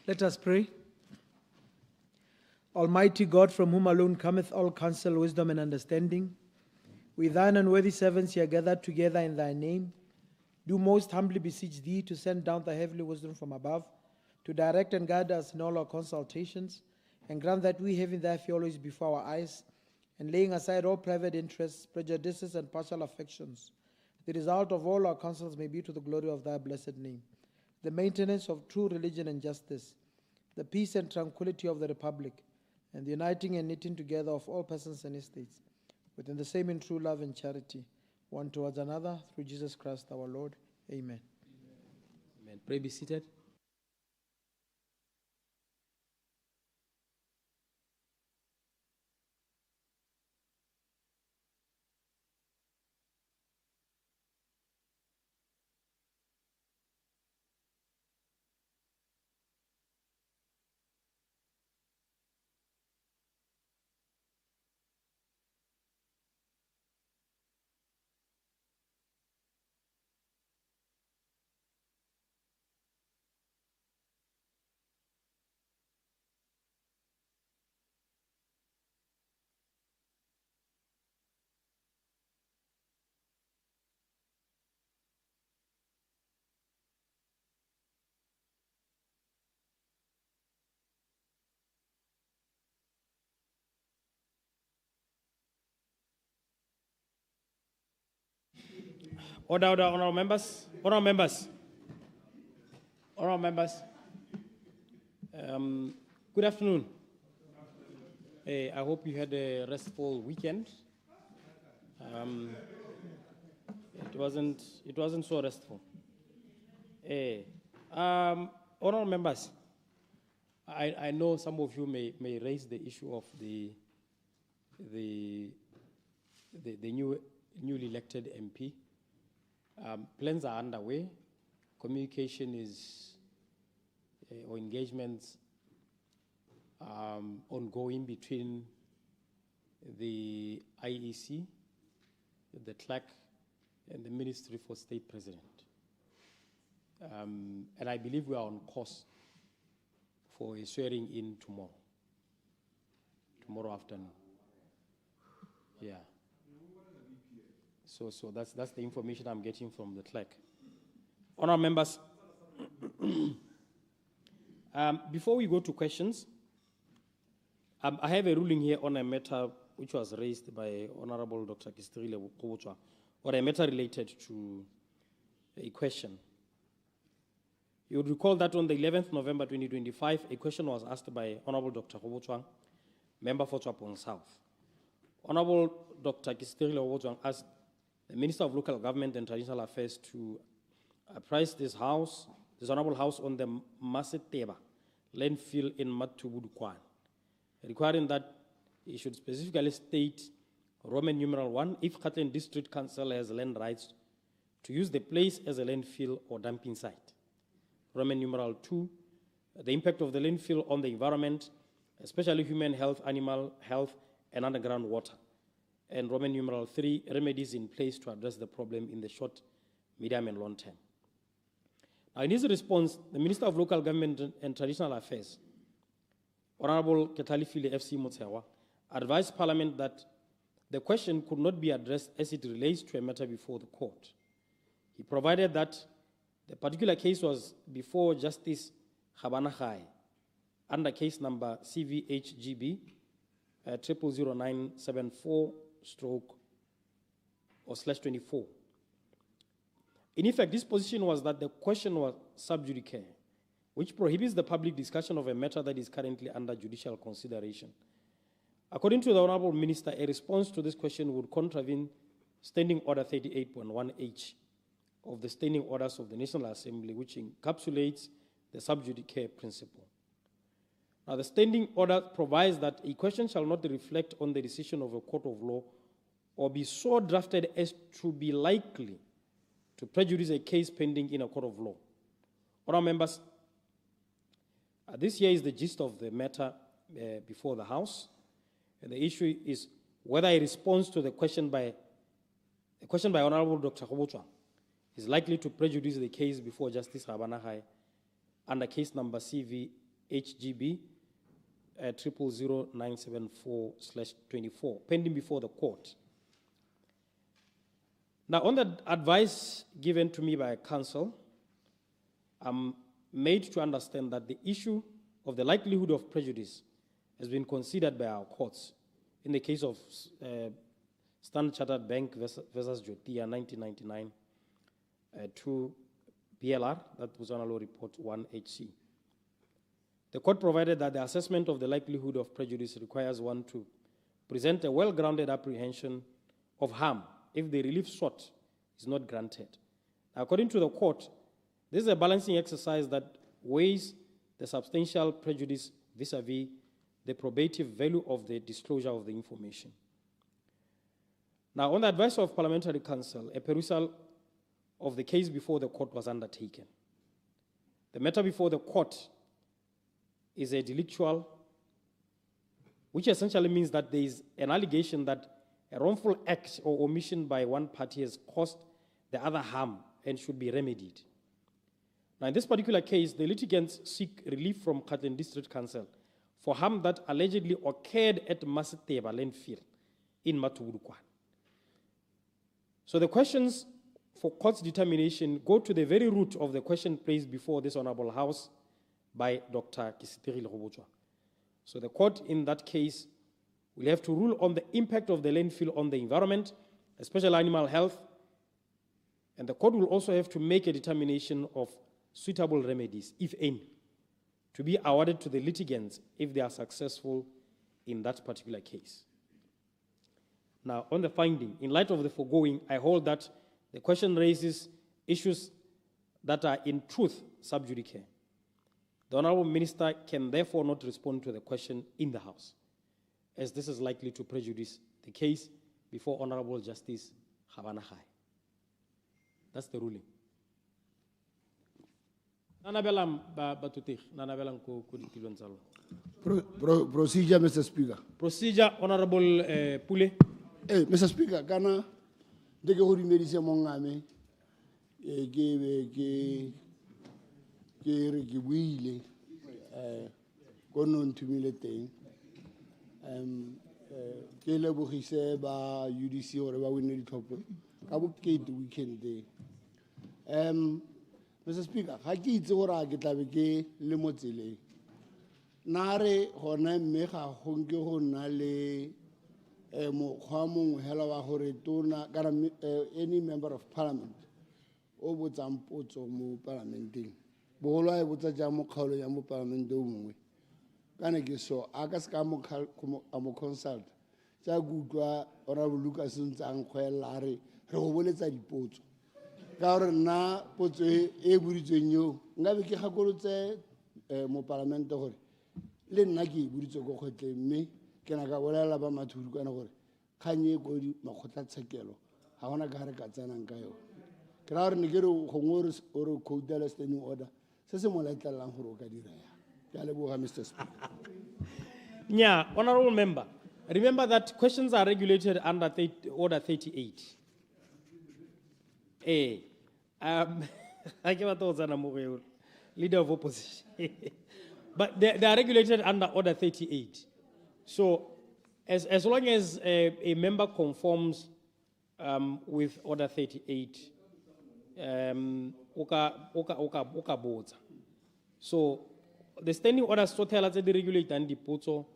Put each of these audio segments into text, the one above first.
Let us pray. Almighty God, from whom alone cometh all counsel, wisdom, and understanding, we thine unworthy servants here gathered together in thy name, do most humbly beseech thee to send down thy heavenly wisdom from above, to direct and guide us in all our consultations, and grant that we, having thy fear always before our eyes, and laying aside all private interests, prejudices, and partial affections, the result of all our counsels may be to the glory of thy blessed name, the maintenance of true religion and justice, the peace and tranquility of the republic, and the uniting and knitting together of all persons and estates, within the same in true love and charity, one towards another, through Jesus Christ our Lord. Amen. Amen. Pray, be seated. Order, honorable members. Honorable members. Honorable members. Good afternoon. I hope you had a restful weekend. It wasn't so restful. Honorable members, I know some of you may raise the issue of the newly elected MP. Plans are underway. Communication is, or engagements ongoing between the IEC, the CLAC, and the Ministry for State President. And I believe we are on course for a swearing in tomorrow afternoon. Yeah. So that's the information I'm getting from the clerk. Honourable members, before we go to questions, I have a ruling here on a matter which was raised by Honourable Dr. Kistirile Kobotwa, or a matter related to a question. You would recall that on the 11th November 2025, a question was asked by Honourable Dr. Kobotwa, member for Chwapong South. Honourable Dr. Kistirile Kobotwa asked the Minister of Local Government and Traditional Affairs to apprise this honourable house on the Maseteba landfill in Matubudukwan, requiring that it should specifically state Roman numeral 1, if Katlan District Council has land rights to use the place as a landfill or dumping site. Roman numeral 2, the impact of the landfill on the environment, especially human health, animal health, and underground water. And Roman numeral 3, remedies in place to address the problem in the short, medium, and long term. Now, in his response, the Minister of Local Government and Traditional Affairs, Honorable Ketalifile FC Motsewa, advised Parliament that the question could not be addressed as it relates to a matter before the court. He provided that the particular case was before Justice Khabana under case number CVHGB 000974/24. In effect, this position was that the question was sub judice, which prohibits the public discussion of a matter that is currently under judicial consideration. According to the Honourable Minister, a response to this question would contravene Standing Order 38.1H of the Standing Orders of the National Assembly, which encapsulates the sub judice principle. Now, the Standing Order provides that a question shall not reflect on the decision of a court of law or be so drafted as to be likely to prejudice a case pending in a court of law. Honourable members, this here is the gist of the matter before the House. And the issue is whether a response to the question by Honourable Dr. Kobotwa is likely to prejudice the case before Justice Rabana High under case number CV HGB 000974/24, pending before the court. Now, on the advice given to me by counsel, I'm made to understand that the issue of the likelihood of prejudice has been considered by our courts in the case of Standard Chartered Bank versus Jotia 1999 to PLR, that was on law report 1HC. The court provided that the assessment of the likelihood of prejudice requires one to present a well-grounded apprehension of harm if the relief sought is not granted. According to the court, this is a balancing exercise that weighs the substantial prejudice vis-a-vis the probative value of the disclosure of the information. Now, on the advice of parliamentary counsel, a perusal of the case before the court was undertaken. The matter before the court is a delictual, which essentially means that there is an allegation that a wrongful act or omission by one party has caused the other harm and should be remedied. Now, in this particular case, the litigants seek relief from Katlan District Council for harm that allegedly occurred at Maseteba landfill in Matugurukwan. So the questions for court's determination go to the very root of the question placed before this Honorable House by Dr. Kisitiri Lekgobotswa. So the court in that case will have to rule on the impact of the landfill on the environment, especially animal health, and the court will also have to make a determination of suitable remedies, if any, to be awarded to the litigants if they are successful in that particular case. Now, on the finding, in light of the foregoing, I hold that the question raises issues that are in truth sub judice. The Honorable Minister can therefore not respond to the question in the House, as this is likely to prejudice the case before Honorable Justice Habana Khai. That's the ruling. Procedure, Mr. Speaker. Procedure, Honorable Pule. Mr. Speaker, kana de ke go dumedise mongame ke re ke buile go no nthumile teng ke lebogise ba UDC gore ba winne ditlhopho ka bokete weekend day. Mr. Speaker, ga ke itse gore a ke tlabe ke le mo tseleng na re gona mme ga gonke go nna le mokgwa mongwe hela wa gore tona kana any member of parliament o botsang potso mo parlamenteng bogolo a e botsa ja mo kgaolo ya mo parlamente o mongwe kana ke so a ka se ka mo consult tsa kutlwa Honorable Lucas ntsang kgwela re go boletsa dipotso ka gore nna potso e boditsweng yo ngabe ke gakolotse mo parlamente gore le nna ke boditswe go kgotleng mme ke na ka bolela ba mathuru kana gore khanye go di makgotlatshekelo ga gona ka re ka tsenang ka yo ke ra re ne ke re gongwe o re code standing order se se mo letlelang gore o ka dira ya ke a leboga Mr. Speaker. Yeah, honorable member, remember that questions are regulated under Order 38. I give a leader of opposition. But they are regulated under Order 38. So as long as a member conforms with Order 38, so the standing orders tell us that they regulate and depot.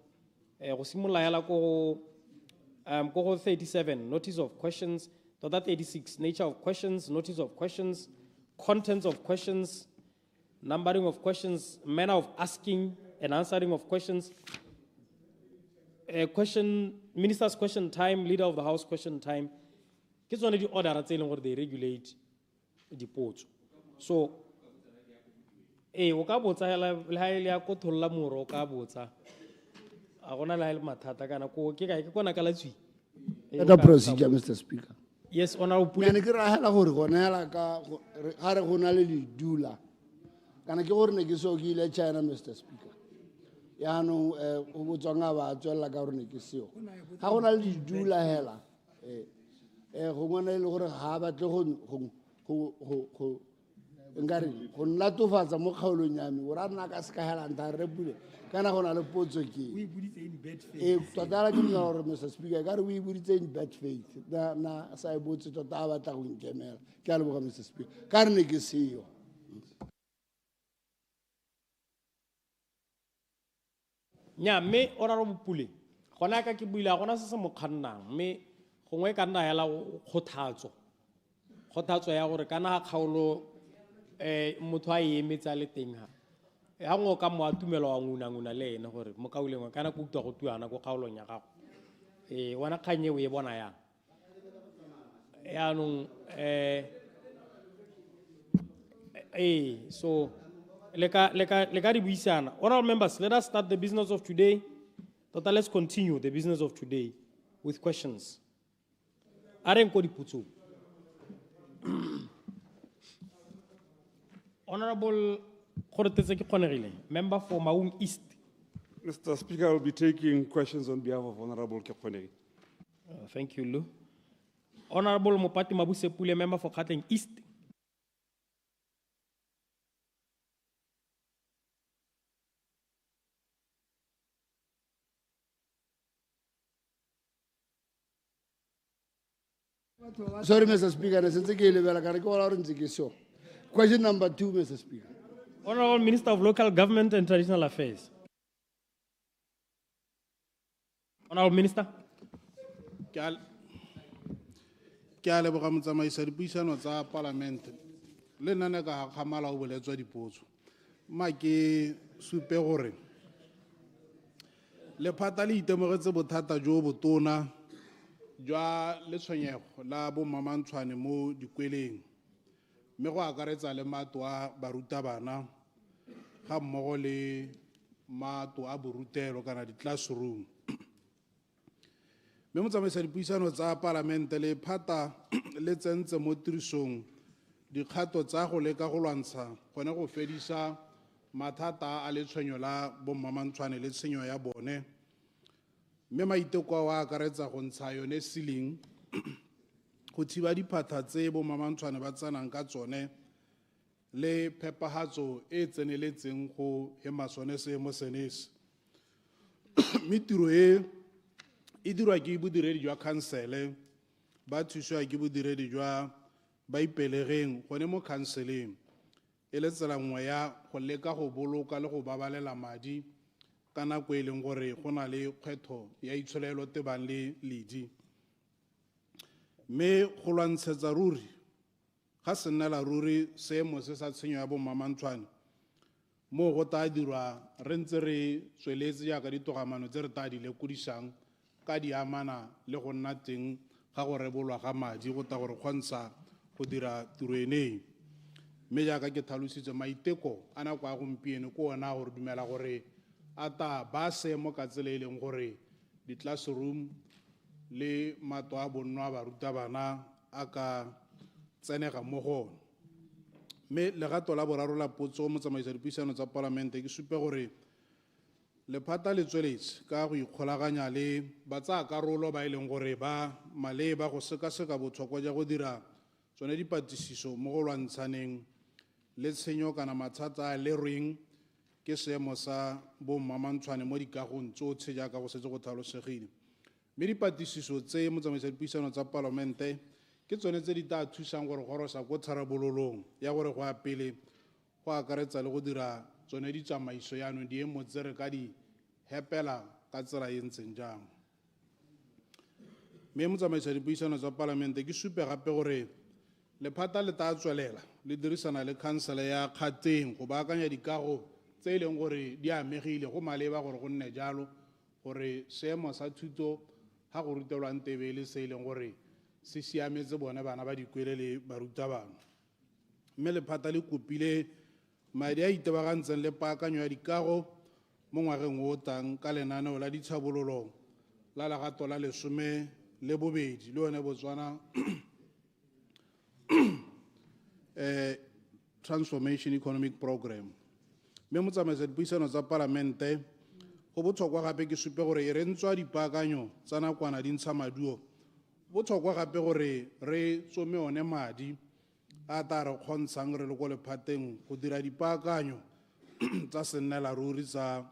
37, notice of questions. 36, nature of questions, notice of questions, contents of questions, numbering of questions, manner of asking and answering of questions, minister's question time, leader of the house question time. It's only the order that's saying what they regulate the ports. So, okabotsa la ko tholla moro okabotsa a gona la mathata kana ko ke ka kona kala tswi. That procedure, Mr. Speaker. Yes, honorable. Ne ke ra hela gore gona hela ka ga re gona le dula kana ke gore ne ke so ke ile China, Mr. Speaker. Ya no o botsonga ba tswela ka gore ne ke seo ga gona le dula hela go ngwana le gore ha ba tle go nkare go nnatofatsa mo kgaolong ya me o ra nna ka se ka hela nta re pule kana go na le potso ke tota ke nna gore Mr Speaker ka re o iboditse in bad faith na sa e botse tota a batla go nkemela ke a leboga Mr Speaker ka re ne ke seo nya mme Honorable Pule gona ka ke buila gona se mo khannang mme gongwe ka nna yala khothatso ya gore kana ga kgaolo motho a emetsa le teng ha ya ngo ka mo atumelo wa nguna le ene gore mo kaulengwe kana go utwa go tuana go kgaolong ya gago wana khanye o e bona ya nong so leka di buisana. Honorable members, let us start the business of today. Tota, let's continue the business of today with questions. Arenko diputso. Honorable member for Maung East. Mr. Speaker, I will be taking questions on behalf of Honorable Keponegi. Thank you, Lou. Honorable Mopati Mabuse Pule, member for Gauteng East. Sorry, Mr. Speaker. Question number 2, Mr. Speaker. Honorable Minister of Local Government and Traditional Affairs. Honorable Minister. Ke a leboga motsamaisa dipuisano tsa Parliament le nna ne ka kgamala o boletswa dipotso ma ke supe gore lephata le itemogetse bothata jo botona jwa letshwenyego la bommamantshwane mo dikweleng mme go akaretsa le mato a barutabana ga mmogo le mato a borutelo kana di-classroom mme motsamaisa dipuisano tsa Palamente le phata le tsentse mo tirisong dikgato tsa go leka go lwantsha gone go fedisa mathata a letshwenyo la bommamantshwane le tshenyo ya bone mme maiteko wa akaretsa go ntsha yone ceiling go thiba diphata tse bommamantshwane ba tsenang ka tsone le phepahatso e tseneletseng go hema sone seemo senese mme tiro e dirwa ke bodiredi jwa khansele ba thusiwa ke bodiredi jwa ba ipelegeng gone mo khanseleng e le tsela nngwe ya go leka go boloka le go babalela madi ka nako e leng gore go na le kgwetho ya itsholelo tebang le ledi mme go lwantshetsa ruri ga se nnela ruri seemo se sa tshenyo ya bommamantshwane mo go ta dirwa re ntse re tsweletse jaaka ditogamano tse re ta di lekodišang ka di amana le go nna teng ga go rebolwa ga madi go ta gore kgontsha go dira tiro eneng mme jaaka ke tlhalositse maiteko a nako a gompieno ko ona gore dumela gore a ta ba seemo ka tsela e leng gore di-classroom le mato a bonno a barutabana a ka tsenega mo go ona mme legato la boraro la potso motsamaisa dipuisano tsa Palamente ke supe gore lephata le tsweletse ka go ikgolaganya le batsayakarolo ba e leng gore ba maleba go sekaseka botlhokwa jwa go dira tsone dipatlisiso mo go lwantshaneng le tshenyo kana mathata a le reng ke seemo sa bommamantshwane mo dikagong tsotlhe jaaka go setse go tlhalosegile mme dipatlisiso tse motsamaisa dipuisano tsa Palamente ke tsone tse di tla thusang gore gorosa ko tharabololong ya gore go a pele go akaretsa le go dira tsone ditsamaiso yaanong diemo tse re ka di hepela ka tsela e ntseng jang mme motsamaisa dipuisano tsa Palamente ke supe gape gore lephata le tla tswelela le dirisana le khansele ya Gauteng go baakanya dikago tse e leng gore di amegile go maleba gore go nne jalo gore seemo sa thuto ga go rutelwang tebele se e leng gore se siametse bone bana ba dikwele le barutabana mme lephata le kopile madi a itebagantseng le paakanyo ya dikago mo ngwageng o tlang ka lenaneo la ditlhabololo la legato la 12 le yone Botswana Transformation Economic Program mme motsamaisa dipuisano tsa Palamente go botlhokwa gape ke supe gore e re ntswa dipaakanyo tsa nakwana di ntsha maduo botlhokwa gape gore re tsome one madi a ta re kgontshang re le ko lephateng go dira dipaakanyo tsa sennela ruri tsa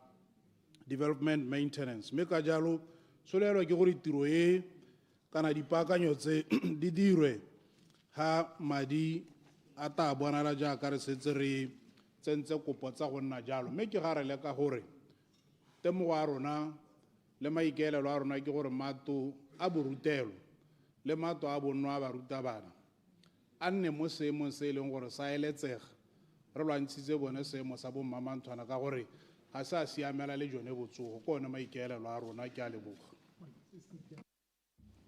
development maintenance. Mme ka jalo solelwa ke gore tiro e kana dipaakanyo tse di dirwe ha madi a ta bonala jaaka re setse re tsentse kopo tsa go nna jalo. Mme ke ga re leka gore temogo a rona le maikaelelo a rona ke gore mato a borutelo le mato a bonno a barutabana a nne mo seemong se e leng gore sa eletsega re lwantshitse bone seemo sa bommamanthwana ka gore ga se a siamela le jone botsogo ke one maikaelelo a rona. Ke a leboga.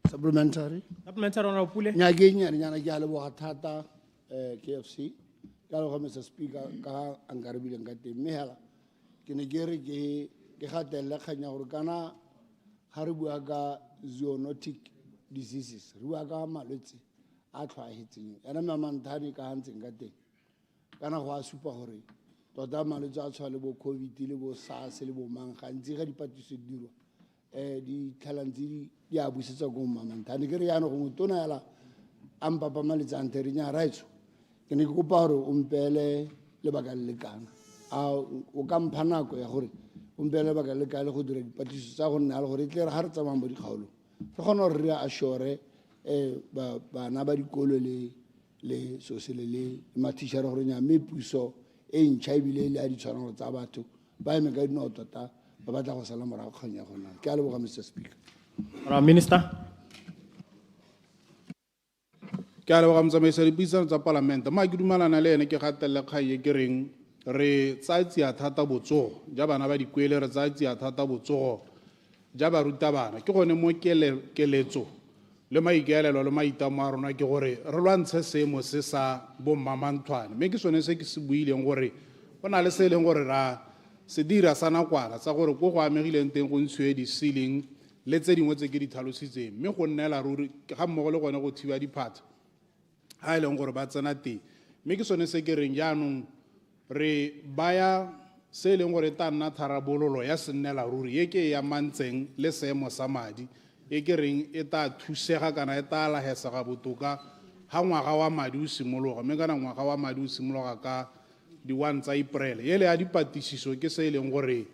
Supplementary. Supplementary, Honorable Pule. Nyana ke a leboga thata KFC. Ka leboga Mr. Speaker ka ankarabile ka teng. Mme hela ke ne ke re ke gatelle kganya gore kana ga re bua ka zoonotic diseases re bua ka malwetse a tlhaetseng ena mamanthane ka hantseng ka teng kana go a supa gore tota malwetse a tshwa le bo COVID le bo SARS le bo mang gantsi ga dipatiso di dirwa di tlhalantsi di a busetsa go mamanthane ke re yana go motona yala ampapa malwetse a ntere nya raitso ke ne ke kopa gore o mpele le baka le kana a o ka mpha nako ya gore o mpele baka le ka le go dira dipatiso tsa go nna le gore tle re ga re tsamang bo dikgaolo re gona gore re a assure bana ba dikolo le sosele le matishara gore nya mme puso e ntšha ebile le a di tshwanelo tsa batho ba eme ka dinao tota ba batla go sala morago kgang ya gona. Ke a leboga Mr. Speaker. Minister. Ke a leboga motsamaisi dipuisano tsa palamente. Ma ke dumalana le ene ke gatelle kgang ye ke reng re tsatsia thata botsogo ja bana ba dikwele re tsatsia thata botsogo ja barutabana ke gone mo keletso le maikaelelo le maitamo a rona ke gore re lwantshe seemo se sa bommamanthwane. Mme ke sone se ke se buileng gore go na le se e leng gore ra se dira sa nakwana tsa gore ko go amegileng teng go ntshiwe di-ceiling le tse dingwe tse ke di tlhalositseng mme go nnela ruri ga mmogo le gone go thiba diphatsa ga e leng gore ba tsena teng. Mme ke sone se ke reng jaanong re baya se e leng gore ta nna tharabololo ya sennela ruri ye ke ya mantseng le seemo sa madi e ke reng e ta thusega kana e ta lagesega botoka ga ngwaga wa madi o simologa. Mme kana ngwaga wa madi o simologa ka di-1 tsa April ele ya dipatisiso ke se e leng gore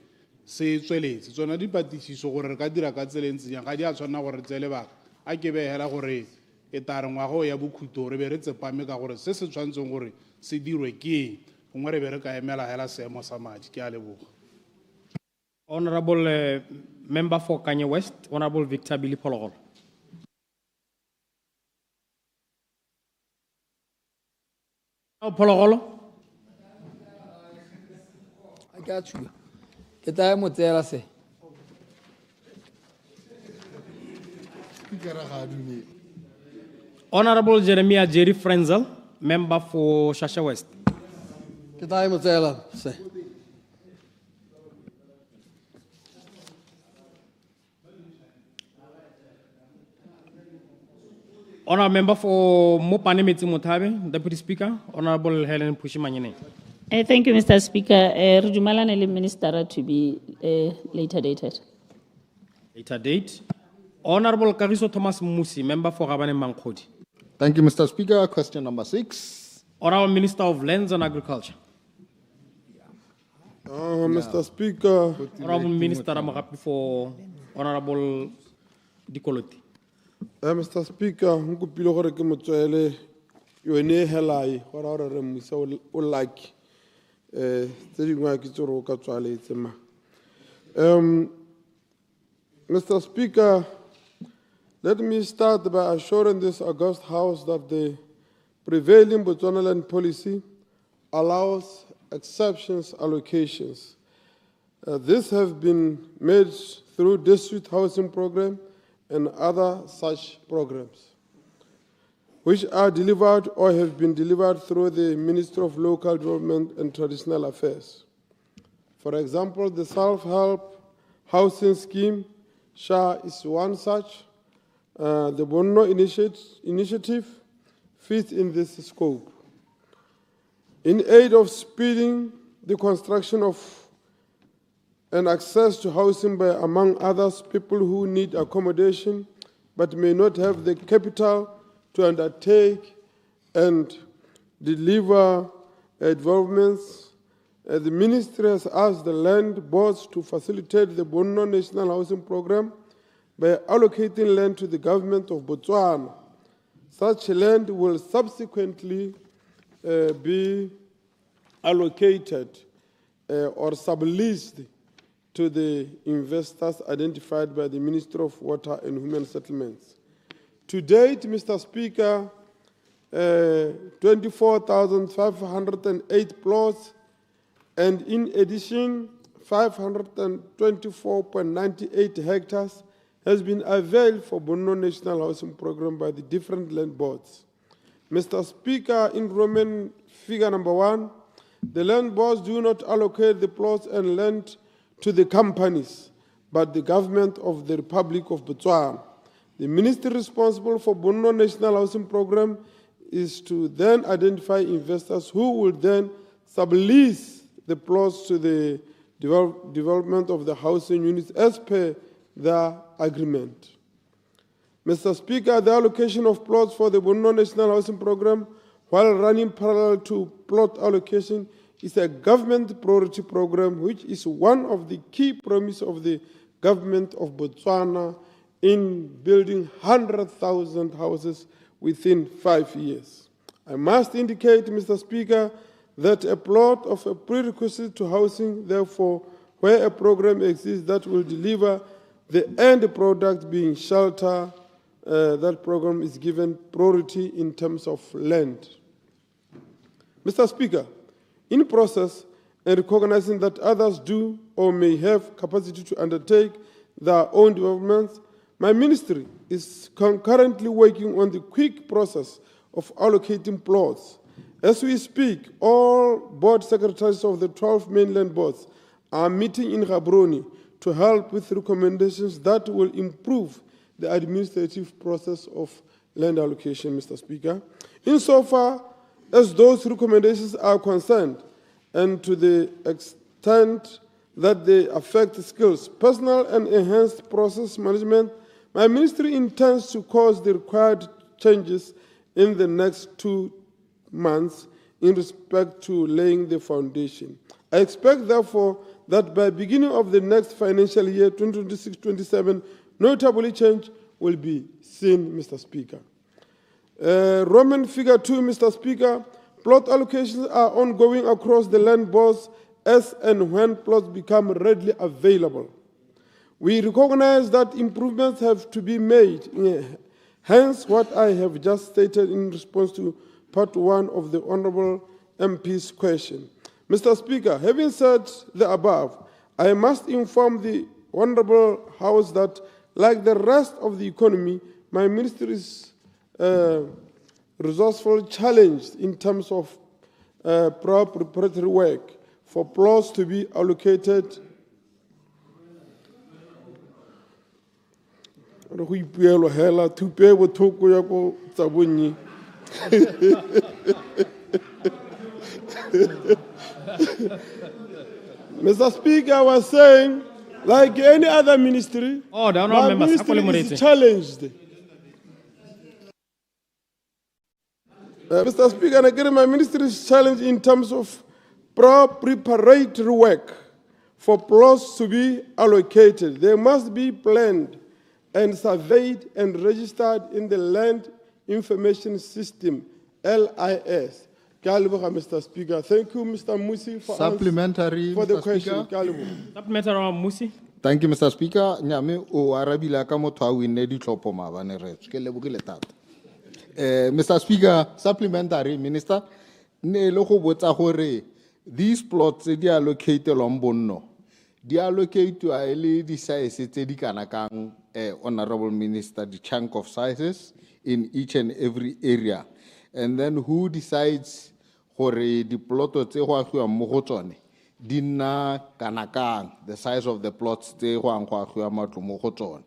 se tsweletse tsona dipatisiso gore re ka dira ka tseleng tsenyang ga di a tshwanela gore tse lebaka a ke begela gore e ta re ngwaga o ya bokhuto re be re tsepame ka gore se se tshwanetseng gore se dirwe ke gongwe re be re ka emela hela seemo sa madi. Ke a leboga. Honorable Member for Kanye West, Honorable Victor Billy Pologolo. Pologolo. I got you. Ke taya mo tsela se. Speaker ga dumele. Honorable Jeremiah Jerry Frenzel, Member for Shasha West. Ke taya mo tsela se. Honorable Member for Mopane Metsi Mothabe, Deputy Speaker, Honorable Helen Pushimanyene. Thank you, Mr. Speaker. Re dumelana le Minister to be later dated. Later date. Honorable Kariso Thomas Musi, Member for Rabane Mankhodi. Thank you, Mr. Speaker. Question number 6. Honorable Minister of Lands and Agriculture. Mr. Speaker. Honorable Minister Ramagapi for Honorable Dikoloti. Mr. Speaker, nkupile gore ke motswele yone helai gore re musa o like tse dingwe ke tsoro ka tswaletse ma. Mr. Speaker, let me start by assuring this august House that the prevailing Botswana policy allows exceptions allocations. This has been made through district housing program and other such programs, which are delivered or have been delivered through the Ministry of Local Development and Traditional Affairs. For example, the Self-Help Housing Scheme, SHA, is one such. The Bono initiative fits in this scope. In aid of speeding the construction of and access to housing by, among others, people who need accommodation but may not have the capital to undertake and deliver developments. The ministry has asked the land boards to facilitate the Bonno National Housing Program by allocating land to the government of Botswana. Such land will subsequently be allocated or subleased to the investors identified by the Ministry of Water and Human Settlements. To date, Mr. Speaker, 24,508 plots, and in addition, 524.98 hectares has been availed for Bonno National Housing Program by the different land boards. Mr. Speaker, in Roman figure number 1, the land boards do not allocate the plots and land to the companies, but the government of the Republic of Botswana. The ministry responsible for Bonno National Housing Program is to then identify investors who will then sublease the plots to the development of the housing units as per the agreement. Mr. Speaker, the allocation of plots for the Bonno National Housing Program, while running parallel to plot allocation, is a government priority program, which is one of the key promises of the government of Botswana in building 100,000 houses within 5 years. I must indicate, Mr. Speaker, that a plot of a prerequisite to housing, therefore, where a program exists that will deliver the end product being shelter, that program is given priority in terms of land. Mr. Speaker, in process and recognizing that others do or may have capacity to undertake their own developments, my ministry is concurrently working on the quick process of allocating plots. As we speak, all board secretaries of the 12 mainland boards are meeting in Gaborone to help with recommendations that will improve the administrative process of land allocation, Mr. Speaker. Insofar as those recommendations are concerned, and to the extent that they affect skills, personnel, and enhanced process management, my ministry intends to cause the required changes in the next 2 months in respect to laying the foundation. I expect, therefore, that by beginning of the next financial year, 2026-27, notable change will be seen, Mr. Speaker. Roman figure 2, Mr. Speaker, plot allocations are ongoing across the land boards as and when plots become readily available. We recognize that improvements have to be made, hence what I have just stated in response to part 1 of the Honourable MP's question. Mr. Speaker, having said the above, I must inform the Honourable House that, like the rest of the economy, my ministry is resourceful challenged in terms of preparatory work for plots to be allocated. Mr. Speaker, I was saying, like any other ministry, my ministry is challenged. Mr. Speaker, again, my ministry is challenged in terms of preparatory work for plots to be allocated. They must be planned and surveyed and registered in the Land Information System, LIS. Mr. Speaker. Thank you, Mr. Musi, for Supplementary, for the Mr. question. Supplementary, Musi. Thank you, Mr. Speaker. Nyame o arabila ka motho a winne ditlhopho maabane retso. Ke lebogile thata. Mr. Speaker, supplementary, Minister, ne le go botsa gore these plots di allocated on Bonno. Di allocate to a di size tse di kana kang, Honorable Minister, the chunk of sizes in each and every area. And then who decides gore the plot tse go agiwa mo go tsone di nna kana kang, the size of the plots tse go ang go agiwa matlo mo go tsone.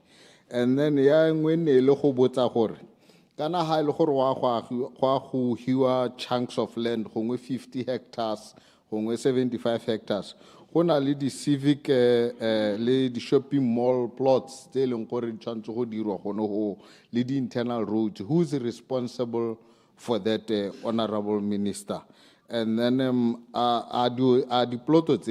And then ya engwe ne le go botsa gore kana ha ile gore wa go hiwa chunks of land gongwe 50 hectares gongwe 75 hectares go na le di civic le di shopping mall plots tse leng gore tshwantse go dirwa gone go le di internal roads. Who's responsible for that, Honorable Minister. And then are the plots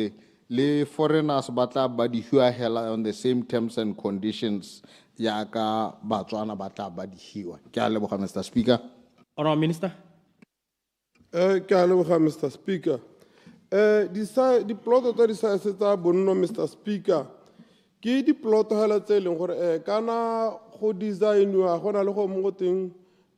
le foreigners batla ba di hua hela on the same terms and conditions yaka Batswana batla ba di hiwa. Ke a leboga, Mr. Speaker. Honourable Minister. Ke a leboga, Mr. Speaker. The plot to the size bonno, Mr. Speaker. Ke di plot hela tse leng gore kana go design wa gona le go mo teng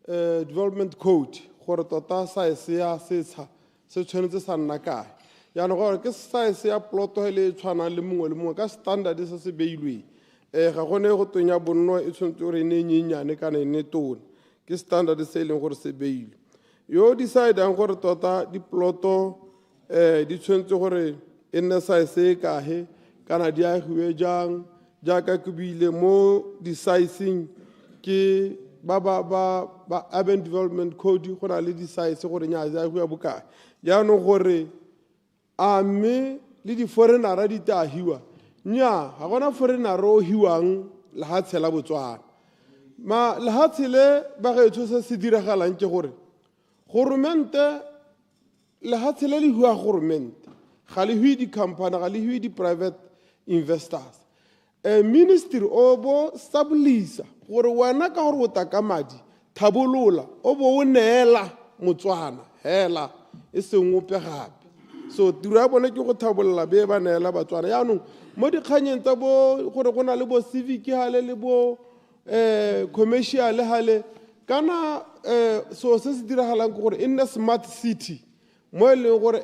development code gore tota size ya setsha se tshwanetse sa nna kae. Ya no gore ke size ya plot hele tshwana le mongwe ka standard se se beilwe. Ga gone go tonya bonno e tshwanetse gore ne nyenyane kana ne tone. Ke standard se leng gore se beilwe. Yo decide ang gore tota di ploto di tshwanetse gore e nne size e kae kana di agiwe jang jaaka ke buile mo di sizing ke ba urban development code go na le di size gore nya ja go ya bokae ya no gore a me le di foreigner di tahiwa nya ga gona foreigner o hiwang le ha tshela Botswana ma le ha tshele ba ge tso se diragalang ke gore governmente le ha tshele le hua governmente ga le hui di company ga le hui di private investors. Ministry obo stabilisa gore wena ka gore o taka madi thabolola obo o neela Motswana hela e seng ope gape so tiro ya bone ke go thabolola be ba neela Batswana yaanong mo dikganyeng tsa bo gore go na le bo civic hale le bo commercial hale kana so se se diragalang ke gore in a smart city mo e leng gore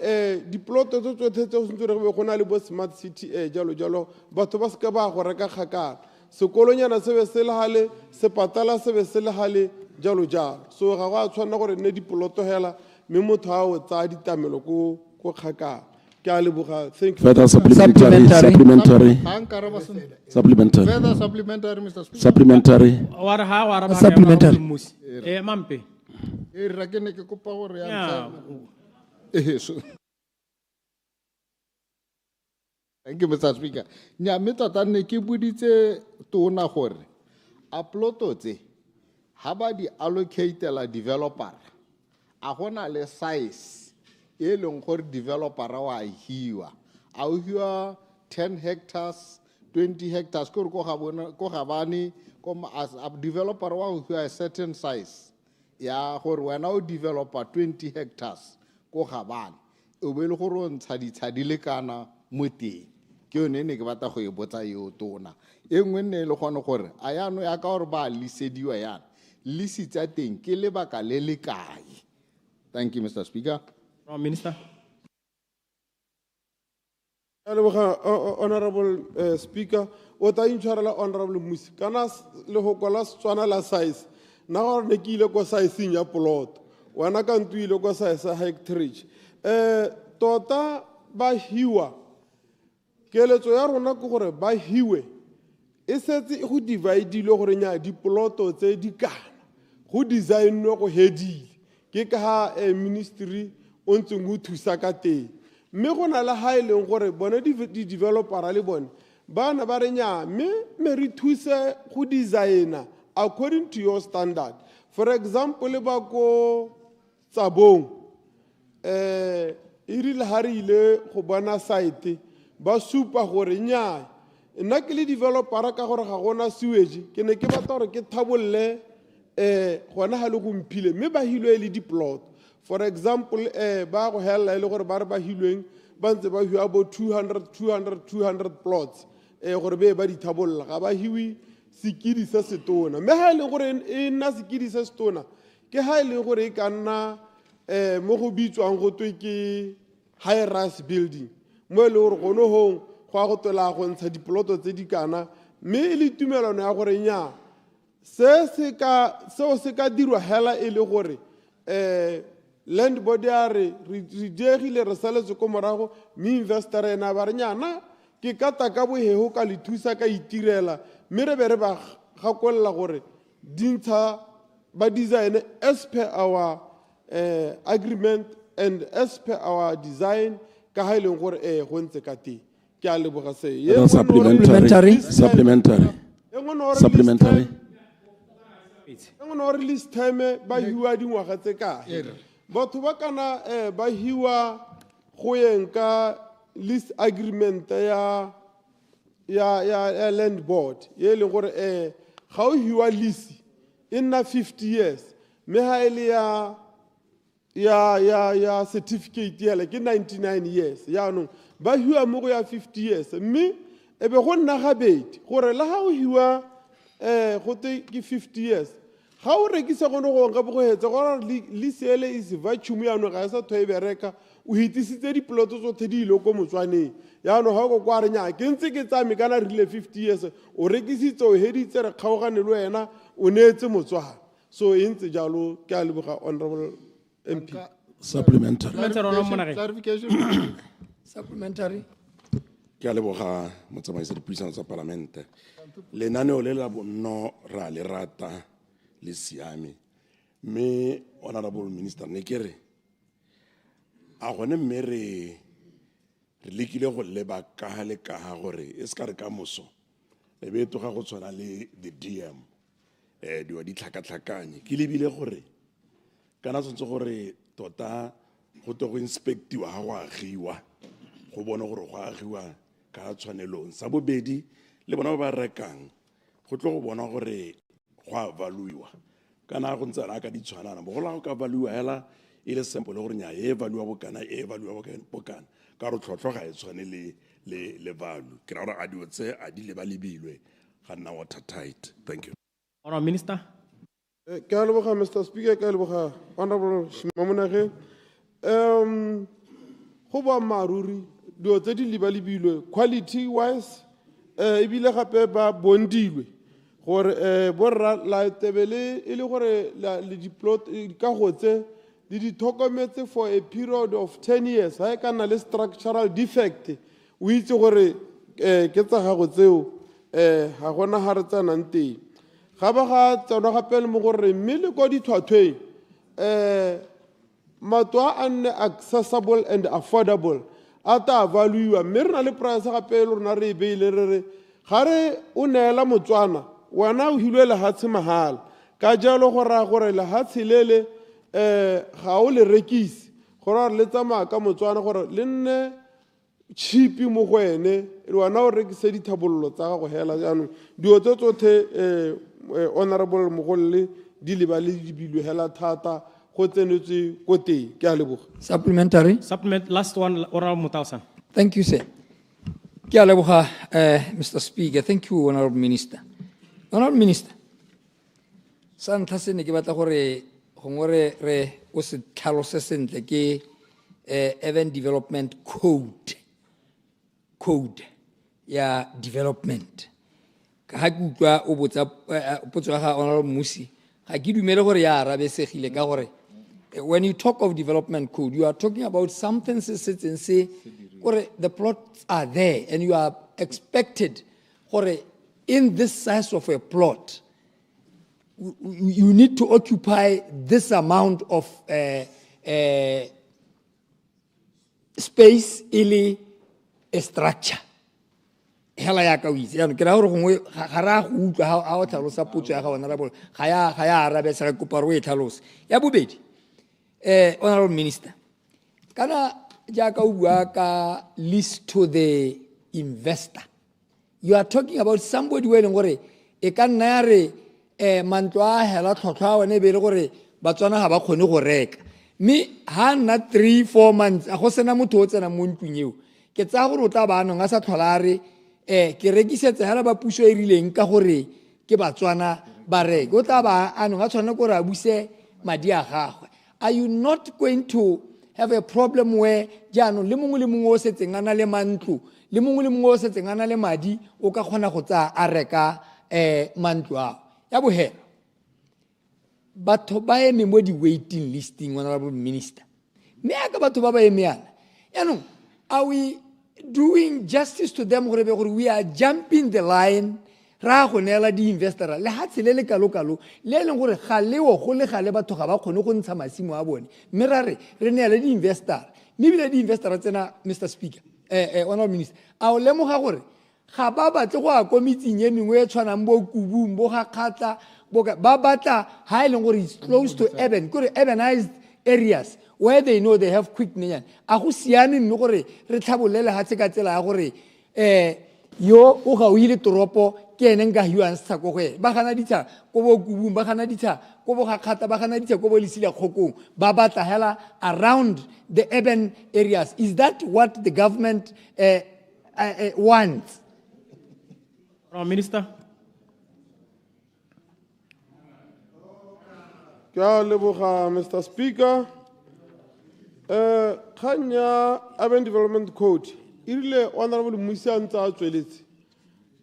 diploto tse tsotlhe tse go sentse re be go na le bo smart city jalo jalo batho ba se ka ba go reka kgakala sekolonyana se be se le hale sepatala se be se le hale jalo jalo so ga go a tshwanela gore nne diploto hela mme motho a o tsaya ditamelo ko kgakala ke a leboga thank you. Further supplementary. Further supplementary, Mr. Speaker. Supplementary. Supplementary. Mampe. Thank you, Mr. Speaker. Nyame tota ne ke buditse tona gore a ploto tse ha ba di allocate la developer a gona le size e leng gore developer wa hiwa a hiwa 10 hectares 20 hectares ko ga bane as a developer wa hiwa a certain size ya gore wena o developer 20 hectares ko ga bane o be le gore o ntsha ditshadi le kana mo teng ke yone ne ke batla go e botsa yo tona e nngwe ne le gone gore a yano ya ka gore ba lisediwa yana lisitsa teng ke lebaka le le kae. Thank you, Mr. Speaker. Minister. Honorable Speaker, o ta intshwarela Honorable Musi kana le go kola Setswana la size na gore ne ke ile ko sizing ya plot wena ka ntuile ko size hectarage tota ba hiwa keletso ya rona ke gore ba hiwe e setse go divide ile gore nya diploto tse di kana go design no go hedile ke ka ha ministry o ntse go thusa ka teng mme go na le ha ile gore bone di developer le bone bana ba re nya me re thuse go designer according to your standard. For example ba ko Tsabong irile harile go bona site ba supa gore nya nna ke le developer ka gore ga gona sewage ke ne ke batla gore ke thabolle gona ha le go mphile mme ba hilwe le di plot. For example ba go hella ile gore ba re ba hilweng ba ntse ba hiwa about 200 plots gore be ba di thabolla ga ba hiwi sekidi se setona mme ha ile gore e nna sekidi se setona ke ha ile gore e ka nna mo go bitswang go twe ke high rise building mo ile gore go no hong go a go tola go ntsha diploto tse di kana mme e le tumelano ya gore nya se ka dirwa hela e le gore land board ya re diegile re saletse ko morago me investor ena ba re nyana ke kata ka bohego ka le thusa ka itirela mme re be re ba gakolla gore dintsha ba design as per our agreement and as per our design ka ha ile gore go ntse ka teng ke a leboga se Supplementary. ngwana release time ba hiwa dingwaga tse kae batho ba kana ba hiwa go yeng ka lease agreement ya land board ye le gore ga o hiwa lease e nna 50 years me ha ile ya certificate ya ke 99 years yaanong ba hiwa mo go ya 50 years mme e be go nna gabedi gore la ha o hiwa go te ke 50 years ga o rekisa gone go nka go hetsa gore lease ele is vacuum yaanong ga sa thoe bereka o hitisitse diploto tsotlhe di ile ko motswaneng yaanong ga go kwa re nya ke ntse ke tsame kana rile 50 years o rekisitse o heditse re kgaogane le wena o neetse motswana so e ntse jalo ke a leboga honorable MP. Clarification. Supplementary. Ke a leboga motsamaisi dipuisano tsa parlamente lenaneo le la bonno ra le rata le siame me honorable minister ne kere a gone mme re lekile go leba ka le ka gore e ska re ka moso e be to ga go tshwana le the DM di wa di tlhakatlhakanye ke lebile gore kana tsontse gore tota go to go inspectiwa ga go agiwa go bona gore go agiwa ka tshwanelong sa bobedi le bona ba rekang go tlo go bona gore go a valuiwa kana go ntsana ka di tshwanana bo go la go ka valuiwa hela ile simple gore nya e valuiwa bokana e valuiwa bokana ka ro tlhotlho ga e tshwane le value ke ra gore a di otse a di le ba lebilwe ga nna watertight. Thank you. Honorable Minister. Ke a leboga Mr. Speaker ke a leboga honorable Shimamonage go ba maruri dio tse di lebilwe quality wise e bile gape ba bondilwe gore borra la tebele e le gore le diplot ka gotse di dithokometse for a period of 10 years ha e kana le structural defect o itse gore ke tsa ga gotseo ga gona ha re tsanang teng ga ba ga tsona gape le mo gore mme le go dithwathweng matwa a nne accessible and affordable a ta valuiwa mme re na le price gape le rona re e beile re re ga re o neela motswana wena o hilwe lehatshe mahala ka jalo go raya gore lehatshe lele ga o le rekise gore le tsamaya ka motswana gore le nne cheap mo go ene wena o rekise dithabololo tsa gago hela jaanong dio tse tsotlhe honorable mogolle di le ba le dibilwe hela thata go tsenetswe ko teng ke a leboga. Supplementary. Supplement, last one, Honorable Mutausan. Thank you, sir. Ke a leboga, Mr. Speaker. Thank you, Honorable Minister. Honorable Minister, sa ntlha se ne ke batla gore gongwe re o se tlhalose sentle ke Urban Development Code ya development. Ka ha ke utlwa o botsa potso ya ga Honorable Musi, ga ke dumele gore ya arabesegile ka gore when you talk of development code, you are talking about something say the plots are there and you are expected in this size of a plot you need to occupy this amount of space ili a structure hela ya ka witse ya ke ra gore gongwe ga ra go utlwa ha o tlhalosa potso ya ga honorable ga ya arabe sa kopa re e tlhalose ya bobedi honorable minister kana jaaka o bua ka lease to the investor you are talking about somebody who gore e ka nna ya re mantlo a hela tlhotlhwa one be le gore batswana ga ba kgone go reka mme ha nna 3-4 months a go sena motho o tsena mo ntlong eo ke tsa gore o tla ba anong a sa tlhola re ke rekisetse hela ba puso e rileng ka gore ke batswana ba reke o tla ba anong a tshwana gore a buse madi a gagwe. Are you not going to have a problem where jaanong le mongwe o setseng a na le mantlo le mongwe o setseng a na le madi o ka kgona go tsa a reka mantlo ao ya bohela batho ba eme mo di waiting listing honorable minister mme aka batho ba emeana yaanong are we doing justice to them gore we are jumping the line ra go neela di investor le ha tselele kalokalo le leng gore ga leo go le gale batho ga ba kgone go ntsha masimo a bone mme ra re neela di investor mme bile di investor tsena Mr. Speaker honorable minister a o lemoga gore ga ba batle go a komitsing e mengwe e tshwanang bo kubung bo ga kgatla ba batla ha e leng gore is close to urban, kore urbanized areas where they know they have quick nenyana. A go siame mme gore re tlhabolele ha ka tsela ya gore yo o ga o ile toropo ke ene nka hiwang sa go gwe ba gana ditsa go bo kubung ba gana ditsa go bo gakgata ba gana ditsa go bo lesila khokong ba batla hela around the urban areas. Is that what the government wants? Minister. Mr. Speaker. Kanya Urban Development Code. Ile honorable Musanta Tweliti.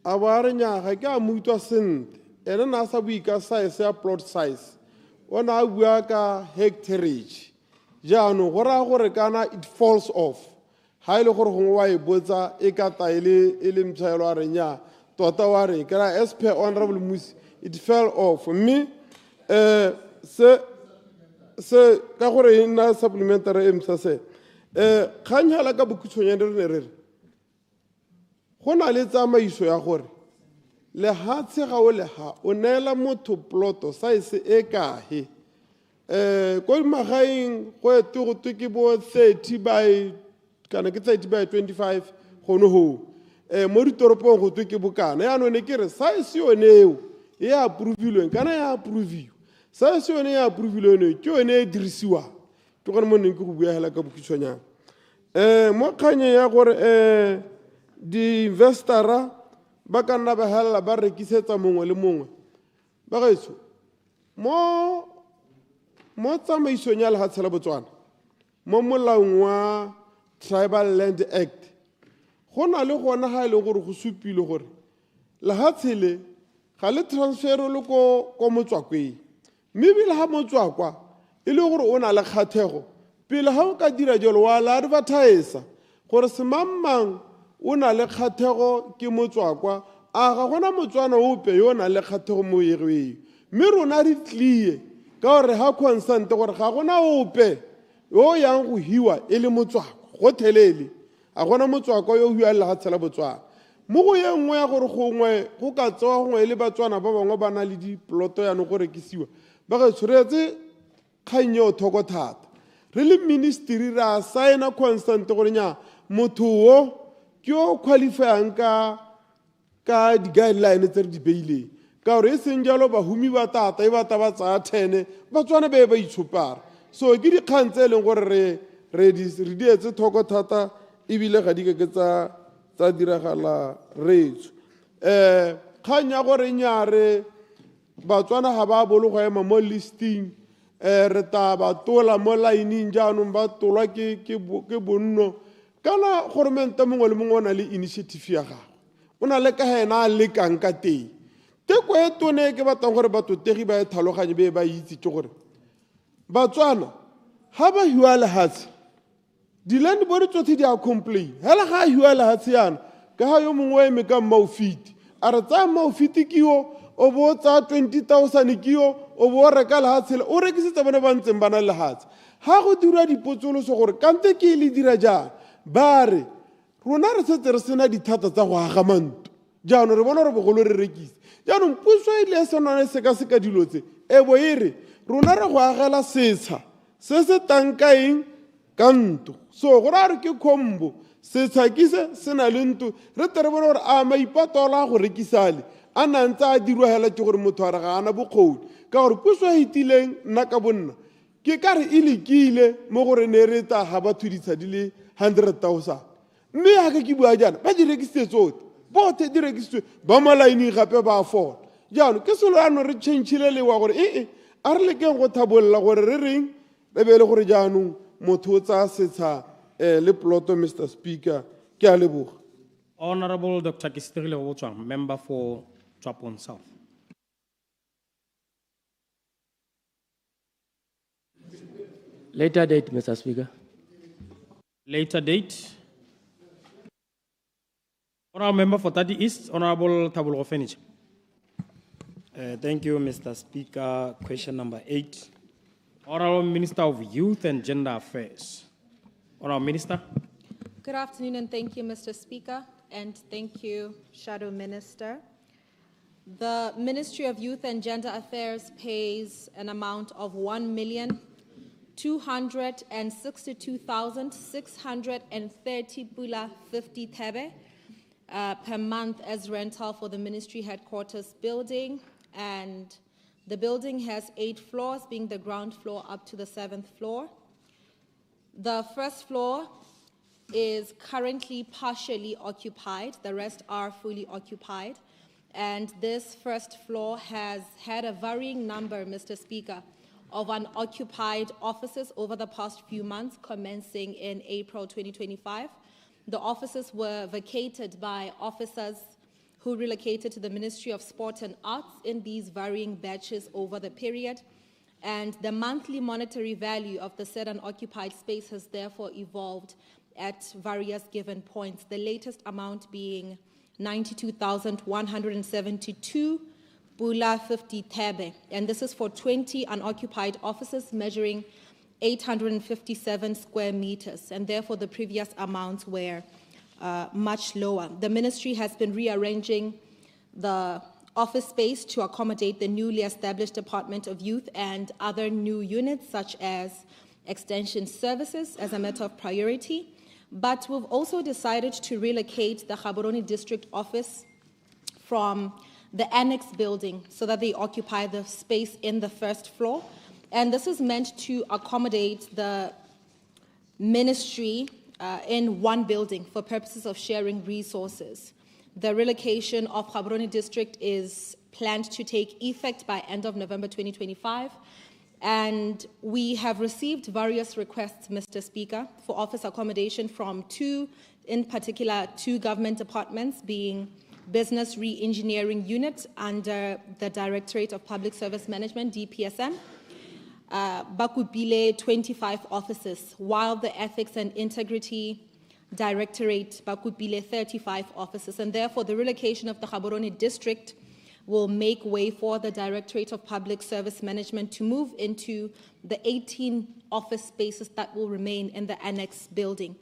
Awarenya Haka Mutua Sint. And na sabuika size ya plot size. Ona wiaka hectareage. Jano, wara kana it falls off. Haile Horhongwai Boza, Ekata Elim Chaylo Arenya, Totawari, Kara as per honorable Mus, it fell off. For me, se Kahore na supplementary MSA. Kanya Laka Bukucho Hona leta maiso ya gore le hatse ga o le ha o nela motho ploto size e ka he ko magaeng go ete go ke bo 30 by kana ke 30 by 25 gono ho mo ditoropong go ke bokana ya no ne ke re size yone eo e approvilwe kana ya approviwa size yone ya approvilwe ne ke yone e dirisiwa ke gore mo neng ke go bua hela ka bokitshwanya mo khanye ya gore di investora ba ka nna ba hela ba rekisetsa mongwe le mongwe ba gaetso mo tsamaisong ya lehatshe la Botswana mo molaong wa Tribal Land Act go na le gona ha ile gore go supile gore lehatshe le ga le transfer le ko motswakweng mme bile ha motswakwa ile gore o na le kgathego pele ha o ka dira jalo wa la advertise gore semammang o na le kgathego ke motswakwa a ga gona Motswana ope yo na le kgathego mo yegwe mme rona re tlie ka gore ha consent gore ga gona ope yo yang go hiwa e le motswakwa go thelele a gona motswakwa yo hiwa le gatsela Botswana mo go ye nngwe ya gore gongwe go ka tsewa gongwe le Batswana ba bangwe ba na le diploto ya no go rekisiwa ba ga tshwaretse kganyo thoko thata re le ministry ra signa consent gore nya motho wo ke o qualifyang ka di guidelines tse di beile ka gore e seng jalo ba humi ba tata e ba ta ba tsa 10 Batswana be ba itshupara so ke di khantse leng gore re di etse thoko thata e bile ga di ke tsa diragala retso khanya gore nyare Batswana ha ba bolo go ema mo listing re ta ba tola mo line jaanong ba tolwa ke bonno kana gormente mongwe le mongwe o na le initiative ya gago o na le ka hena a lekang ka teng teko e tone ke batlang gore batotegi ba e tlhaloganye be ba itse ke gore Batswana ha ba hiwa lehatshe di-land board tsotlhe di a complain hela ga a hiwa lehatshe yana ka ha yo mongwe eme ka Maufiti a re tsaya Maufiti kio o bo tsa 20,000 kio o bo reka lehatshe o rekisetsa bone ba ntseng bana lehatshe ha go dira dipotsoloso gore kante ke le dira jang bare rona re setse re sena dithata tsa go aga manto jaanong re bona re bogolo re rekise jaanong puso ile SONA se ka dilo tse e bo ire rona re go agela setsha se tankaeng ka nto so go ra re ke khombo setsha kise se na le nto re tere bona gore a maipatola go rekisale a nantsa a dirwa hela ke gore motho a re ga ana bokgoni ka gore puso e hitileng nna ka bonna ke ka re ile kile mo gore ne re ta ha batho ditsa di le 100,000 mme ha ke bua jana ba di rekisitse tsote bote di rekisitswe ba malaini gape ba afola jaanong ke selo ano re change-ile le wa gore a re lekeng go thabolla gore re reng re be le gore jaanong motho o tsaya setsha le ploto Mr. Speaker ke a leboga Honorable Dr. Kistirile Wotswang, member for Tswapong South. Later date, Mr. Speaker. Later date. Honorable member for Tati East, Honorable Tabul Rofenich. Thank you, Mr. Speaker. Question number 8. Honorable Minister of Youth and Gender Affairs. Honorable Minister. Good afternoon and thank you, Mr. Speaker, and thank you, Shadow Minister. The Ministry of Youth and Gender Affairs pays an amount of 1,262,630 pula 50 thebe per month as rental for the ministry headquarters building, and the building has 8 floors, being the ground floor up to the 7th floor. The first floor is currently partially occupied. The rest are fully occupied. And this first floor has had a varying number, Mr. Speaker, of unoccupied offices over the past few months, commencing in April 2025. The offices were vacated by officers who relocated to the Ministry of Sport and Arts in these varying batches over the period. And the monthly monetary value of the said unoccupied space has therefore evolved at various given points, the latest amount being 92,172 pula 50 thebe, and this is for 20 unoccupied offices measuring 857 square meters, and therefore the previous amounts were much lower. The ministry has been rearranging the office space to accommodate the newly established Department of Youth and other new units such as extension services as a matter of priority. But we've also decided to relocate the Gaborone district office from the annex building so that they occupy the space in the first floor. And this is meant to accommodate the ministry in one building for purposes of sharing resources. The relocation of Gaborone district is planned to take effect by end of November 2025. And we have received various requests, Mr. Speaker, for office accommodation from two government departments, being Business Re-Engineering Unit under the Directorate of Public Service Management, DPSM, Bakubile 25 offices, while the Ethics and Integrity Directorate, Bakubile 35 offices. And therefore, the relocation of the Gaborone district will make way for the Directorate of Public Service Management to move into the 18 office spaces that will remain in the annex building.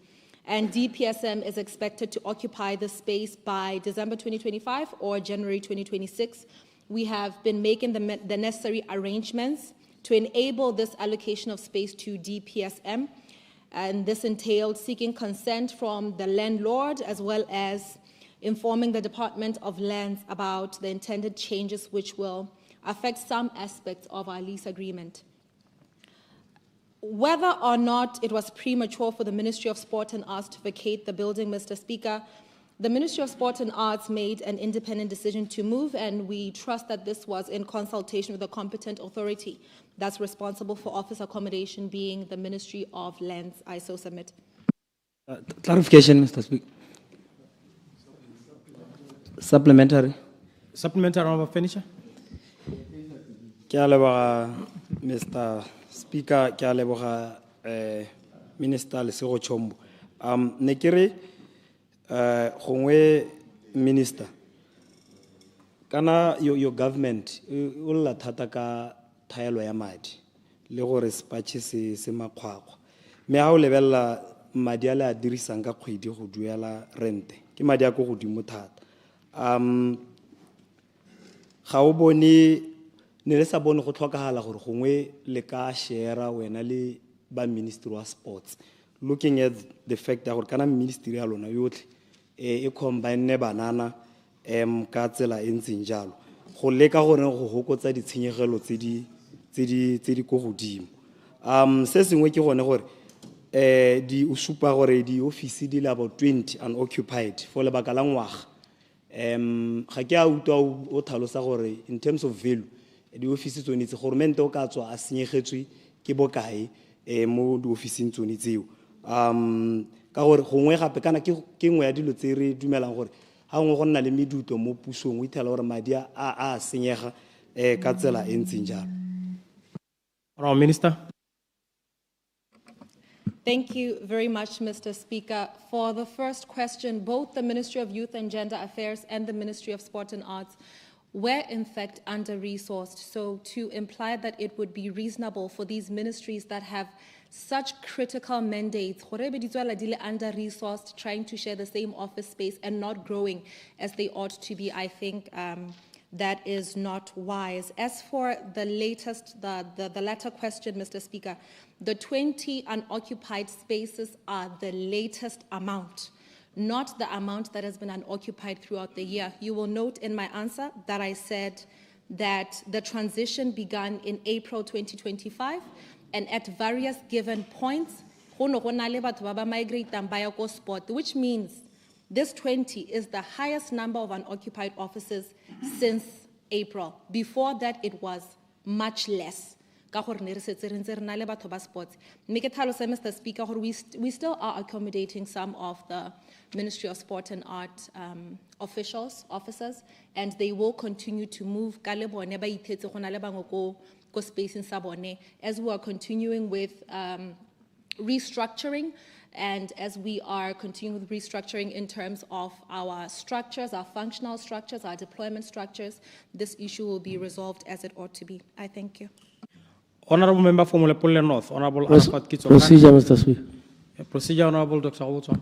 And DPSM is expected to occupy the space by December 2025 or January 2026. We have been making the necessary arrangements to enable this allocation of space to DPSM. And this entailed seeking consent from the landlord as well as informing the Department of Lands about the intended changes which will affect some aspects of our lease agreement. Whether or not it was premature for the Ministry of Sport and Arts to vacate the building, Mr. Speaker, the Ministry of Sport and Arts made an independent decision to move, and we trust that this was in consultation with the competent authority that's responsible for office accommodation, being the Ministry of Lands. I so submit. Clarification, Mr. Speaker. Supplementary. Supplementary, Honorable Furniture. Mr. Speaker, Minister Lesego Chombo. Nekere, Hongwe Minister. Kana your government, ulla tataka taelo ya madi. Lego respachi se makwakwa. Me ha o lebella madi a le a dirisang ka kgwedi go duela rente. Ke madi a go godimo thata. Ga o bone ne le sa bone go tlhokagala gore gongwe le ka share wena le ba Ministry wa Sports, looking at the fact that gore kana ministry ya lona yotlhe e combine banana ka tsela e ntseng jalo go leka gore go hokotsa ditshenyegelo tse di go godimo. Se sengwe ke gone gore di o supa gore di office di le about 20 unoccupied for lebaka la ngwaga. Ga ke a utlwa o tlhalosa gore in terms of value di office tsone tse government o ka tswa a senyegetswe ke bokae mo di officing tsone tseo. Ka gore gongwe gape kana ke ngwe ya dilo tse re dumelang gore ha ngwe go nna le meduto mo pusong o ithala gore madi a senyega ka tsela e ntseng jalo. Honorable Minister. Thank you very much, Mr. Speaker. For the first question, both the Ministry of Youth and Gender Affairs and the Ministry of Sport and Arts were in fact under-resourced. So to imply that it would be reasonable for these ministries that have such critical mandates, under-resourced, trying to share the same office space and not growing as they ought to be, I think that is not wise. As for the latest, the latter question, Mr. Speaker, the 20 unoccupied spaces are the latest amount, not the amount that has been unoccupied throughout the year. You will note in my answer that I said that the transition began in April 2025, and at various given points, which means this 20 is the highest number of unoccupied offices since April. Before that, it was much less. Mr. Speaker, we still are accommodating some of the Ministry of Sport and Art officers, and they will continue to move as we are continuing with restructuring, and as we are continuing with restructuring in terms of our structures, our functional structures, our deployment structures, this issue will be resolved as it ought to be. I thank you. Honorable Member for Molepolle North, Honorable Arafat Kitsokan. Procedure, Mr. Speaker. Procedure, Honorable Dr. Awutswa.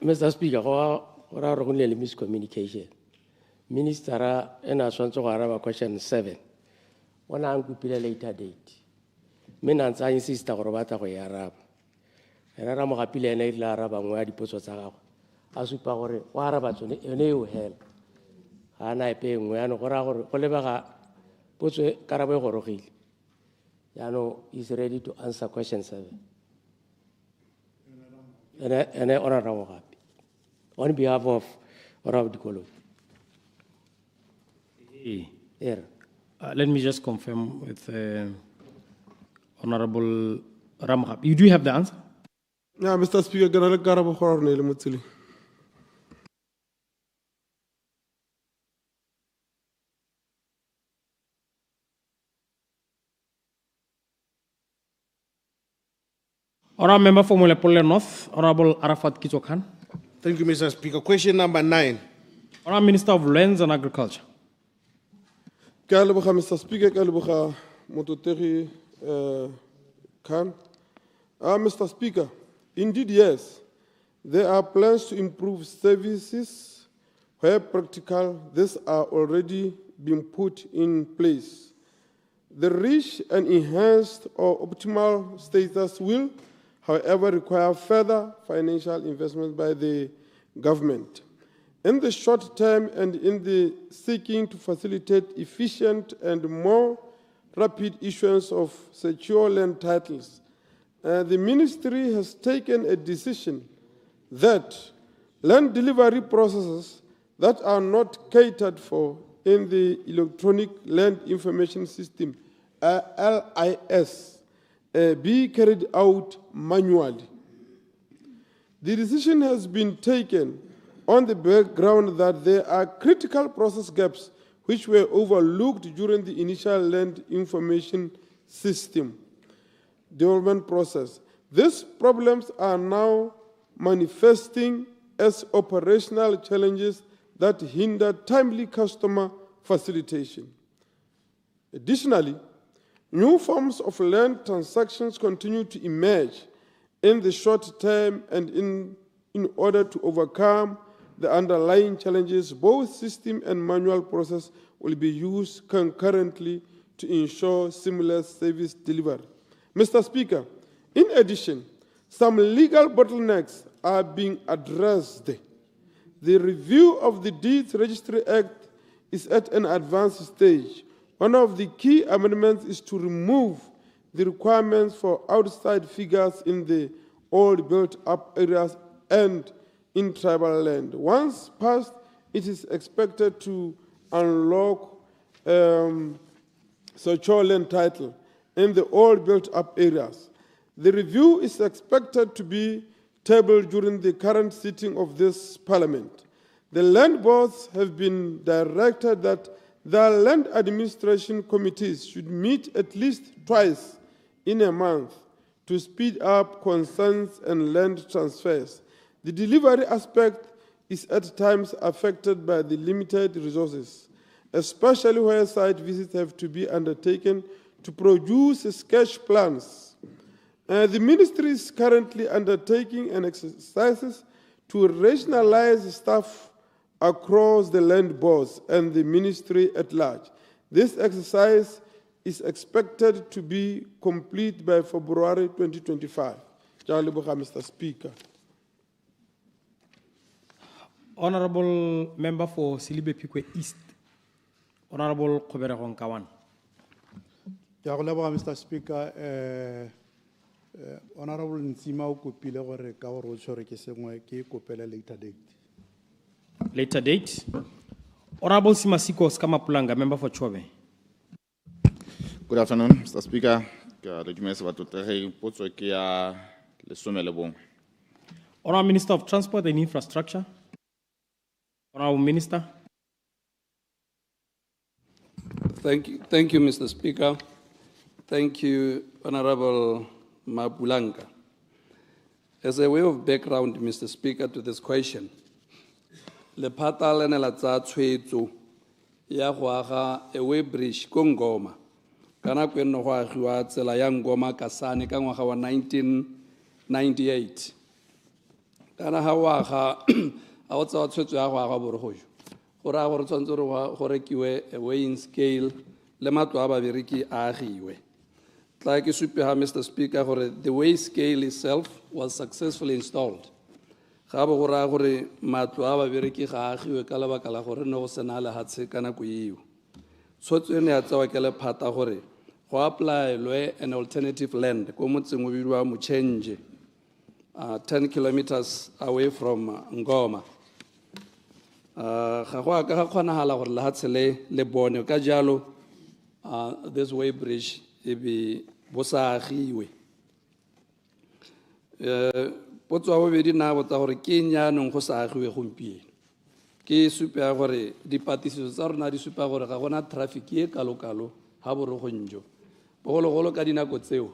Mr. Speaker, what are only miscommunication? Minister, and I want to have question 7. When I'm going to later date. Means I insist on Robata or Arab. And I'm happy to let Arab and where the post was out. As we power, what about a new hell? And I pay when whatever puts a Carabao or Hill. Yano is ready to answer question 7. And I honor our happy. On behalf of Arab Dikolo. Here. Let me just confirm with Honorable Ramhab. You do have the answer? Yeah, Mr. Speaker, General Garabo Hornel Mutsili. Honorable Member for Molepolle North, Honorable Arafat Kitsokan. Thank you, Mr. Speaker. Question number 9. Honorable Minister of Lands and Agriculture. Mr. Speaker, Mototeri Khan. Mr. Speaker, indeed, yes, there are plans to improve services where practical. These are already being put in place. The rich and enhanced or optimal status will, however, require further financial investment by the government. In the short term and in the seeking to facilitate efficient and more rapid issuance of secure land titles, the ministry has taken a decision that land delivery processes that are not catered for in the Electronic Land Information System, LIS, be carried out manually. The decision has been taken on the background that there are critical process gaps which were overlooked during the initial land information system development process. These problems are now manifesting as operational challenges that hinder timely customer facilitation. Additionally, new forms of land transactions continue to emerge in the short term, and in order to overcome the underlying challenges, both system and manual process will be used concurrently to ensure seamless service delivery. Mr. Speaker, in addition, some legal bottlenecks are being addressed. The review of the Deeds Registry Act is at an advanced stage. One of the key amendments is to remove the requirements for outside figures in the old built-up areas and in tribal land. Once passed, it is expected to unlock secure land title in the old built-up areas. The review is expected to be tabled during the current sitting of this Parliament. The land boards have been directed that the land administration committees should meet at least twice in a month to speed up concerns and land transfers. The delivery aspect is at times affected by the limited resources, especially where site visits have to be undertaken to produce sketch plans. The ministry is currently undertaking an exercise to rationalize staff across the land boards and the ministry at large. This exercise is expected to be complete by February 2025. Mr. Speaker. Honorable Member for Silibe Pikwe East, Honorable Kobere Honkawan. Mr. Speaker, Honorable Nsima o kopile gore ka gore o tshwere ke sengwe ke kopela later date. Later date. Honorable Simasiko Skamapulanga, Member for Chobe. Good afternoon, Mr. Speaker. Honorable Minister of Transport and Infrastructure. Honorable Minister. Thank you, Mr. Speaker. Thank you, Honorable Mapulanga. As a way of background, Mr. Speaker, to this question, le phata le ne la tsa tshwetso ya go aga a way bridge ko Ngoma ka nako e nne go agiwa tsela ya Ngoma Kasane ka ngwaga wa 1998 kana ha wa aga a o tsa tshwetso ya go aga borogojo go raya gore tshwanetse go rekiwe a weighing scale le matlo a babereki a agiwe. Tla ke supe ha, Mr. Speaker, gore the weighing scale itself was successfully installed. Ga bo go raya gore matlo a babereki ga agiwe ka lebaka la gore ne go sena lehatshe ka nako eo. Tshwetso ene ya tsewa ke lephata gore go apply an alternative land ko motseng o bidiwa Mochenje, 10 kilometers away from Ngoma. Ga go a ka kgonagala gore lehatshe le bone ka jalo this way bridge e be bo sa agiwe. Potso ya bobedi na botsa gore ke nyaanong go sa agiwe gompieno. Ke supe ya gore dipatlisiso tsa rona di supa gore ga gona traffic e kalo-kalo ha borogonjo. Bogologolo ka dinako tseo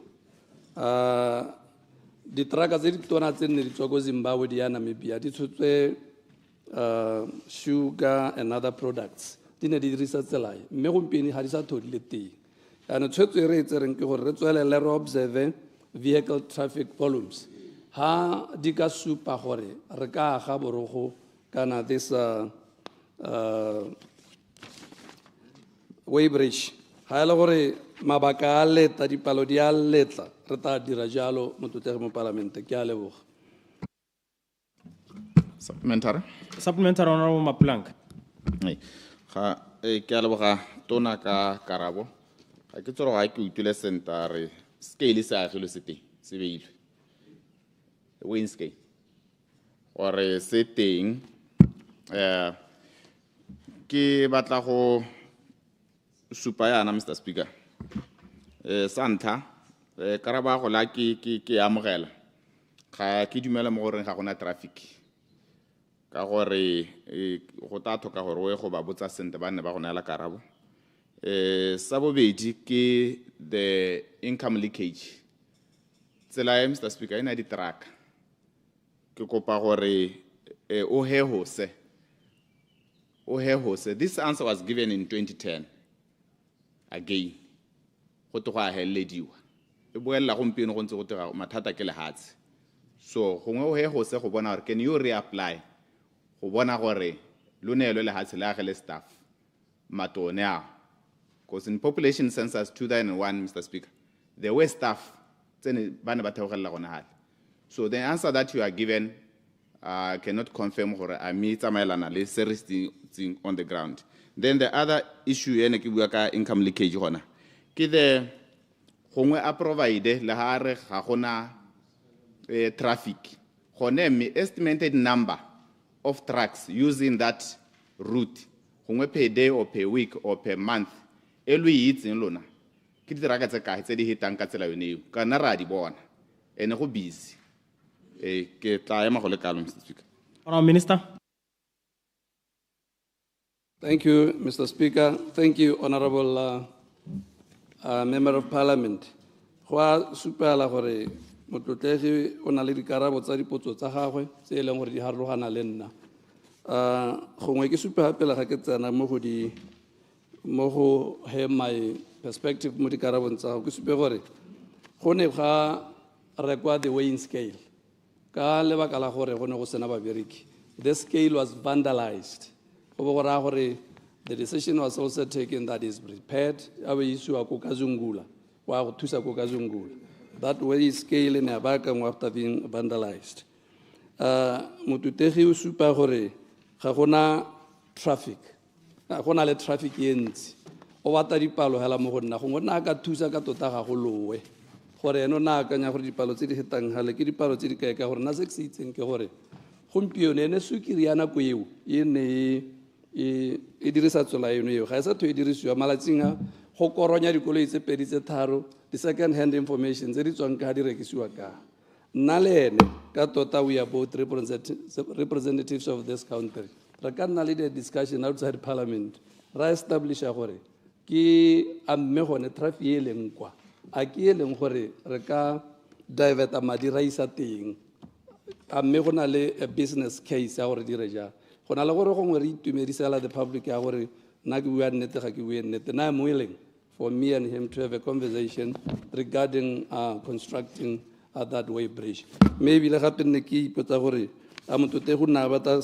ditraka tse di tona tse nne di tswa ko Zimbabwe di ya Namibia di tshotse sugar and other products di ne di dirisa tsela e mme gompieno ga di sa thodile teng. Yaanong tshwetso e re e tsereng ke gore re tswelele re observe vehicle traffic volumes ha di ka supa gore re ka aga borogo kana this way bridge ha ele gore mabaka a leta dipalo di a letla re tla dira jalo motlotegi mo palamente. Ke a leboga. Supplementary. Supplementary, Honorable Mapulanga. Ke a leboga tona ka karabo. Ga ke tsoro ga ke utile sentare scale se agilwe se teng se beilwe weighing scale gore se teng ke batla go supa yana, Mr. Speaker. Santa karaba go la ke amogela ga ke dumela mo gore ga gona traffic ka gore go ta thoka gore o go ba botsa sente ba ne ba go nela karabo. Sa bobedi ke the income leakage. Tsela ya, Mr. Speaker, ena di track ke kopa gore o he hose. This answer was given in 2010 again go to go a helediwa e boela gompieno go ntse go tega mathata ke lehatshe. So gongwe o he hose go bona gore can you reapply go bona gore lo neelwe lehatshe le agele staff matone a. Because in population census 2001, Mr. Speaker, there were staff. So the answer that you are given cannot confirm or serious thing on the ground. Then the other issue income leakage hona. Kide hongwe a provide la hare hona traffic. Hone estimated number of trucks using that route. Hongwe per day or per week or per month. Elwi itseng lona ke ditraka tse kae tse di hitang ka tsela yone eo kana ra di bona ene go busy ke tla ema go le kalo, Mr. Speaker. Honorable Minister. Thank you, Mr. Speaker. Thank you, Honorable Member of Parliament. Go a supela gore motlotlegi o na le dikarabo tsa dipotso tsa gagwe tse e leng gore di harologana le nna. Gongwe ke supe gape le ga ke tsena mo go have my perspective mo dikarabong tsa go ke supe gore go ne ga rekwa the weighing scale ka lebaka la gore go ne go sena babereki. The scale was vandalized go bo go raya gore the decision was also taken that is prepared a be isiwa ko KwaZulu wa go thusa ko KwaZulu. That way scale in a background after being vandalized. Motutegi o supa gore ga gona traffic. Ga gona le traffic e ntsi. O batla dipalo hela mo go nna go nna ka thusa ka tota ga go lowe. Gore eno na akanya gore dipalo tse di hetang hale ke dipalo tse di kae ka gore na se se itseng ke gore gompieno ene sukiri ya nako eo e ne e dirisa tsola eno eo ga e sa tho e dirisiwa malatsing a go koronya dikoloi tse pedi tse tharo the second hand information tse di tswang ka di rekisiwa ka nna le ene ka tota we are both representatives of this country re ka nna le the discussion outside parliament ra establish gore ke a mme gone traffic e leng kwa a ke e leng gore re ka divert madi ra isa teng a mme go na le a business case ya gore dire ja go na le gore gongwe re itumedisela the public ya gore nna ke bua nnete ga ke bue nnete na I'm willing for me and him to have a conversation regarding constructing that way bridge. Maybe le gape nne ke ipotsa gore a motote go na batla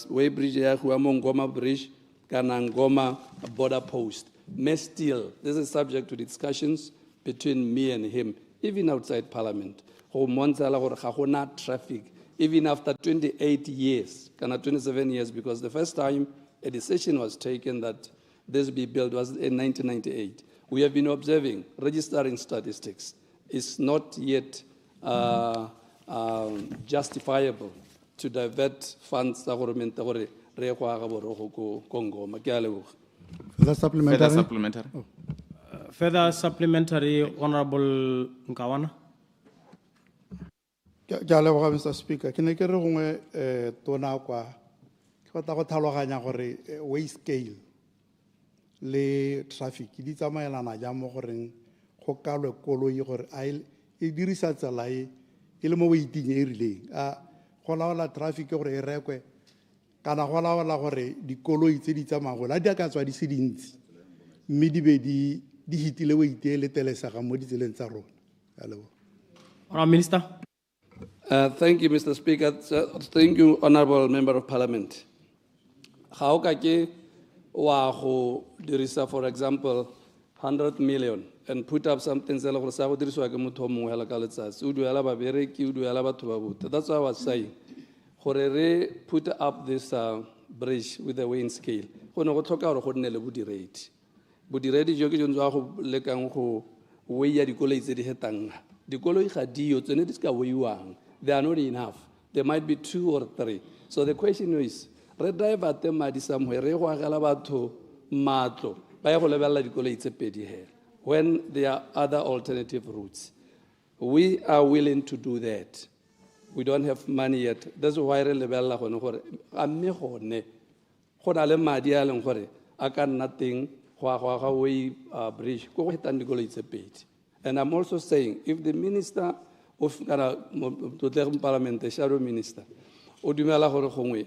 way bridge ya go mo Ngoma bridge kana Ngoma border post. May still, this is subject to discussions between me and him, even outside parliament. Go montsala gore ga gona traffic, even after 28 years, kana 27 years, because the first time a decision was taken that this be built was in 1998. We have been observing, registering statistics. It's not yet justifiable to divert funds that government gore re go aga borogo ko Ngoma. Ke a leboga. Further supplementary. Further supplementary. Further supplementary, Honorable Nkawana. Ke a leboga Mr. Speaker. Ke ne ke re gongwe tona kwa ke batla go tlhaloganya gore way scale le traffic di tsamaelana ja mo goreng go kalwe koloi gore e dirisa tsela e le mo waiting e rileng a go laola traffic gore e rekwe kana go laola gore dikoloi tse di tsamaya la di ka tswa di se dintsi mme di be di hitile wait e le telesega mo ditseleng tsa rona. Hello. Minister. Thank you, Mr. Speaker. Thank you, Honorable Member of Parliament. Ga o ka ke wa go dirisa, for example, 100 million and put up something se le gore sa go dirisiwa ke motho mongwe hela ka letsatsi o duela babereki o duela batho ba botse. That's why I was saying gore re put up this bridge with the weighing scale go ne go tlhoka gore go nne le bodiredi jo ke jo ntse go lekang go weya dikoloi tse di hetang dikoloi ga dio tsene di ska weiwang. They are not enough. There might be 2 or 3. So the question is re divert madi somewhere re go agela batho matlo ba ya go lebella dikoloi tse pedi here when there are other alternative routes. We are willing to do that. We don't have money yet. That's why re lebella gone gore a mme gone go na le madi a leng gore a ka nna teng go aga way bridge go go hetang dikoloi tse pedi. And I'm also saying if the minister of parliament, the shadow minister, o dumela gore gongwe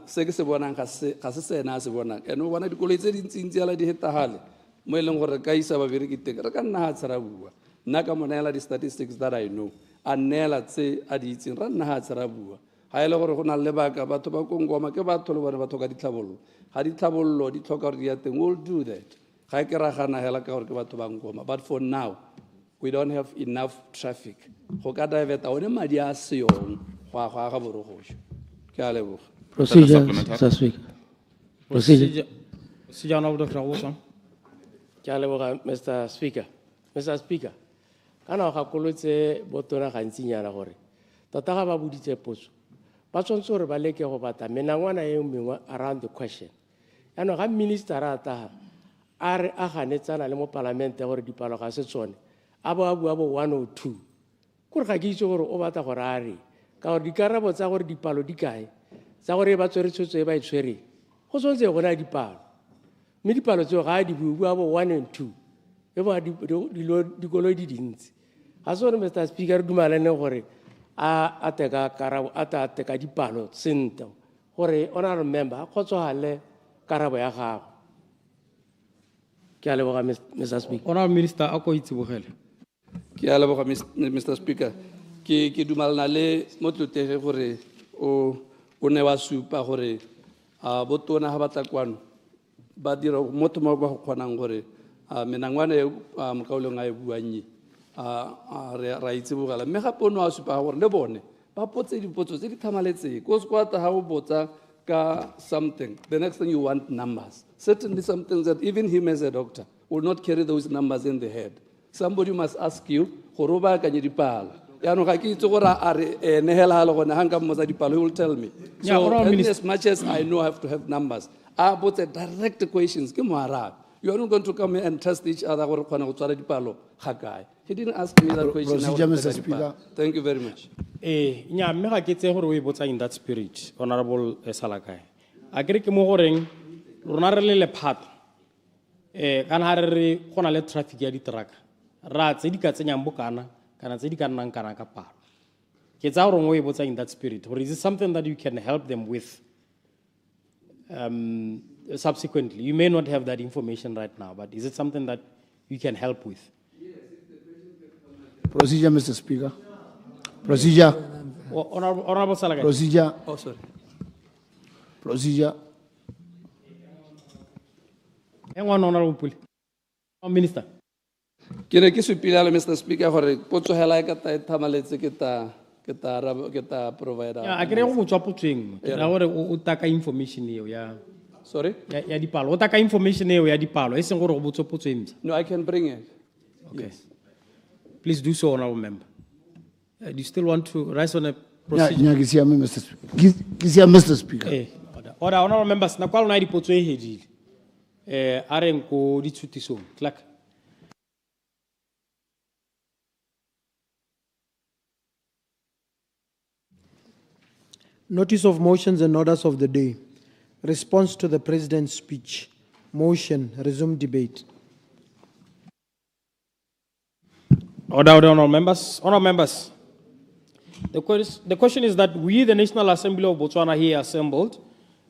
se ke se bonang ga se sena se bonang ene o bona dikoloi tse dintsi ala di hetagale mo e leng gore ka isa babereki teng re ka nna ha tsara bua nna ka monela di statistics that I know a nela tse a di itseng ra nna ha tsara bua ha ile gore go na le baka batho ba ko Ngoma ke batho le bona batho ka ditlhabollo ga ditlhabollo di tlhoka gore di ya teng. We'll do that ga ke ra gana hela ka gore ke batho ba Ngoma, but for now we don't have enough traffic go ka divert one madi a seong go aga borogošo. Ke a leboga. Procedure, Mr. Speaker. Procedure. Procedure, Honorable Dr. Wilson. Ke a leboga, Mr. Speaker. Mr. Speaker, kana ga kolotse botona gantsinyana gore tota ga ba boditse potso ba tshwantse gore ba leke go bata menangwana e mengwe around the question. Ano ga minister a ta a re a ganetsana le mo parlamente gore dipalo ga se tsone a bo a bua bo 102 gore ga ke itse gore o batla gore a re ka gore dikarabo tsa gore dipalo di kae tsa gore ba tswere tshotso e ba e tshwere go tshwantse go na dipalo mme dipalo tseo ga di bua bo 1 and 2 e ba dikoloi di dintsi ga se gore Mr. Speaker re dumalane gore a teka karabo a teka dipalo sentle gore honorable member a kgotsogale karabo ya gago. Ke a leboga Mr. Speaker. Honorable Minister a go itsibogele. Ke a leboga Mr. Speaker. Ke dumalana le motlotege gore o ne wa supa gore botona ha batla kwano ba dira motho mo ba go kgonang gore menangwana e mokaolong a e buang ra itse bogala mme gape o ne a supa gore le bone ba potse dipotso tse di thamaletseng ko sekwata ha o botsa ka something the next thing you want numbers certainly something that even him as a doctor will not carry those numbers in the head somebody must ask you gore o baakanye dipalo yaanong ga ke itse gore a re nehela le gone ga nka mmotsa dipalo he will tell me so as much as I know I have to have numbers a botse direct questions ke moarabe you are not going to come here and test each other gore kgona go tswara dipalo ga kae he didn't ask me that question. Mr. Speaker. Thank you very much. Nya mme ga ke tse gore o e botsa in that spirit honorable Salakai a kere ke mo goreng rona re le lephato kana ha re gona le traffic ya ditraka ra tse di ka tsenyang bokana kana tse di ka nnang kana ka palo ke tsa gore o e botsa in that spirit or is it something that you can help them with subsequently? You may not have that information right now, but is it something that you can help with? Procedure, Mr. Speaker. Procedure. Honorable Salagai. Procedure. Oh, sorry. Procedure. Honorable Minister. Ke re ke supile le Mr. Speaker gore potso hela e ka ta thamaletse ke ta provider. Ya a kere go tswa potsweng ke ra gore o taka information eo ya sorry ya dipalo o taka information eo ya dipalo e seng gore go botso potso emtse. No, I can bring it. Okay. Yes. Please do so, honorable member. Do you still want to rise on a procedure? Yeah, Mr. Speaker. Order, honorable members, na kwa lona dipotso e hedile. A reng ko ditshutisong. Clerk. Notice of motions and orders of the day. Response to the President's speech. Motion, resume debate. Order, honorable members. Honorable members. The question is that we, the National Assembly of Botswana here assembled,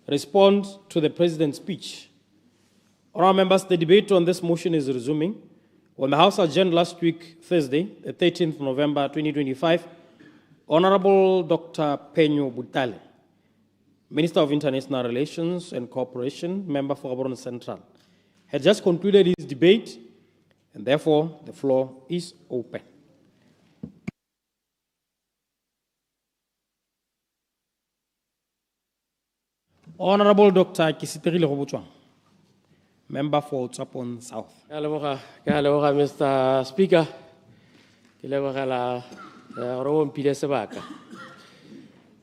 respond to the President's speech. Honorable members, the debate on this motion is resuming. On the House adjourned last week, Thursday, the 13th November 2025, Honorable Dr. Penyo Butale, Minister of International Relations and Cooperation, member for Gaborone Central, had just concluded his debate, and therefore the floor is open. Honorable Dr. Kisiteri Lerobotswang, member for Tsapon South. Mr. Speaker. Ke lebogela gore o mpile sebaka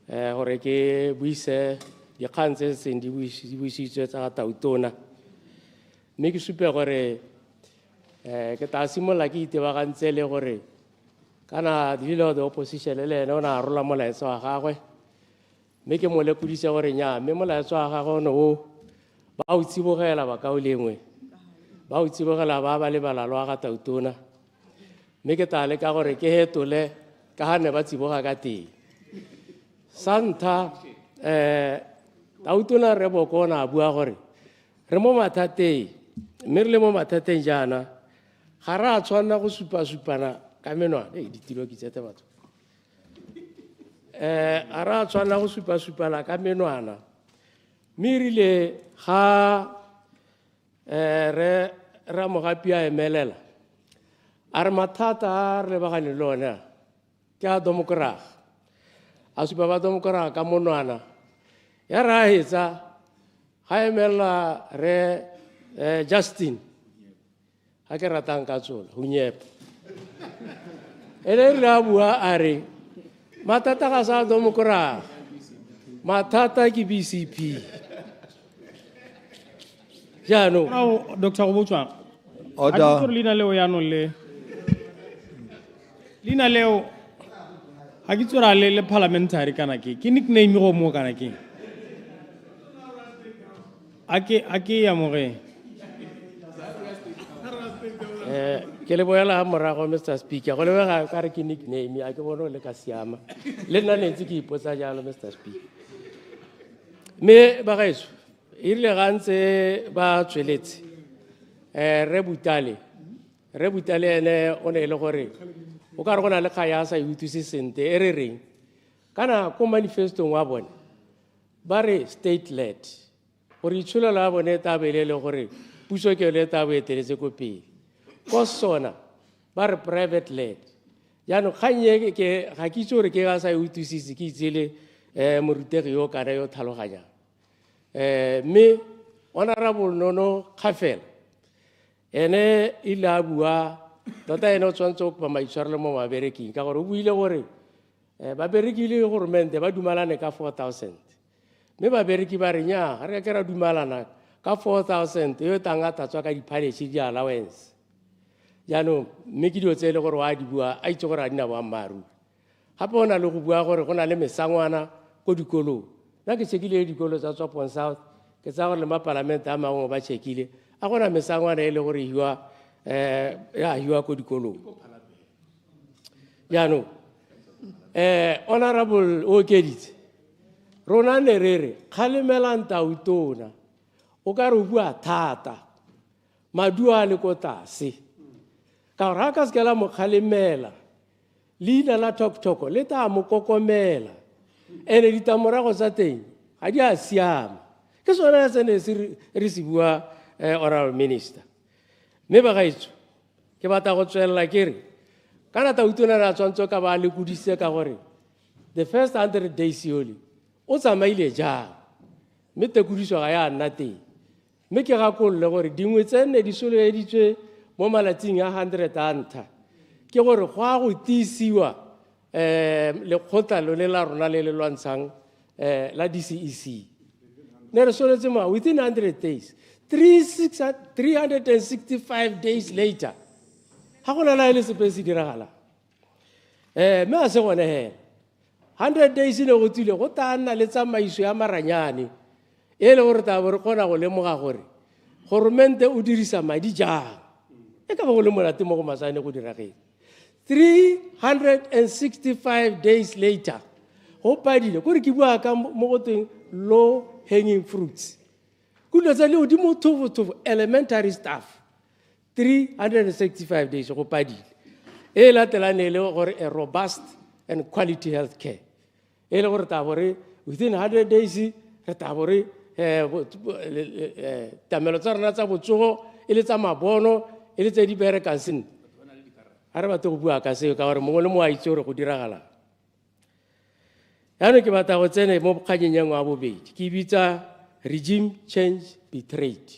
gore ke buise dikgang tse seng di buisitswe tsa tautona mme ke supe gore ke tla simolola ke itebagantse le gore kana the leader of the opposition le ene o na arola molaetsa wa gagwe mme ke mo lekudise gore nya mme molaetsa wa gagwe o ba o tsibogela ba ka o lengwe ba o tsibogela ba ba le balalo ga tautona mme ke tla leka gore ke hetole ka ha ne ba tsiboga ka teng santa tautona re bokona bua gore re mo mathateng mme re le mo mathateng jana ga ra tshwana go supana ka menwana ditiro ke tsete batho a ra tshwana go supana ka menwana mme rile ga re ra mogapi a emelela a re mathata a re lebagane le ona ke a demokraga a supa ba demokraga ka monwana ya ra hetsa ga emelela re Justin ha ke ratang ka tsola ho nyepa ele re a bua a re mathata ga sa demokraga mathata ke BCP jaanong Dr. Lerobotswang Order. Lina leo yaanong le Lina leo ha ke tsora le parliamentary kana ke nickname go mo kana ke ake ya more ke le boela morago Mr. Speaker go lebega ka re ke nickname a ke bona le ka siama le nna ne ntse ke ipotsa jalo Mr. Speaker me ba gaetso ile gantse ba tsweletse re butale ene o ne le gore o ka re gona le kaya sa utlwise sente e re reng kana ko manifestong wa bone ba re state led gore itsholo la bone taba e le gore puso ke le taba e teletse ko pele ko SONA ba re private led jaanong kganye ke ga ke itse gore ke ga sa e utlwisise ke itsele morutegi yo kana yo tlhaloganyang mme honorable Nono Kgafela ene ile a bua tota ene o tshwanetse go kopa maitshwarelo mo mabereking ka gore o buile gore babereki le goromente ba dumalane ka 4,000 mme babereki ba re nnyaa re ke ra dumalana ka 4,000 yo tangata tswa ka diphalesi di allowance jaanong mme ke dio tse le gore wa di bua a itse gore a dina boammaaruri gape o na le go bua gore go na le mesangwana ko dikolong nna ke tšhekile dikolo tsa Tswapong South ke tsa gore le mapalamente a mangwe ba tšhekile a gona mesangwana e le gore ya hiwa ko dikolong jaanong honorable o okeditse rona ne re re kgalemelang tautona o ka re o bua thata maduo a le ko tlase ka gore ga ka seke la mo kgalemela leina la tokotoko le tla mo kokomela ene ditamorago tsa teng ga di a siama ke sone se ne re se bua honorable minister mme bagaetso ke batla go tswelela ke re kana tautona ra tshwanetse ka ba le kudise ka gore the first 100 days yole o tsamaile jang mme tekodiso ga ya nna teng mme ke gakololle gore dingwe tsene di soloeditswe mo malatsing a 100 a ntlha ke gore go a go tiisiwa lekgotla lo le la rona le le lwantshang la DCEC ne re soletse ma within 100 days 365 days later ha gona la ile sepe se diragala mme a se gone hela 100 days ne go tsile go ta nna le tsamaiso ya maranyane e le gore ta bo re kgona go lemoga gore goromente o dirisa madi jang e ka ba go le monate mo go masane go dirageng 365 days later go padile gore ke bua ka mo go teng low hanging fruits kulo tsa le odimo thofo elementary stuff 365 days go padile e latelane le gore a robust and quality health care e le gore ta bore within 100 days re ta bore tamelo tsa rona tsa botsogo e le tsa mabono e le tse di berekang sentle a re batho go bua ka seo ka gore mongwe le mo a itse gore go diragala yaanong ke batla go tsene mo bokganyeng wa bobedi ke bitsa regime change betrayed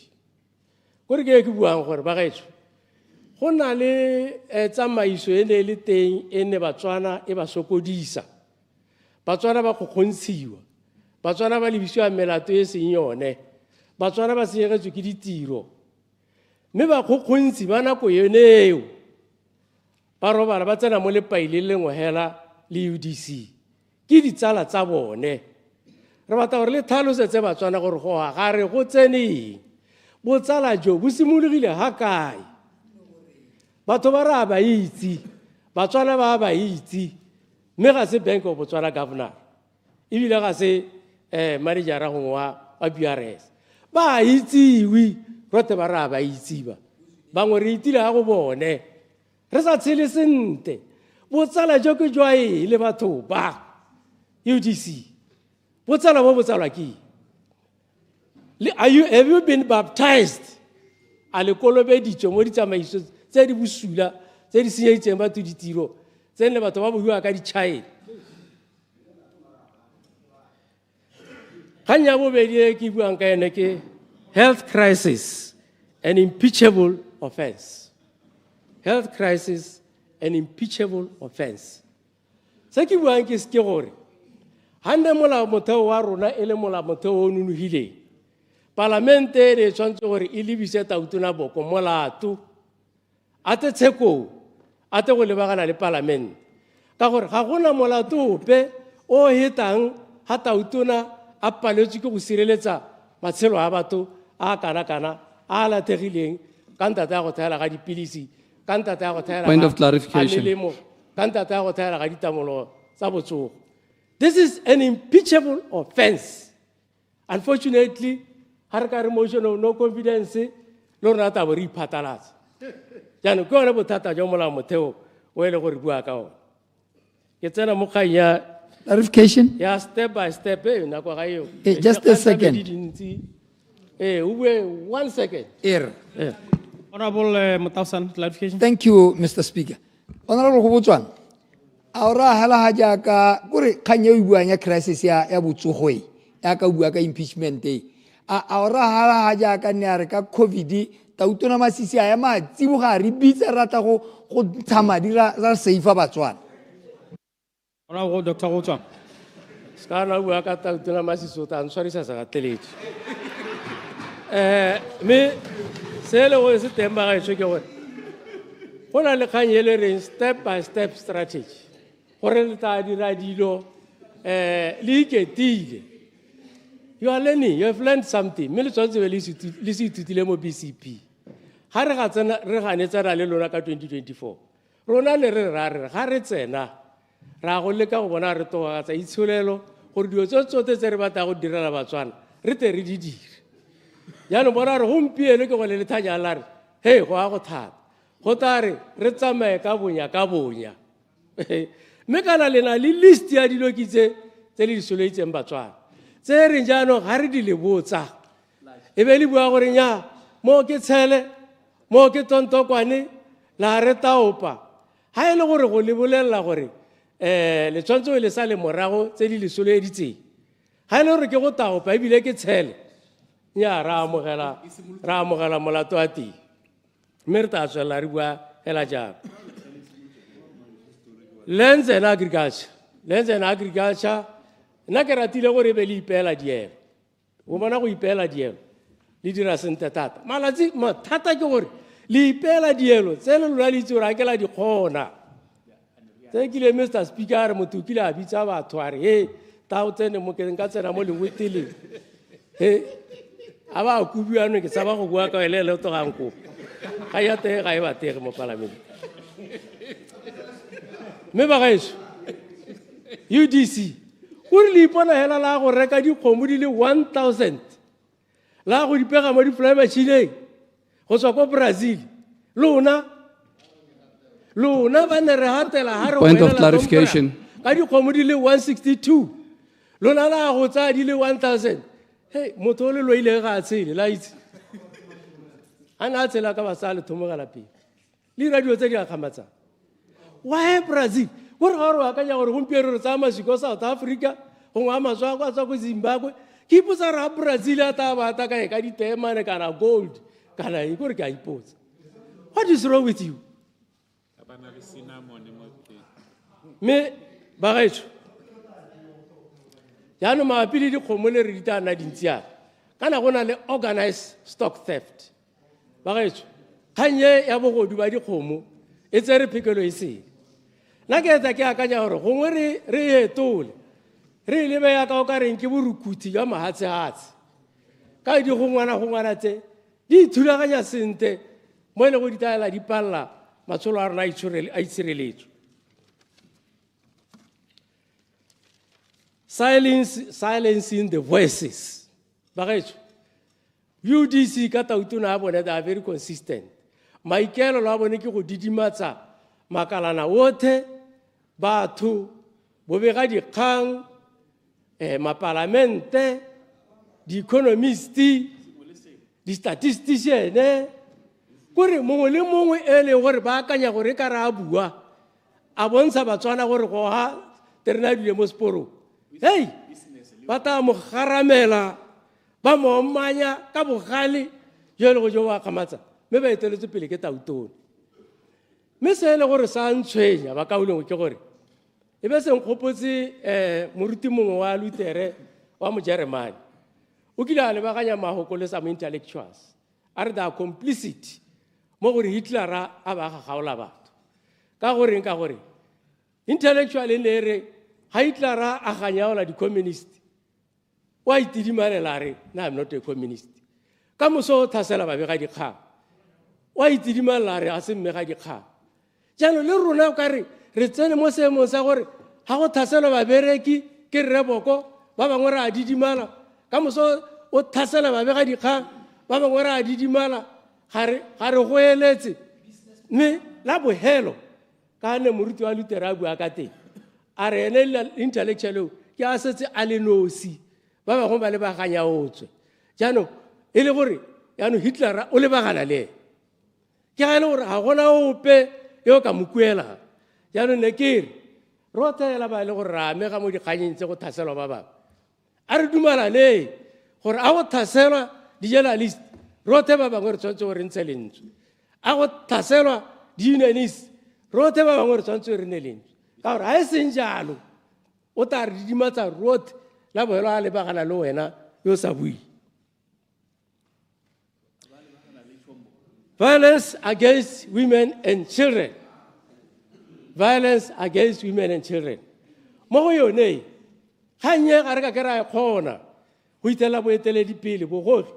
gore ke buang gore ba gaetso go na le tsamaiso e ne le teng e ne Batswana e ba sokodisa Batswana ba go kgontshiwa Batswana ba lebisiwa melato e seng yone Batswana ba senyegetswe ke ditiro mme ba go kgontsi ba nako yoneo ba robala ba tsena mo lepaile lengwe hela le UDC ke ditsala tsa bone re batla gore le tlhalosetse Batswana gore go ga re go tseneng botsala jo bo simologile ha kae batho ba ra ba itse Batswana ba itse mme ga se Bank of Botswana governor ebile ga se manager go wa BRS ba itsewi rote ba ra ba itse bangwe re itile ga go bone re sa tshele sente botsala jo ke jwa le batho ba UDC botsala bo botsalwa ke have you been baptized a le kolobeditswe mo ditsamaiso tse di busula tse di senyeditseng batho ditiro tse ne batho ba bua ka ditšhaene kganya bobedi e ke buang ka ene ke health crisis an impeachable offense health crisis an impeachable offense se ke buang ke se ke gore ha nne molao motheo wa rona e le molao motheo o nonogileng palamente le tshwanetse gore e lebise tautona boko molato a te tshekong a te go lebagana le palamente ka gore ga gona molato ope o hetang ha tautona a paletswe ke go sireletsa matshelo a batho a kana a lategileng ka ntate ya go thayela ga dipilisi ka ntate ya go thayela Point of clarification. ka ntate ya go thayela ga ditamolo tsa botsogo. This is an impeachable offense. Unfortunately, har ka re motion of no confidence lo rona ta bo re iphathalatsa jaanong ke yone bothata jo molao motheo o ele gore bua ka ona ke tsena mo kgang ya Clarification. ya step by step nako ga eo Just a second. 1 second. Honorable Mutausan, clarification. Thank you, Mr. Speaker. Honorable Kobotsoana, aura hala haja ka kore kanya buanya crisis ya butsogoe ya ka bua ka impeachment e. Aura hala haja ka ne ka COVID ta utona masisi ya ma tsibo ga re bitsa rata go tshama dira ra safe Batswana. Honorable Dr. Kobotsoana. Skana bua ka ta utona masisi o ta ntshwarisa sa ga teletse. Me sele go se temba ga itse ke gore gona le kganyele re step by step strategy gore le ta dira dilo le iketile. You are learning, you have learned something. Me le tsotse le se ithutile mo BCP ha re ga tsena re ganetsa ra le lona ka 2024 rona ne re ra ga re tsena ra go leka go bona re toga tsa itsholelo gore dio tsote tse re batla go direla Batswana re te re di dire. Ya no bona re gompieno ke go le lethanya la re hey go a go thata go tare re tsamaye ka bonya me kana lena le list ya dilo kitse tse le disoleitseng Batswana tse re jano ga re di lebotsa e be le bua gore nya mo ke tshele mo ke tontokwane la re taopa ha ile gore go le bolella gore le tshwantse le sa le morago tse di lesoleditseng ha ile gore ke go taopa e bile ke tshele nya ra amogela molato a teng mme re tla tswela re bua hela jalo. Lands and agriculture nna ke ratile gore be le ipeela dielo o bona go ipeela dielo le dira sentle thata malatsi mathata ke gore le ipeela dielo tse le lona le itse gore a ke la di kgona tse kile Mr. Speaker a re motho o kile a bitsa batho a re he ta o tsene mo ke nka tsena mo lengweteleng he a ba kubiano ke tsaba go bua ka ele le togang ko ga ya te ga e batege mo parliament me ba gaetso UDC o re le ipona hela la go reka dikgomo di le 1000 la go dipega mo di-fly machineng go tswa ko Brazil lona ba ne re hatela ha re Point of clarification. ka dikgomo di le 162 lona la go tsa di le 1000. Hey, motole lo ile ga tsele la itse ana tsela ka basale thomoga la pele le radio tse di a khamatsa why Brazil gore ga re akanya gore gompieno re tsa masiko South Africa go ngwa maswa kwa tsa go Zimbabwe ke ipotsa ra Brazil a ta ba ta ka ditemane kana gold kana e gore ke a ipotsa what is wrong with you me ba gaetso ya no ma pili di khomole re ditana dintsia kana gona le organized stock theft ba gaetso khanye ya bogodu ba dikgomo e tsere phekelo e se na ke tsa ke akanya gore gongwe re etole re ile be ya ka o ka reng ke borukuthi ya mahatse ka di gongwana tse di thulaganya sente mo ile go ditala di palla matsholo a rena a itshireletso. Silencing the voices. Bagaetso, UDC ka tautuna a bone they are very consistent. Maikelo la bone ke go didimatsa makalana otlhe batho bobega dikgang maparlamente di-economist di-statistician gore mongwe le mongwe e le gore ba akanya gore ka ra bua a bontsha Batswana gore go ha terena dile mo sporo hey bata mo garamela ba mo mmanya ka bogale yo le go jo wa khamatsa me ba eteletse pele ke tautone me se le gore sa ntshwenya ba kauleng ke gore e be se nkgopotse moruti mongwe wa Lutere wa mo Germany o kile a lebaganya mahoko le some intellectuals are they complicit mo gore Hitler a ba gaola batho ka gore intellectual ne re Hitler a ganyaola di communist wa itidimalela re na I'm not a communist ka moso thasela ba bega dikgang wa itidimalela re a se mmega dikgang jalo le rona ka re tsene mo seemong sa gore ha go thasela ba bereki ke re boko ba bangwe ra didimala ka moso o thasela ba bega dikgang ba bangwe ra didimala ga re go eletse mme la bohelo ka ne moruti wa Lutere a bua ka teng a re ene intellectual ke a setse a le nosi ba bangwe ba le ba ganya otswe jano e le gore yaanong Hitler o lebagana le ke ga e le gore ga gona ope yo ka mo kuela yaanong ne ke re rotela ba le gore ra amega mo dikganyeng tse go thaselwa ba bangwe a re dumalaneng gore a go thaselwa di-journalist rote ba bangwe re tshwanetse gore ntshe lentswe a go thaselwa di-unionist rote ba bangwe re tshwanetse re ne lentswe ka gore ga e seng jalo o tla re didimatsa rote la boelo a lebagana le wena yo sa bui. Violence against women and children. Violence against women and children. Mo go yone ga nye ga re ka ke ra e kgona go itela boeteledipele bogolo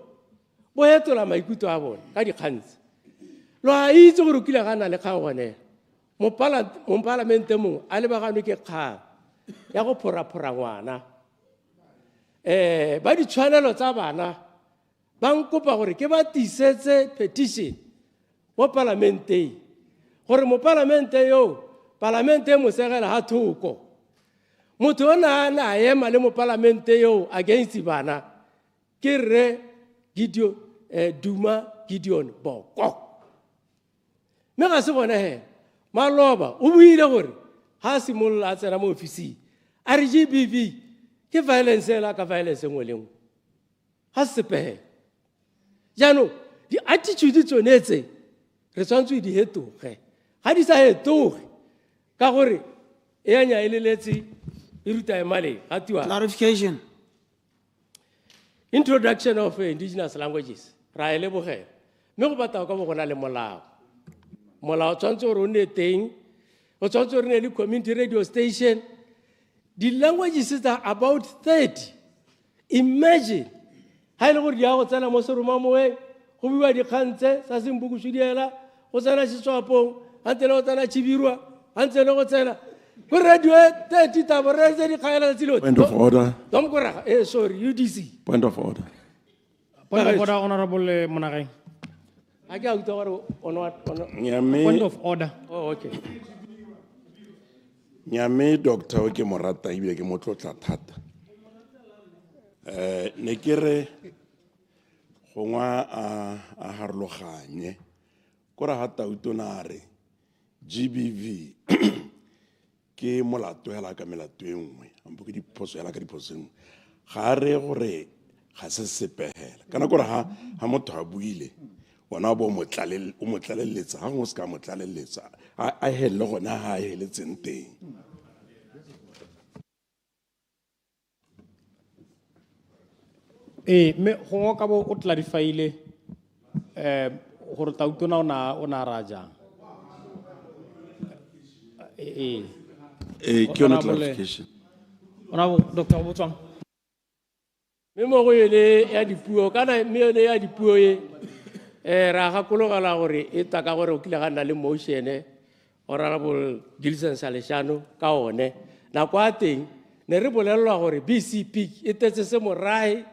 bo etola maikutlo a bone ka dikgantsi lo a itse gore o kile ga na le kgaogone mo parlamente mongwe a lebaganwe ke kgang ya go phora ngwana ba ditshwanelo tsa bana ba nkopa gore ke ba tisetse petition mo parlamenteng gore mo parlamente yo parlamente mo segela ha thoko motho o na ema le mo parlamente yo against bana ke re Duma Gideon Boko me ga se bona he maloba o buile gore ha simolola a tsena mo ofisi a re GBV ke violence la ka violence ngwe le ngwe ha se pe jaanong di-attitude tsonetse re tshwanetse di hetoge ga di sa hetoge ka gore e anya e leletse e ruta emale ga tiwa Clarification. Introduction of indigenous languages ra e lebogela mme go batla ka bo gona le molao o tshwanetse gore o nne teng o tshwanetse gore ne le community radio station. The languages are about 30. Imagine ha ile gore di a go tsena mo seroma moe go bua dikgang tse sa sembuku shudiela go tsena Setswapong a tsena go tsena Chibirwa a tsena go tsena go radio 30 tabore tse di kgaela tsilotse. Point of order. Sorry, UDC. Point of order. Point of order, Honorable Monageng. I can't talk on what? Point of order. Oh, okay. Nyame doctor o ke morata ibile ke motlotla thata ne ke re gongwa a harloganye kora ha tautonare GBV ke molato hela ka melato engwe ampo ke diphoso hela ka diphoso engwe ga re gore ga se sepehela kana kora ha motho a buile ona bo motlalelletsa ha go se ka motlalelletsa a hele gona ha heletseng teng me go ka bo o clarifiele gore tautona o na raja ke yona clarification ona Dr. Botswang me mo go yele ya dipuo kana me yone ya dipuo ye ra ga kologala gore e taka gore o kile ga nna le motion Honorable Gilson Saleshano ka one na kwa teng ne re bolelwa gore BCP e tetse se morai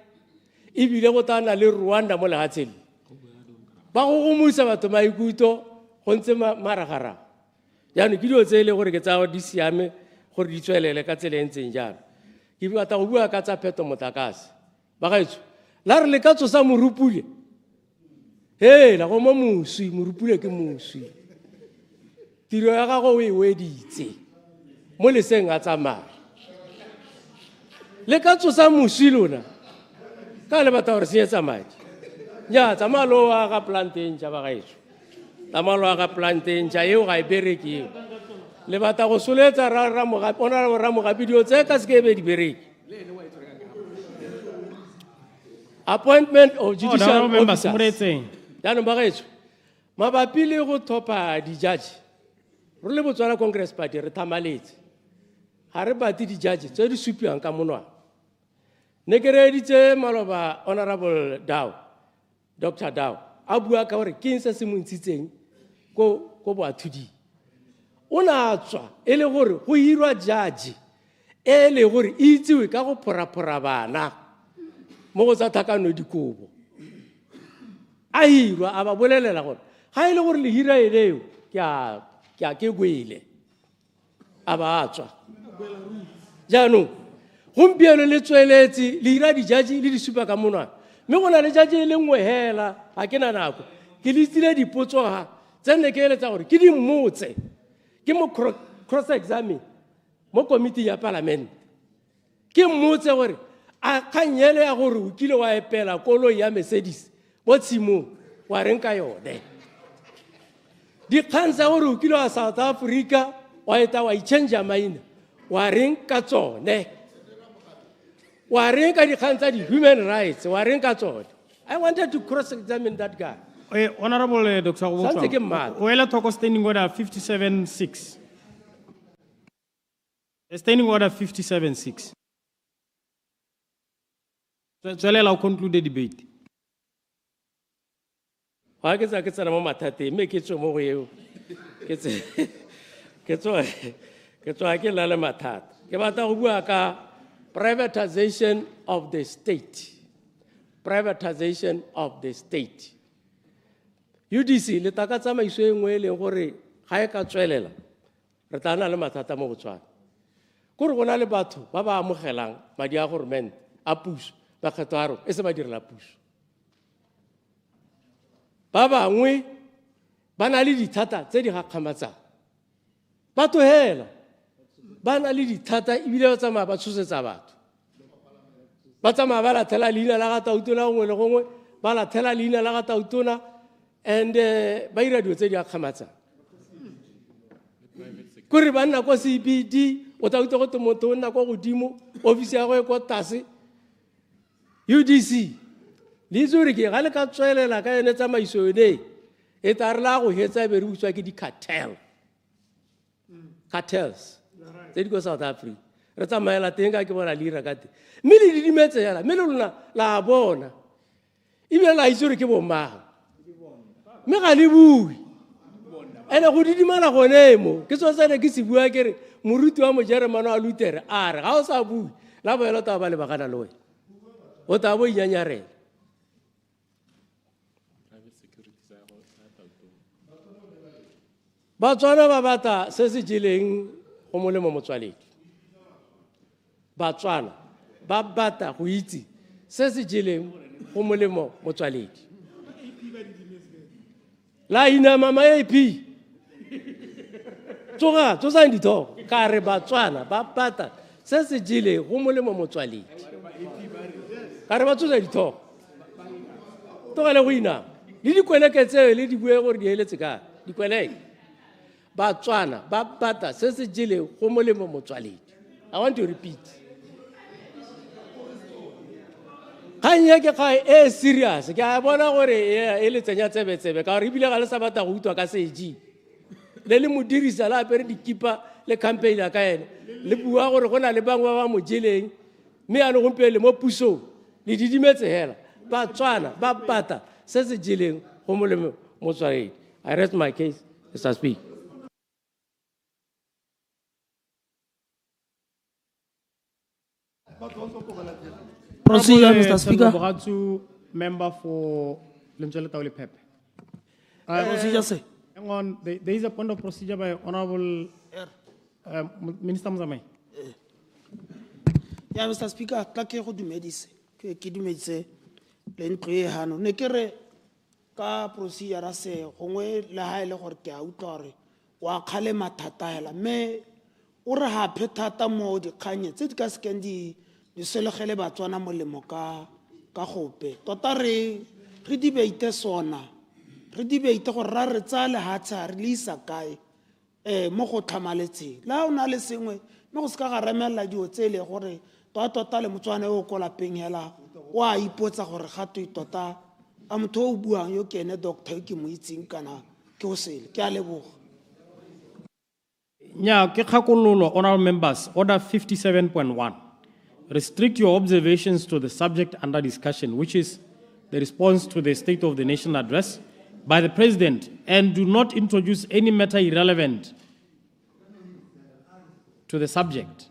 e bile go tana le Rwanda mo lehatsheng ba go gumusa batho maikuto go ntse maragara jaanong ke dio tse ile gore ke tsa di siame gore di tswelele ka tsela ntseng jalo ke batla go bua ka tsa pheto motlakase ba gaetso la re le ka tsosa morupule la go mo moswi morupule ke moswi tiro ya gago o e weditse mo leseng a tsamaya le ka tsosa moswi lona ka le batla gore senyetsa madi nya tsamalo wa ga planteng tša ba gaetso tsamalo wa ga planteng tša eo ga e bereke eo le batla go soletsa ona ramogapi dio tse ka seke be di bereke appointment of judicial officers jaanong ba gaetso mabapi le go thopa di-judge re le Botswana Congress Party re thamaletse ga re bate di-judge tse di supiwang ka monwana ne ke reditse maloba Honorable Dr. Dao a bua ka gore ke eng se se mo ntshitseng ko boathudi o na tswa e le gore go hirwa judge e le gore e itsewe ka go phora bana mo go tsa thakano dikobo a hirwa a ba bolelela gore ga e le gore le hira eleo ke gwele a ba tswa jaanong gompieno le tsweletse le hira di-judge le di supa ka monwana mme go na le judge le nngwe hela ha ke na nako ke listile dipotso ha tse ne ke eletsa gore ke di mmotse ke mo cross examine mo committee ya parliament ke mmotse gore a kanyele ya gore o kile wa epela koloi ya Mercedes mo tshimong wa reng ka yone di khansa gore o kile wa South Africa wa eta wa change maina wa reng ka tsone wa reng ka di khansa di human rights wa reng ka tsone. I wanted to cross examine that guy. Honorable Dr. Santse ke mad. O ela tlhoko standing order 57-6. Standing order 57-6. Tswelela o conclude the debate. Wa ke tsa ke tsena mo mathateng mme ke tswe mo go eo ke tswe ke la le mathata ke batla go bua ka privatization of the state. Privatization of the state. UDC le taka tsamaiso e nngwe e leng gore ga e ka tswelela re tla na le mathata mo Botswana gore go na le batho ba ba amogelang madi a government a puso ba kgetho e se ba direla puso ba bangwe ba na le dithata tse di gakgamatsang batho hela ba na le dithata ebile ba tsamaya ba tshosetsa batho ba tsamaya ba lathela leina la ga tautona gongwe le gongwe ba lathela leina la ga tautona and ba ira dio tse di akgamatsang kore ba nna ko CBD o tauta go tomoto nna ko godimo office ya go e ko tase UDC le zuri ke ga le ka tswelela ka ene tsamaiso ene e tla re la go hetsa be re butswa ke di cartels tse di go South Africa re tsamaela teng ka ke bona lira ka teng mme le didimetse yala mme le lona la bona ebile la itse ke bomang mme ga le bui ene go didimala gone mo ke tsotsane ke se bua ke re moruti wa mo Jeremane a Luther a re ga o sa bui la boela ta ba le bagana le wena o ta bo inyanyarela Batswana ba bata se se jeleng go molemo motswaledi Batswana ba bata go itse se se jeleng go molemo motswaledi la ina mama AP tsoga ndito ka re Batswana ba bata se se jeleng go molemo motswaledi ka re ba tsoga dito togele go ina le dikweleke tseo le di bue gore di heletse ka dikweleke Batswana ba bata se se jeleng go molemo motswaledi. I want to repeat. Kanya ke ga serious ke a bona gore e le tsenya tsebe ka re bile ga le sa bata go utwa ka seji le modirisa la pere dikipa le campaign ya ka ene le bua gore go na le bangwe ba mo jeleng mme a no gompele mo puso le didimetse hela Batswana ba bata se se jeleng go molemo motswaledi. I rest my case, Mr. Speaker. Procedure, Mr. Speaker. Member for Lemchele Tauli Pepe. Procedure, sir. Hang on, there is a point of procedure by Honorable Minister Mzamai. Yeah, Mr. Speaker, tla ke go dumedise ke dumedise le ntlo e hano ne ke re ka procedure ra se gongwe le ha ile gore ke a utlwa gore wa khale mathata hela me o re ha phethata mo di khanye tse di ka sekeng di selegele Batswana molemo ka gope tota re debate SONA re debate gore ra re tsa le hatsa re lisa kae mo go tlhamaletseng la ona le sengwe mo go se ka ga remela dio tsele gore tota le Motswana o ko lapeng hela wa ipotsa gore ga to tota a motho o buang yo kene doctor ke mo itseng kana ke o sele ke a leboga. Nya ke khakololo honorable members order 57.1 restrict your observations to the subject under discussion which is the response to the State of the Nation address by the President and do not introduce any matter irrelevant to the subject.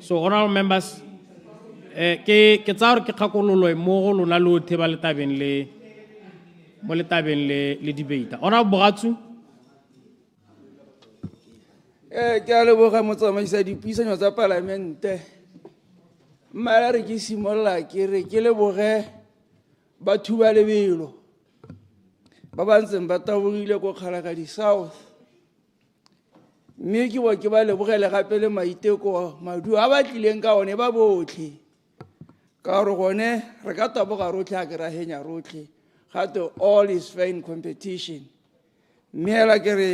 So honorable members ke tsaro ke khakololo mo go lona lo theba le tabeng le mo le tabeng le debate honorable Bogatsu. Ke a leboga motsamaisa dipuisano tsa palamente mmala re ke simolla ke re ke leboge batho ba lebelo ba ba ntseng ba tabogile ko Kgalakadi South mme ke ba lebogele gape le maiteko maduo a ba tlileng ka one ba botlhe ka gore gone re ka taboga rotlhe a ke ra henya rotlhe gate all is fair in competition mme hela ke re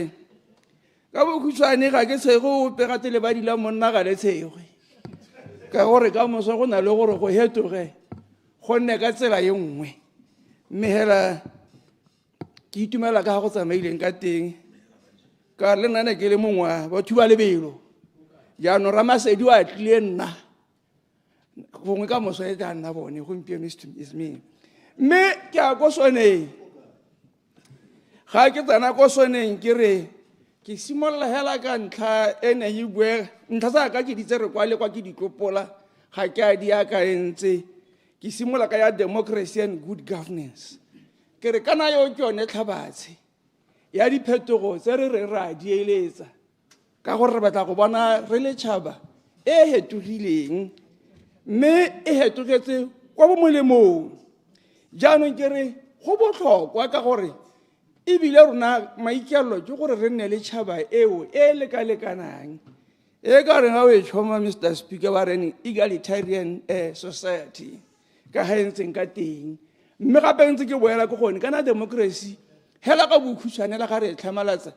ka bokhutshwane ga ke tshege ope gate le ba dila monna ga le tshege ka gore ka moso go na le gore go hetoge go nne ka tsela ye nngwe mme hela ke itumela ka go tsamaileng ka teng ka le nna ke le mongwe batho ba lebelo jaanong Ramasedi wa tlile nna gongwe ka moso e tla nna bone gompieno is me mme ke a ko soneng ga ke tsana ko soneng ke re ke simolola hela ka ntlha ene e bue ntlha tsa ka ke ditse re kwa le kwa ke ditlopola ga ke a di akaentse ke simola ka ya democracy and good governance ke re kana yo ke yone tlhabatshe ya diphetogo tse re ra dieletsa ka gore re batla go bona re le tšhaba e hetogileng mme e hetogetse kwa bo molemong jaanong ke re go botlhokwa ka gore ebile rona maikelelo ke gore re nne le tšhaba eo e lekalekanang e ka reng ga o e tšhoma Mr. Speaker ba reng egalitarian society ka ga entseng ka teng mme gape ntse ke boela ke gone kana democracy hela ka bokhutshwane la ga re tlhamalatsa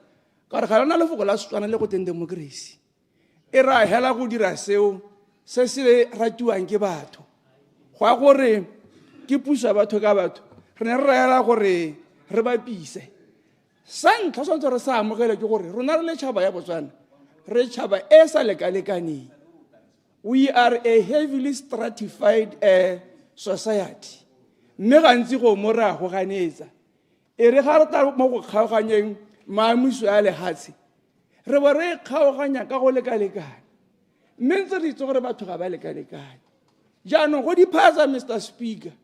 ka re ga lona lefoko la Setswana le go teng democracy e ra hela go dira seo se se ratiwang ke batho go a gore ke puso ya batho ka batho re ne re raela gore re bapise sa ntlha tshwanetse re sa amogele ke gore rona re le tšhaba ya Botswana re tšhaba e sa lekalekaneng we are a heavily stratified society mme gantsi go mo ra go ganetsa e re ga re tla mo go kgaoganyeng maamiso a lehatshe re bo re kgaoganya ka go lekalekana mme ntse re itse gore batho ga ba lekalekane jaanong go diphatsa Mr. Speaker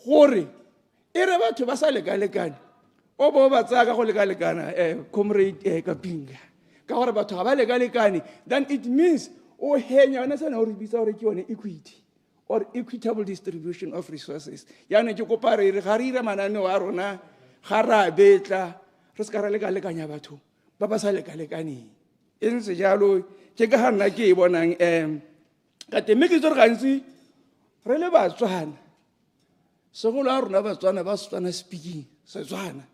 gore e re batho ba sa lekalekane o bo ba tsaya ka go lekalekana comrade Kapinga ka gore batho ga ba lekalekane then it means o henya yone sana o re bitsa gore ke yone equity or equitable distribution of resources yaanong ke kopa re ga re ira mananeo a rona ga ra betla re se ka ra lekalekanya batho ba ba sa lekalekaneng e ntse jalo ke ka ga nna ke e bonang ka teng mme ke itse gore gantsi re le Batswana segolo a rona Batswana ba Setswana speaking Setswana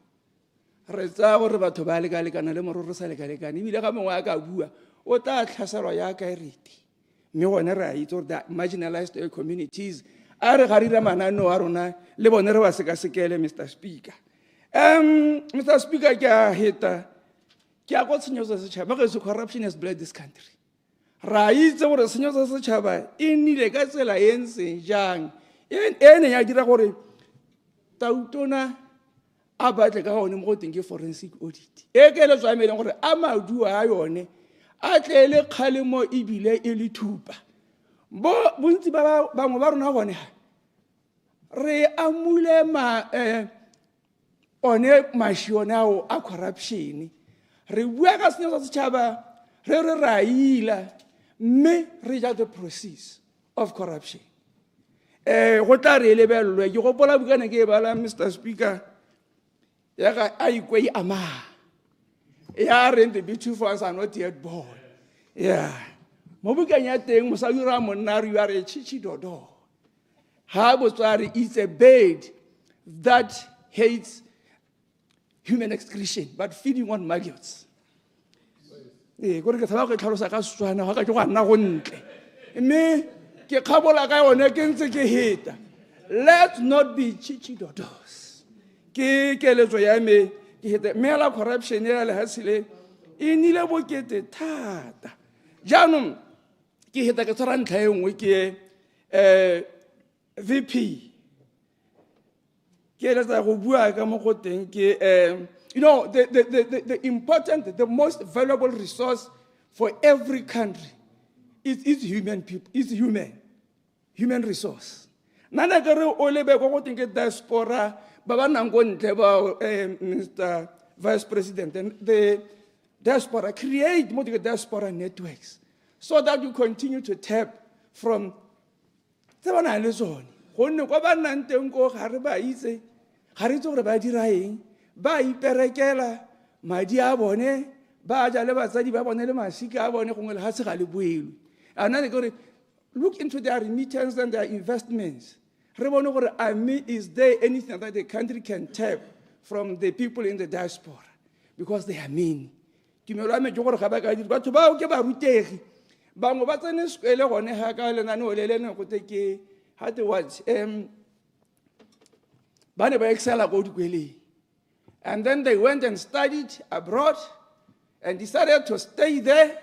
re tsaya gore batho ba lekalekana le mororo re sa lekalekane ebile ga mongwe a ka bua o tla tlhaselwa yaka e rete mme gone re a itse gore the marginalized communities a re ga re ira mananeo a rona le bone re ba sekasekele Mr. Speaker Mr. Speaker ke a heta ke a go tshenyo tsa setšhaba ge se corruption has bled this country ra itse gore tshenyo tsa setšhaba e nnile ka tsela e ntseng jang e ne ya dira gore tautona a batle ka gone mo go teng ke forensic audit e keletso ya meleng gore a maduo a yone a tle le kgalemo ebile e le thupa bontsi ba bangwe ba rona gone re amule one mashione ao a corruption re bua ka senyo sa setšhaba re ra ila mme re ja the process of corruption go tla re lebelelwe ke gopola bukana ke e bala Mr. Speaker ya ga a ikwe ama ya re the beautiful ones are not yet born yeah mo bukanya teng mosadi ra monna re ya re chichi dodo ha Botswana is a bird that hates human excretion but feeding on maggots gore ke tsaba go tlhalosa ka Setswana ga ka ke go nna go ntle mme ke kgabola ka yone ke ntse ke heta let's not be chichi dodos ke keletso ya me ke heta mme la corruption ya le hasile e nile bokete thata jaanong ke heta ke tsara ntlha e nngwe ke VP ke letsa go bua ka mo go teng ke you know the important the most valuable resource for every country is human people is human resource nana ke re o lebe go teng ke diaspora ba ba nang go ntle ba Mr. Vice President and the diaspora create more diaspora networks so that you continue to tap from gonne kwa ba nnang teng ko ga re ba itse ga re itse gore ba dira eng ba iperekela madi a bone ba ja le batsadi ba bone le masika a bone gongwe le ga se ga le boelwe ana ne gore look into their remittance and their investments re bone gore is there anything that the country can tap from the people in the diaspora because they are many tumelo ya me ke gore ga ba ka dira batho bao ke barutegi bangwe ba tsene sekele gone ga ka lenaneo le lene go te ke ha te what ba ne ba excela go dikweleng and then they went and studied abroad and decided to stay there.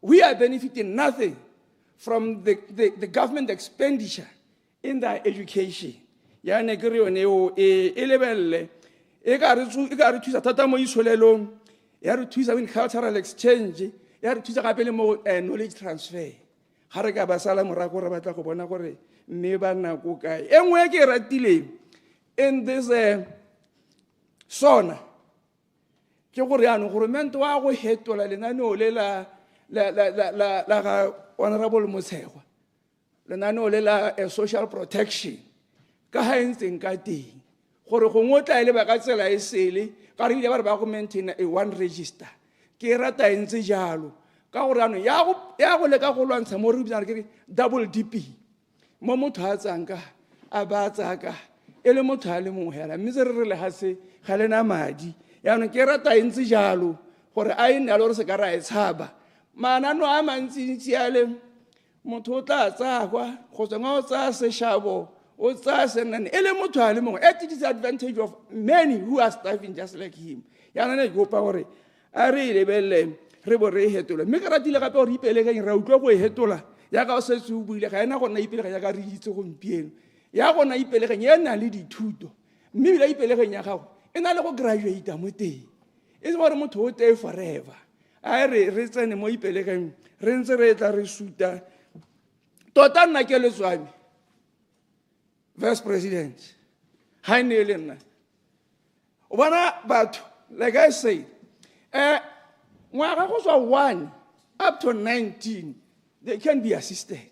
We are benefiting nothing from the government expenditure in their education. Ya ne ke re yone o e lebelle e ka re thusa thata mo isolelong ya re thusa in cultural exchange ya re thusa gape le mo knowledge transfer ga re ka ba sala morago re batla go bona gore mme ba nna ko kae e nngwe ke e ratileng in this SONA ke gore ano goromente wa go hetola lenaneo le la ga honorable Motshegwa lenaneo le la social protection ka ha ntseng ka teng gore go ngotla ile ba ka tsela e sele ka re ile ba re ba go maintain a one register ke rata ntse jalo ka gore ano ya go le ka go lwantsha mo re bitsana ke double DP mo motho a tsanka a ba tsaka ele motho a le mongwe hela mme se re le hase ga lena madi yaanong ke rata ntse jalo gore a ene a le gore se ka ra e tshaba manano a mantsintsi a le motho o tla tsakwa go tswa o tsaya seshabo o tsaya senane e le motho a le mongwe at disadvantage of many who are starving just like him yaanong ne ke kopa gore a re lebelele re bo re e hetola mme ke ratile gape gore ipelegeng ra utlwa go e hetola yaka o setse o buile ga ena go nna ipelega yaka re itse gompieno ya gona ipelegeng e nang le dithuto mme ebile ipelegeng ya gago e na le go graduata mo teng e se gore motho o tee forever a re tsene mo ipelegeng re ntse re tla re suta tota nna ke letswami vice president ha ne le nna o bona batho like I said ngwaga go tswa 1 up to 19 they can be assisted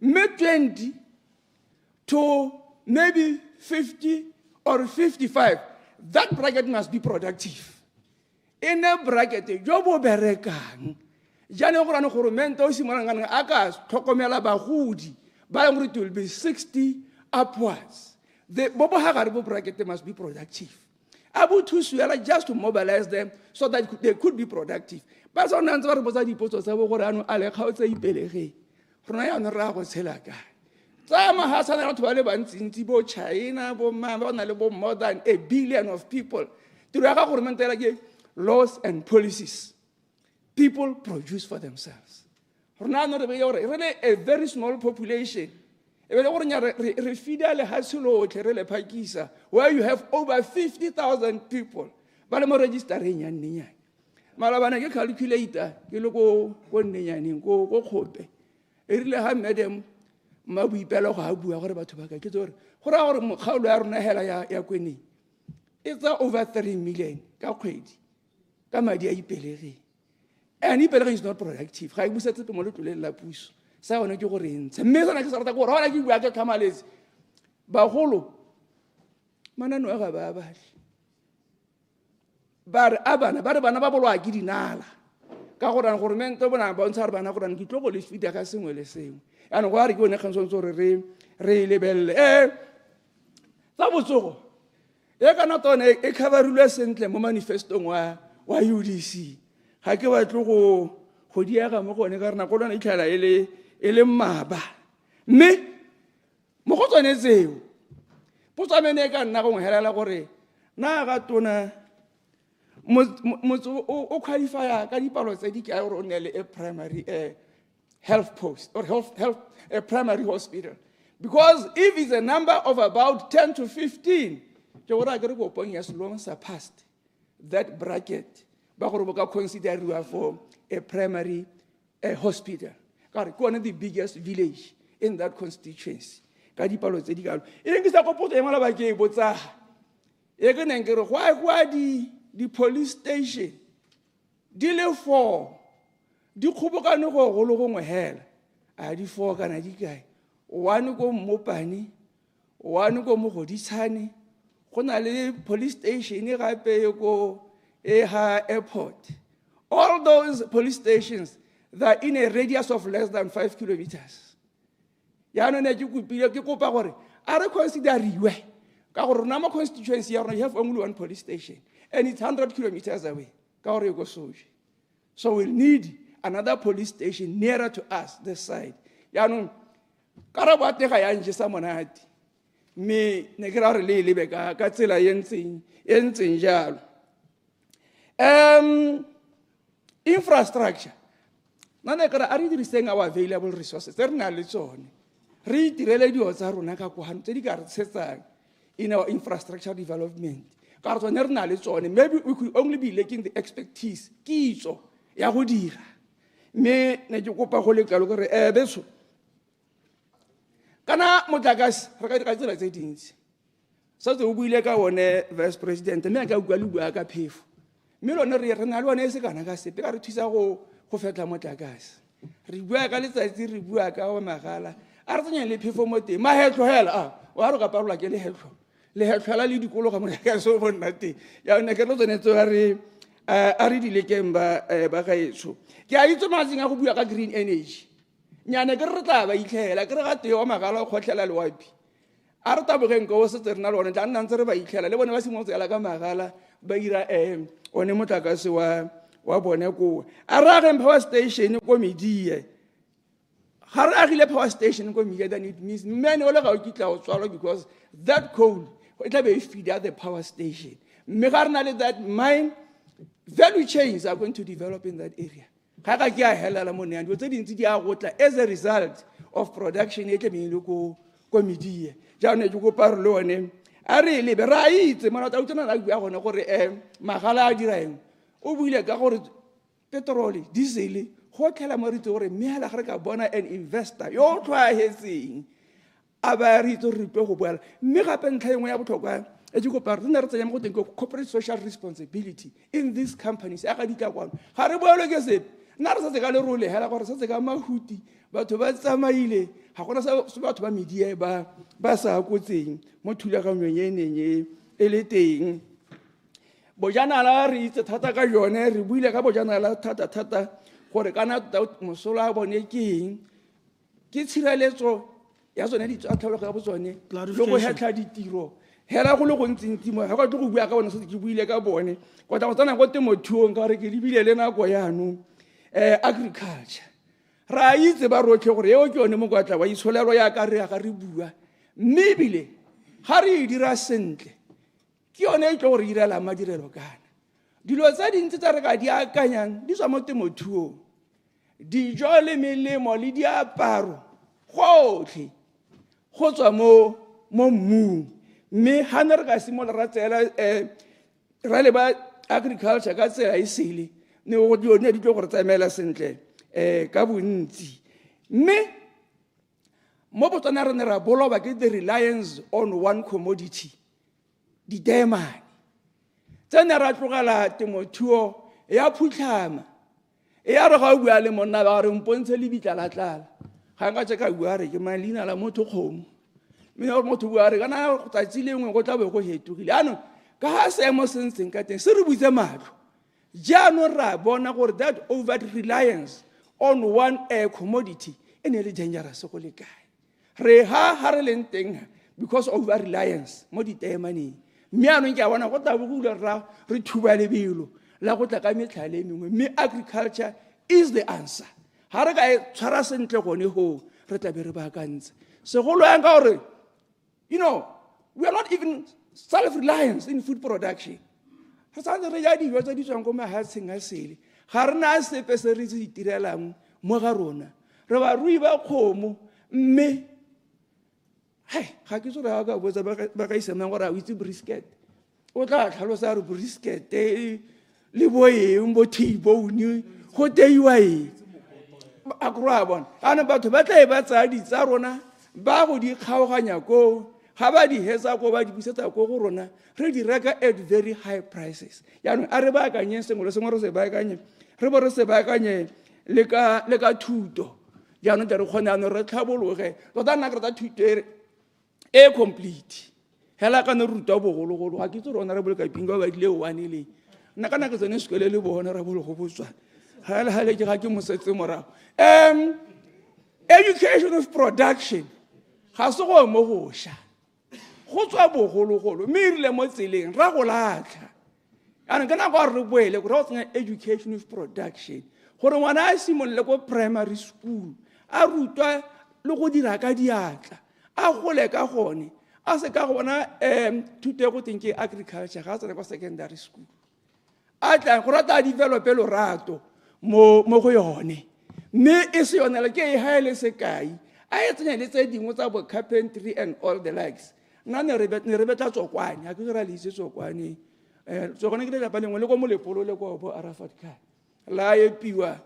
mme 20 to maybe 50 or 55 that bracket must be productive in a bracket jo bo berekang jane go rana goromente o simolanga a ka tlhokomela bagodi ba leng gore it will be 60 upwards the bobo hagare bo bracket must be productive able to swell just to mobilize them so that they could be productive ba sa nna ntse ba re botsa dipotso tsa bo gore ano a le kgaotse ipelege rona ya no ra go tshela ka tsama ha sana batho ba le bantsintsi bo China bo mama ba na le bo more than 1 billion of people tiro ya ga gore mentela ke laws and policies people produce for themselves rona no re be yore re a very small population e be le gore nya re feeda le hasilo tle re le phakisa where you have over 50,000 people ba le mo registereng ya nnyane malabana ke calculator ke le go nnyaneng go khope e rile ha madam ma buipela go a bua gore batho ba ka ke tsore go ra gore mokgaolo ya rona hela ya kweneng it's over 3 million ka kgwedi ka madi a ipelege and ipelege is not productive ga e busetse mo le tloleng la puso sa ona ke gore ntse mme sana ke sa rata go ra ke bua ke khamaletse bagolo manano ga ba ba abana ba bolwa ke dinala ka gore gore mente bona ba ntse bana gore ke tlogo le fita ka sengwe le sengwe ano go re ke one kgantso re lebelle tsa botsogo e kana tone e coverilwe sentle mo manifestong wa UDC ga ke batlo go diega mo gone ka rena go lona itlhala e le mmaba mme mo go tsone tseo potsamene ka nna go helela gore na ga tona o qualify ka dipalo tse di ka gore o ne le a primary health post or health a primary hospital because if it's a number of about 10 to 15 ke gore ke re go pong as long surpassed that bracket ba gore bo ka consider for a primary hospital ka re ke one the biggest village in that constituency ka dipalo tse di galo e ke sa go potsa e mala ba ke botsa e ke neng ke re gwa di police station di le 4 di khobokane go le gongwe hela a di 4 kana di kae one ko Mopane, one ko Mogodishane, go na le police station gape ko airport. All those police stations, they're in a radius of less than 5 kilometers. Yaanong ne ke kopile ke kopa gore a re consideriwe ka gore rona mo constituency ya rona you have only one police station and it's 100 kilometers away ka gore e go Soje. So we'll need another police station nearer to us this side. Yaanong karabo a tega ya njesa monate me ne ke ra re le lebe ka tsela e ntseng jalo. Infrastructure. Nane kara a re diriseng our available resources tse re na le tsone re itirele dio tsa rona ka kwano tse di ka re tshetsang in our infrastructure development ka re tsone re na le tsone. Maybe we could only be lacking the expertise kitso ya go dira me ne ke kopa go le kalo gore beso kana motlakase re ka dira tsela tse dintsi sa tse o buile ka one vice president me ka bua le bua ka phefo me lone re na le one e se kana ka sepe ka re thusa go fetla motlakase re bua ka letsatsi re bua ka wa magala a re tsenya le phefo mo teng mahetlo hela wa re ka parola ke le hetlo le dikolo ga motlakase o bona teng ya ne ke re tsonetse a re dilekeng ba gaetsho ke a itse matsing a go bua ka green energy nyane ke re tla ba itlhela ke re ga teo wa magala o khotlela le wapi a re tabogeng ko se tsena le one tla nna ntse re ba itlhela le bone ba simotse yala ka magala ba ira one motlakase wa bone ko a re ageng power station ko Medie ga re agile power station ko Medie then it means mane o le ga o kitla o tswalwa because that coal e tla be e feed at the power station mme ga re na le that mine value chains are going to develop in that area ga ga ke a helela mo ne tse dintsi di a gotla as a result of production e tle le ko Medie ja ne ke go parlo le one a re le be ra itse mara ta utsena la bua gone gore magala a dira eng o buile ka gore petrol diesel go tlhela mo re tse gore meela ga re ka bona an investor yo tlwaetseng a ba re tse re go boela mme gape ntlha engwe ya botlhokwa e ke kopa re ne re tsenya mo go teng corporate social responsibility in these companies a ga di tla kwano ga re boelo ke sepe nna re setse ka lerole hela gore setse ka mahuti batho ba tsamaile ga gona se batho ba media ba sa kotseng mo thulaganyong e neng e le teng bojanala re itse thata ka yone re buile ka bojanala thata gore kana mosola a bone ke eng ke tshireletso ya tsone di tsatlholo ga botsone le go hetla ditiro hela go le go ntsintimo ga go tlo go bua ka bone se ke buile ka bone go tla go tsana go temothuong ka re ke lebile le nako yaanong agriculture ra itse ba rotlhe gore eo ke yone mo kwa tla wa itsholelo ya ka re ga re bua mme ebile ga re dira sentle ke yone e tlo gore irela madirelo kana dilo tsa dintsi tsa re ka di akanyang di tswa mo temothuong dijo le melemo le diaparo gotlhe go tswa mo mmung mme ga ne re ka simola ra tseela ra le ba agriculture ka tsela e sele ne go dione di tlo gore tsamela sentle ka bontsi mme mo botswana re ne ra boloba ke the reliance on one commodity ditemane tse ne ra tlogela temothuo ya phutlhama e ya re ga o bua le monna ba re mpontshe le bitlalatlala ga nka tse ka bua re ke malina la motho kgomo mme gore motho bua re kana tsatsi lengwe go tla be go hetogile anong ka ga seemo se ntseng ka teng se re butse matlho jaanong ra bona gore that over reliance on one commodity e ne le dangerous go le kae re ha re leng teng because of over reliance mo diteemaneng mme anong ke a bona go tla bo go ra re thuba lebelo la go tla ka metlhale e mengwe mme agriculture is the answer ha re ka tshwara sentle gone go re tla be re baakantse segolo yang ka gore we are not even self-reliance in food production re santse re ja dijo tse di tswang ko mahatsheng a sele ga re na sepe se re se itirelang mo ga rona re ba rui ba kgomo mme ga ke tsore ga ka botsa ba ka isemang gore a o itse brisket o tla tlhalosa re brisket le boeng bo T-bone go teiwa eng a kry-a bona ane batho ba tla e ba tsaya ditsa rona ba go di kgaoganya koo ga ba di hetsa ko ba di busetsa ko go rona re di reka at very high prices yaanong a re baakanye sengwe le sengwe re se baakanye re bo re se baakanye le ka thuto jaanong tle re kgone ano re tlhabologe tota nna ke rata thuto e complete hela ka ne re rutwa bogologolo ga ke itse re honorable Kapinga ba dile one le nna ka nako tsene sekole le bo honorable go botswa ga le ke ga ke mosetse morago education of production ga se go mo goša go tswa bogologolo mme irile mo tseleng ra go latlha yaanong ke nako a re boele gore go tsenya education of production gore ngwana a simolole ko primary school a rutwa le go dira ka diatla a gole ka gone a se ka bona thuto go teng ke agriculture ga tsena kwa secondary school a tla go rata a develope lorato mo go yone mme e se yone le ke e haele sekai a e tsenya le tse dingwe tsa bo carpentry and all the likes nna ne re betla tsokwane a ke ra le itse tsokwane tsokwane ke le lapa lengwe le ko molepolo le ko bo Arafat Khan la epiwa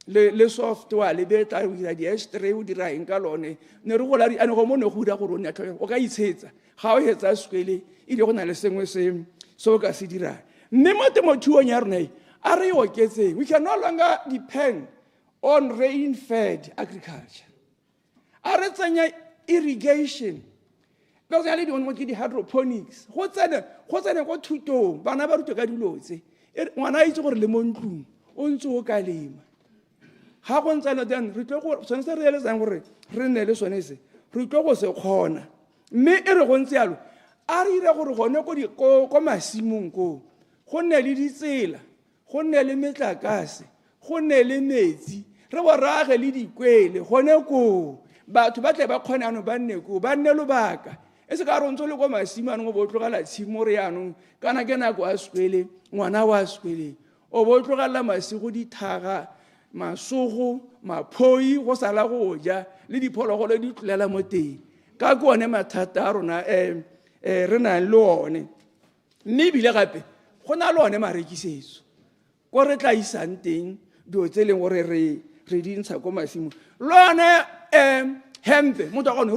le software le betla o dira di-extray o dira eng ka lone ne re gola ane go mo ne go dira gore o ka itshetsa ga o hetsa sekwele e le go na le sengwe se o ka se dirang mme mo temothuong ya rona a re oketseng we can no longer depend on rain-fed agriculture a re tsenya irrigation because ya le dingwe mo ke di-hydroponics go tsene ko thutong bana ba rutwe ka dilo tse ngwana a itse gore le mo ntlong o ntse o ka lema ga go ntsane then re tlo sone se re eletsang gore re nne le sone se re tlo go se kgona mme e re go ntse yalo a re ire gore gone ko masimong ko go nne le ditsela go nne le metlakase go nne le metsi re bo rage le dikwele gone ko batho ba tle ba kgone ano ba nne ko ba nne lobaka e se ka re ntse le ko masimo anong o bo tlogela tshimo re yanong kana ke nako a sekwele ngwana wa sekwele o bo tlogela masigo dithaga masogo maphoi go sala go ja le diphologolo di tlolela mo teng ka ke one mathata a rona re nang le one mme ebile gape go na le one marekisetso ko re tla isang teng dilo tse e leng gore re di ntsha ko masimong le one hempe motho a kgone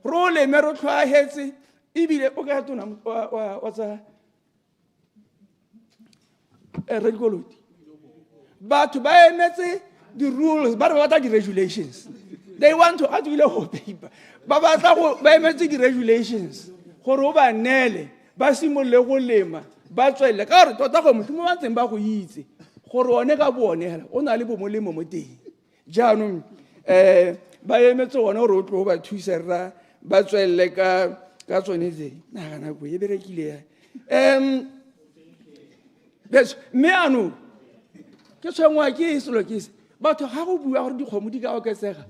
ro leme re tlhwaagetse ebile o ka tona wa tsa Redkoloti batho ba emetse di-rules ba re ba batla di-regulations they want to atswile go paper ba batla ba emetse di-regulations gore o ba neele ba simolole go lema ba tswelele ka gore tota go motho mo ba ntseng ba go itse gore one ka bone hela o na le bomolemo mo teng jaanong ba emetse one gore o tlo ba thusa rra ba tswelele ka tsone tse nagana ko e berekile ya mme anong ke tshwengwa ke selo ke se batho ga go bua gore dikgomo di ka oketsega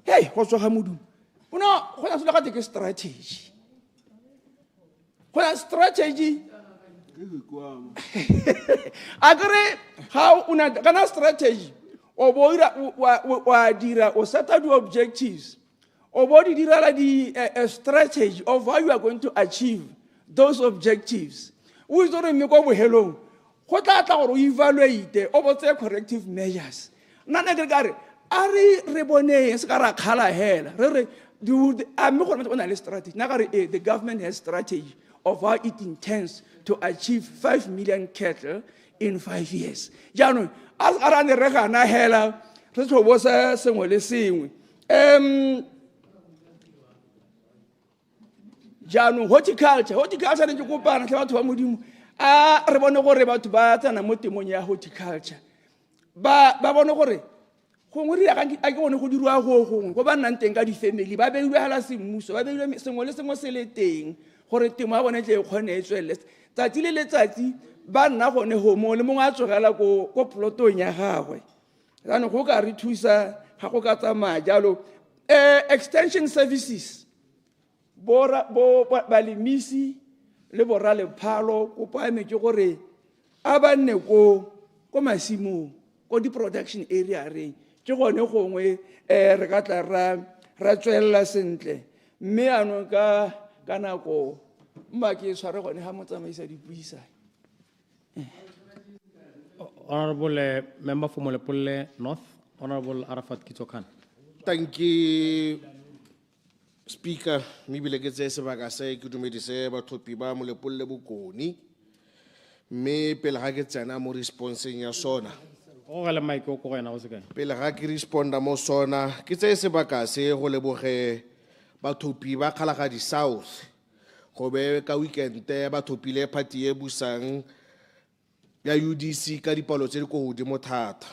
hei go tswa ga modumo go na selo gate ke strategy go na strategy a kere ga una kana strategy o bo wa dira o set the objectives o bo di direla a strategy of how you are going to achieve those objectives o itse gore mme ko bohelong go tla gore o evaluate o botse corrective measures nna ne ke re a re boneng se ka ra khala hela re a mme gore o na le strategy nna ka re the government has strategy of how it intends to achieve 5 million cattle in 5 years jaanong a se ka ra ne re gana hela re tlo bosa sengwe le sengwe jaanong horticulture ne ke kopana tle batho ba modimo a re bone gore batho ba tsena mo temong ya horticulture ba bone gore gongwe re a ke bone go dirwa go gongwe go ba nnang teng ka di-family ba beilwe hala semmuso ba beilwe sengwe le sengwe se le teng gore temo ya bone tle e kgone e tswelele tsatsi le letsatsi ba nna gone homo le mongwe a tsogela ko plotong ya gagwe jaanong go ka re thusa ga go ka tsamaya jalo extension services balemisi le borra lephalo kopo a meke gore a ba nne ko masimong ko di-production area reng ke gone gongwe re ka tla ra tswelela sentle mme anong ka nako mma ke tshware gone ga motsamaisa dipuisane Honorable Member for Molepolle North, Honorable Arafat Kitsokan. Thank you, Speaker. Mibile ke tse sebaka se ke dumedise batlhophi ba Molepolle Bokoni. Me pele ga ke tsena mo responseng ya SONA. O ga le mic o ko wena o se kae? Pele ga ke responda mo SONA, ke tse sebaka se go leboge bathopi ba Kgalagadi South. Go be ka weekend ba thopile party e busang ya UDC ka dipalo tse di go godimo thata.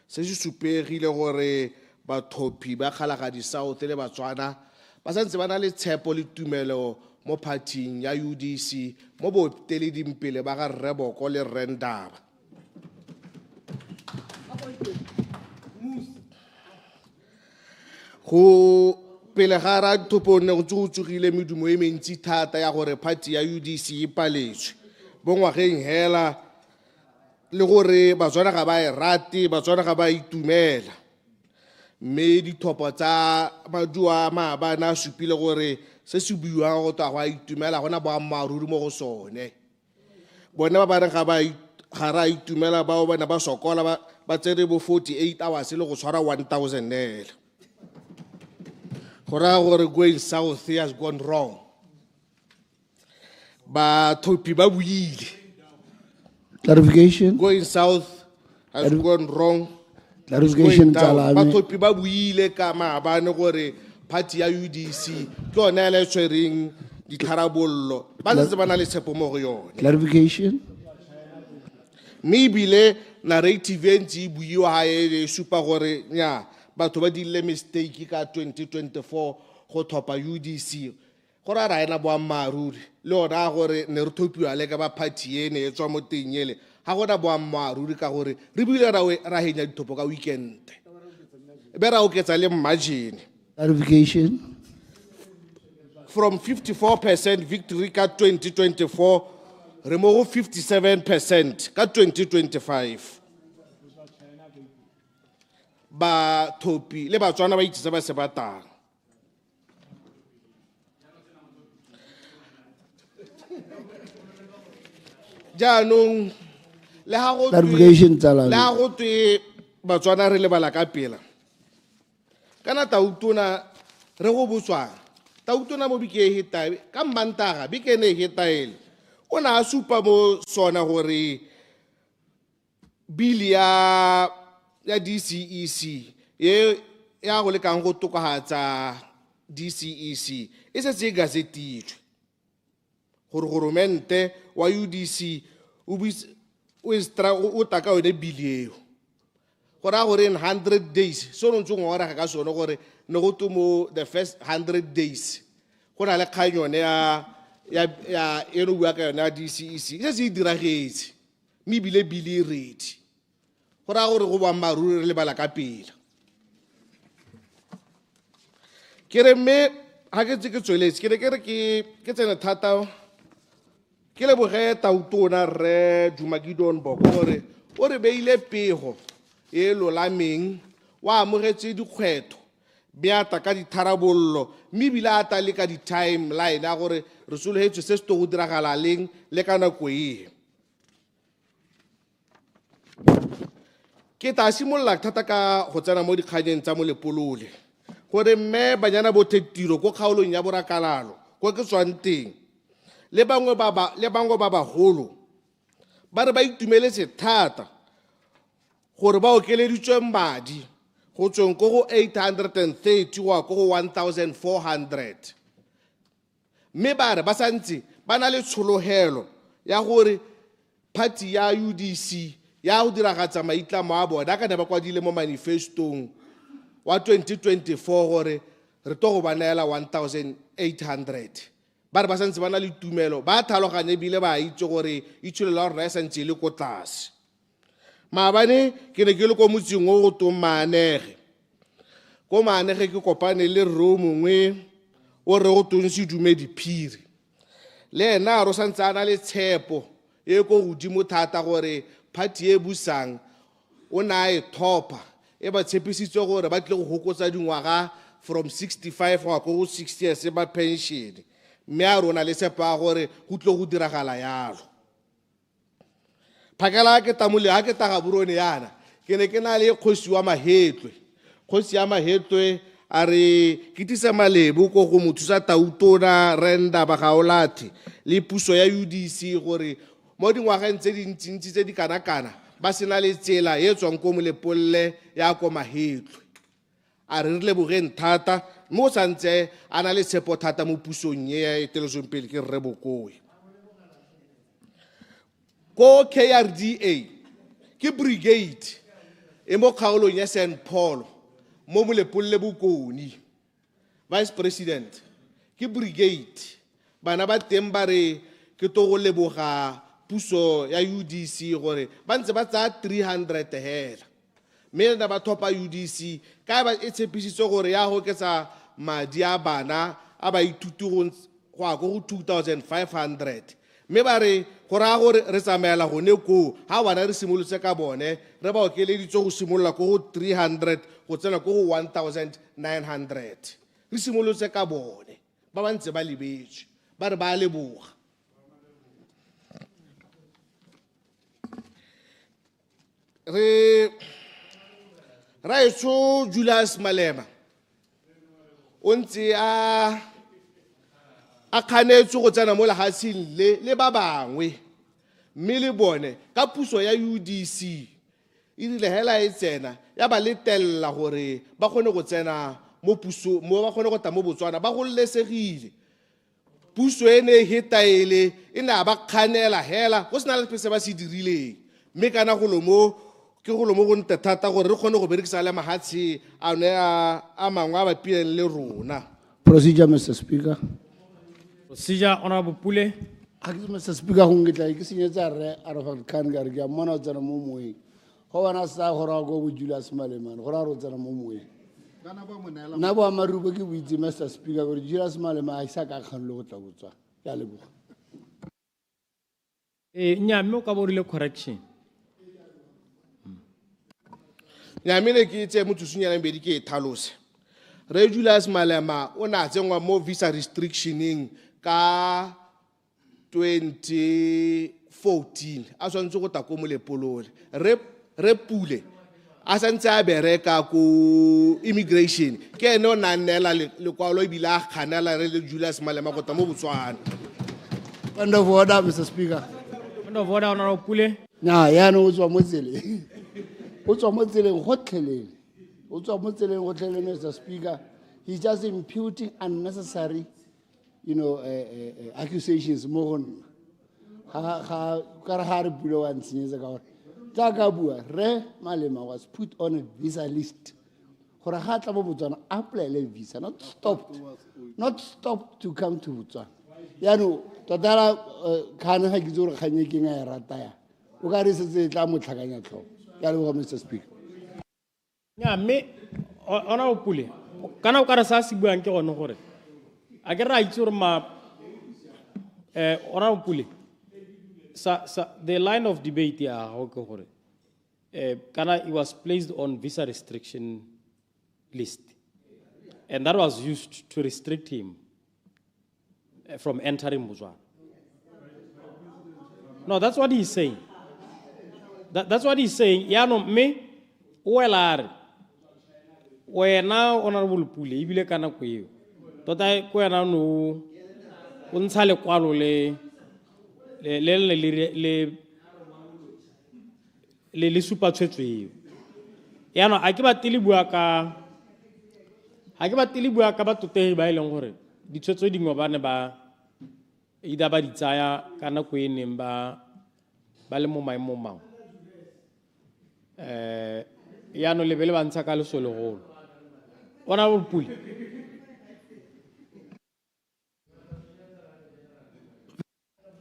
Se se supegile gore bathopi ba Kgalagadi South le Batswana ba santse ba na le tshepo le tumelo mo partying ya UDC mo boteledimpele ba ga Reboko le Rendaba. Go pele ga ra thopo ne go tsogile medumo e mentsi thata ya gore party ya UDC e paletswe bo ngwageng hela le gore Batswana ga ba e rate Batswana ga ba itumela mme dithopo tsa madua maabana a supile gore se se buiwang go twa go a itumela gona boammaaruri mo go sone bone ba ba reng ga ra itumela bao bana ba sokola ba tsere bo 48 hours le go tshwara 1000 nela Kora gore going south has gone wrong. But thopi ba buile. Clarification. Going south has gone wrong. Clarification Ba thopi ba buile ka maabane gore party ya UDC ke ona le tshwereng ditharabollo. Ba se ba na le tshepo mo go yone. Clarification. Mebile narrative entsi buiwa ha e supa gore nya batho ba dile mistake ka 2024 go thopa UDC go ra ena boammaaruri le ona gore ne re thopiwa le ka ba party ene e tswa mo tenyele ga gona boammaaruri ka gore re bile ra henya dithopo ka weekend be ra oketsa le margin Clarification. From 54% victory ka 2024 re mo go 57% ka 2025 ba thopi le Batswana ba itse ba se batang jaanong le ha go twe Batswana re le bala ka pela kana tautona re go botswa tautona mo bike he tae ka Mantaga bike ne he taele ona a supa mo SONA gore bilia ya DCEC ya go le kang go tokahatsa DCEC e se tse gazetitswe gore goromente wa UDC o taka o ne bilio gora gore in 100 days so no ntse ngora ga sone gore ne go tumo the first 100 days go na le kganyone ya eno bua ka yona DCEC se se diragetse me bile bili ready gora gore go ba maruri re le bala ka pela kere me ha ke tse ke tsweletse kere ke tsena thata ke le boge tautona re Jumakidon Boko gore o re beile pego e lolameng wa amogetse dikgwetho beata ka ditharabollo mme bile ata le ka di-timeline ya gore re sologetswe se se to go diragala leng le ka nako e ke ta simolola thata ka go tsena mo dikganyeng tsa mo lepolole gore mme banyana bothe tiro ko kgaolong ya borakalalo ko ke tswang teng le bangwe ba bagolo ba re ba itumeletse thata gore ba okeleditswe madi go tsweng ko go 830 wa ko go 1400 mme ba re ba santse ba na le tshologelo ya gore party ya UDC ya go diragatsa maitlamo a bona ka ne ba kwadile mo manifestong wa 2024 gore re to go ba neela 1800 ba re ba santse ba na le tumelo ba tlhaloganye bile ba itse gore itsholo la rona e santse le ko tlase maabane ke ne ke le ko motseng o go tomanege ko manege ke kopane le ro mongwe o re go tonse dumedi phiri le ena ro santse ana le tshepo e go godimo thata gore party e busang o na e thopa e ba tshepisitse gore ba tle go hokotsa dingwaga from 65 go go 60 years ba pension mme a rona le sepa gore go tle go diragala yalo phakela ke tamole ha ke taga burone yana ke ne ke na le kgosi wa mahetlwe kgosi ya mahetlwe a re ke tisa malebo ko go mothusa tautona renda ba gaolati le puso ya UDC gore mo dingwageng tse dintsintsi tse di kana ba sena le tsela e tswang ko molepolle ya ko Mahetlwe. A re le bogeng thata mo santse ana le tshepo thata mo pusong ye ya television pele ke Rre Bokoe. Ko KRDA ke brigade e mo kgaolong ya St Paul mo molepolle Bokoni. Vice President ke brigade bana ba teng ba re ke to go leboga puso ya UDC gore ba ntse ba tsa 300 hela. Me na ba thopa UDC ka ba e tshepisitse gore ya go ketsa madi a bana a ba ithuti go go 2500. Me ba re gora gore re tsamaela go ne ko ha wana re simolotse ka bone re ba okeleditse go simolla go 300 go tsena go 1900. Re simolotse ka bone ba ba ntse ba lebetse ba re ba leboga. Raitso Julius Malema o ntse a kganetse go tsena mo lehatsing le ba bangwe mme le bone ka puso ya UDC e rile hela e tsena ya ba letella gore ba kgone go tsena mo puso mo ba kgone go ta mo Botswana ba go lesegile. Puso ene hitaele ina ba kganela hela go sena le pese ba se dirileng mme kana go lo mo ke go lo mo go nte thata gore re kgone go berekisa le mahatsi a ne a mangwe a ba pieng le rona. Procedure, Mr. Speaker. Procedure, Honorable Pule. Mr. Speaker, go ngitla ke senyetsa re a re fa kan ga re ke mona o tsena mo moeng go bana sa go ra go Julius Malema go ra ro tsena mo moeng na bo amarubo ke buitse Mr. Speaker gore Julius Malema a isa ka kgang le go tla botswa ya leboga. Nyame o ka borile correction. Nyamine ke itse motho sunyana mbedi ke thalose. Re Julius Malema o na tsengwa mo visa restrictioning ka 2014 a swantse go ta ko molepolole re Pule a santse a bereka ko immigration ke ene o nanela le kwalo e bila khanela re le Julius Malema go ta mo Botswana. Point of order, Mr. Speaker. Point of order, Honorable Pule. Na ya no tswa mo tseleng o tswa mo tseleng go tlhelele o tswa mo tseleng go tlhelele Mr. Speaker. He's just imputing unnecessary accusations mo go nna ga ka re ha re Pule wa ntsenyetsa ka gore taka bua Re Malema was put on a visa list gore ga tla mo Botswana apply le visa not stopped to come to Botswana. Ya no totala khane ga ke tsore khanye ke nga rata ya o ka re se tla mo tlhakanya tlho ya le go Mr. Speaker. Nya me ona o Pule kana o ka re sa se buang ke gone gore a ke ra itse gore ona o Pule the line of debate ya go ke gore kana he was placed on visa restriction list and that was used to restrict him from entering Botswana. No, that's what he's saying. That's what he's saying. Ya no me o elare wena Honorable Pule ibile kana go eo tota ko yana no o ntsha le kwalo le supa tshwetswe ya no a ke ba tili bua ka ba totegi ba ileng gore ditshwetso dingwe ba ne ba ida ba ditsaya kana go eneng ba le mo maemo mangwe ya no lebele ba ntsha ka lesolo golo ona bo Pule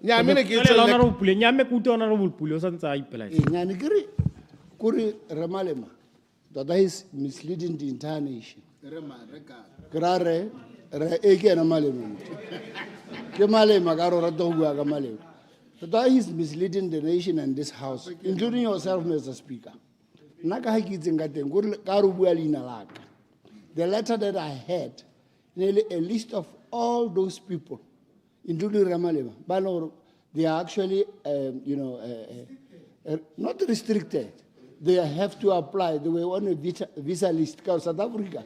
Nyamine ke tsela ona ro Pule nyame ku te ona ro Pule o santsa a ipela nyane ke re Re Malema that is misleading the entire nation. Re ke ena Malema ke Malema ka ro rata go bua ka Malema that is misleading the nation and this house including yourself Mr. Speaker. Nna ka ha ke itseng ka teng gore ka ro bua leina laka. The letter that I had, nearly a list of all those people, including Re Malema, but they are actually, not restricted. They have to apply. They were on a visa list. Because South Africa,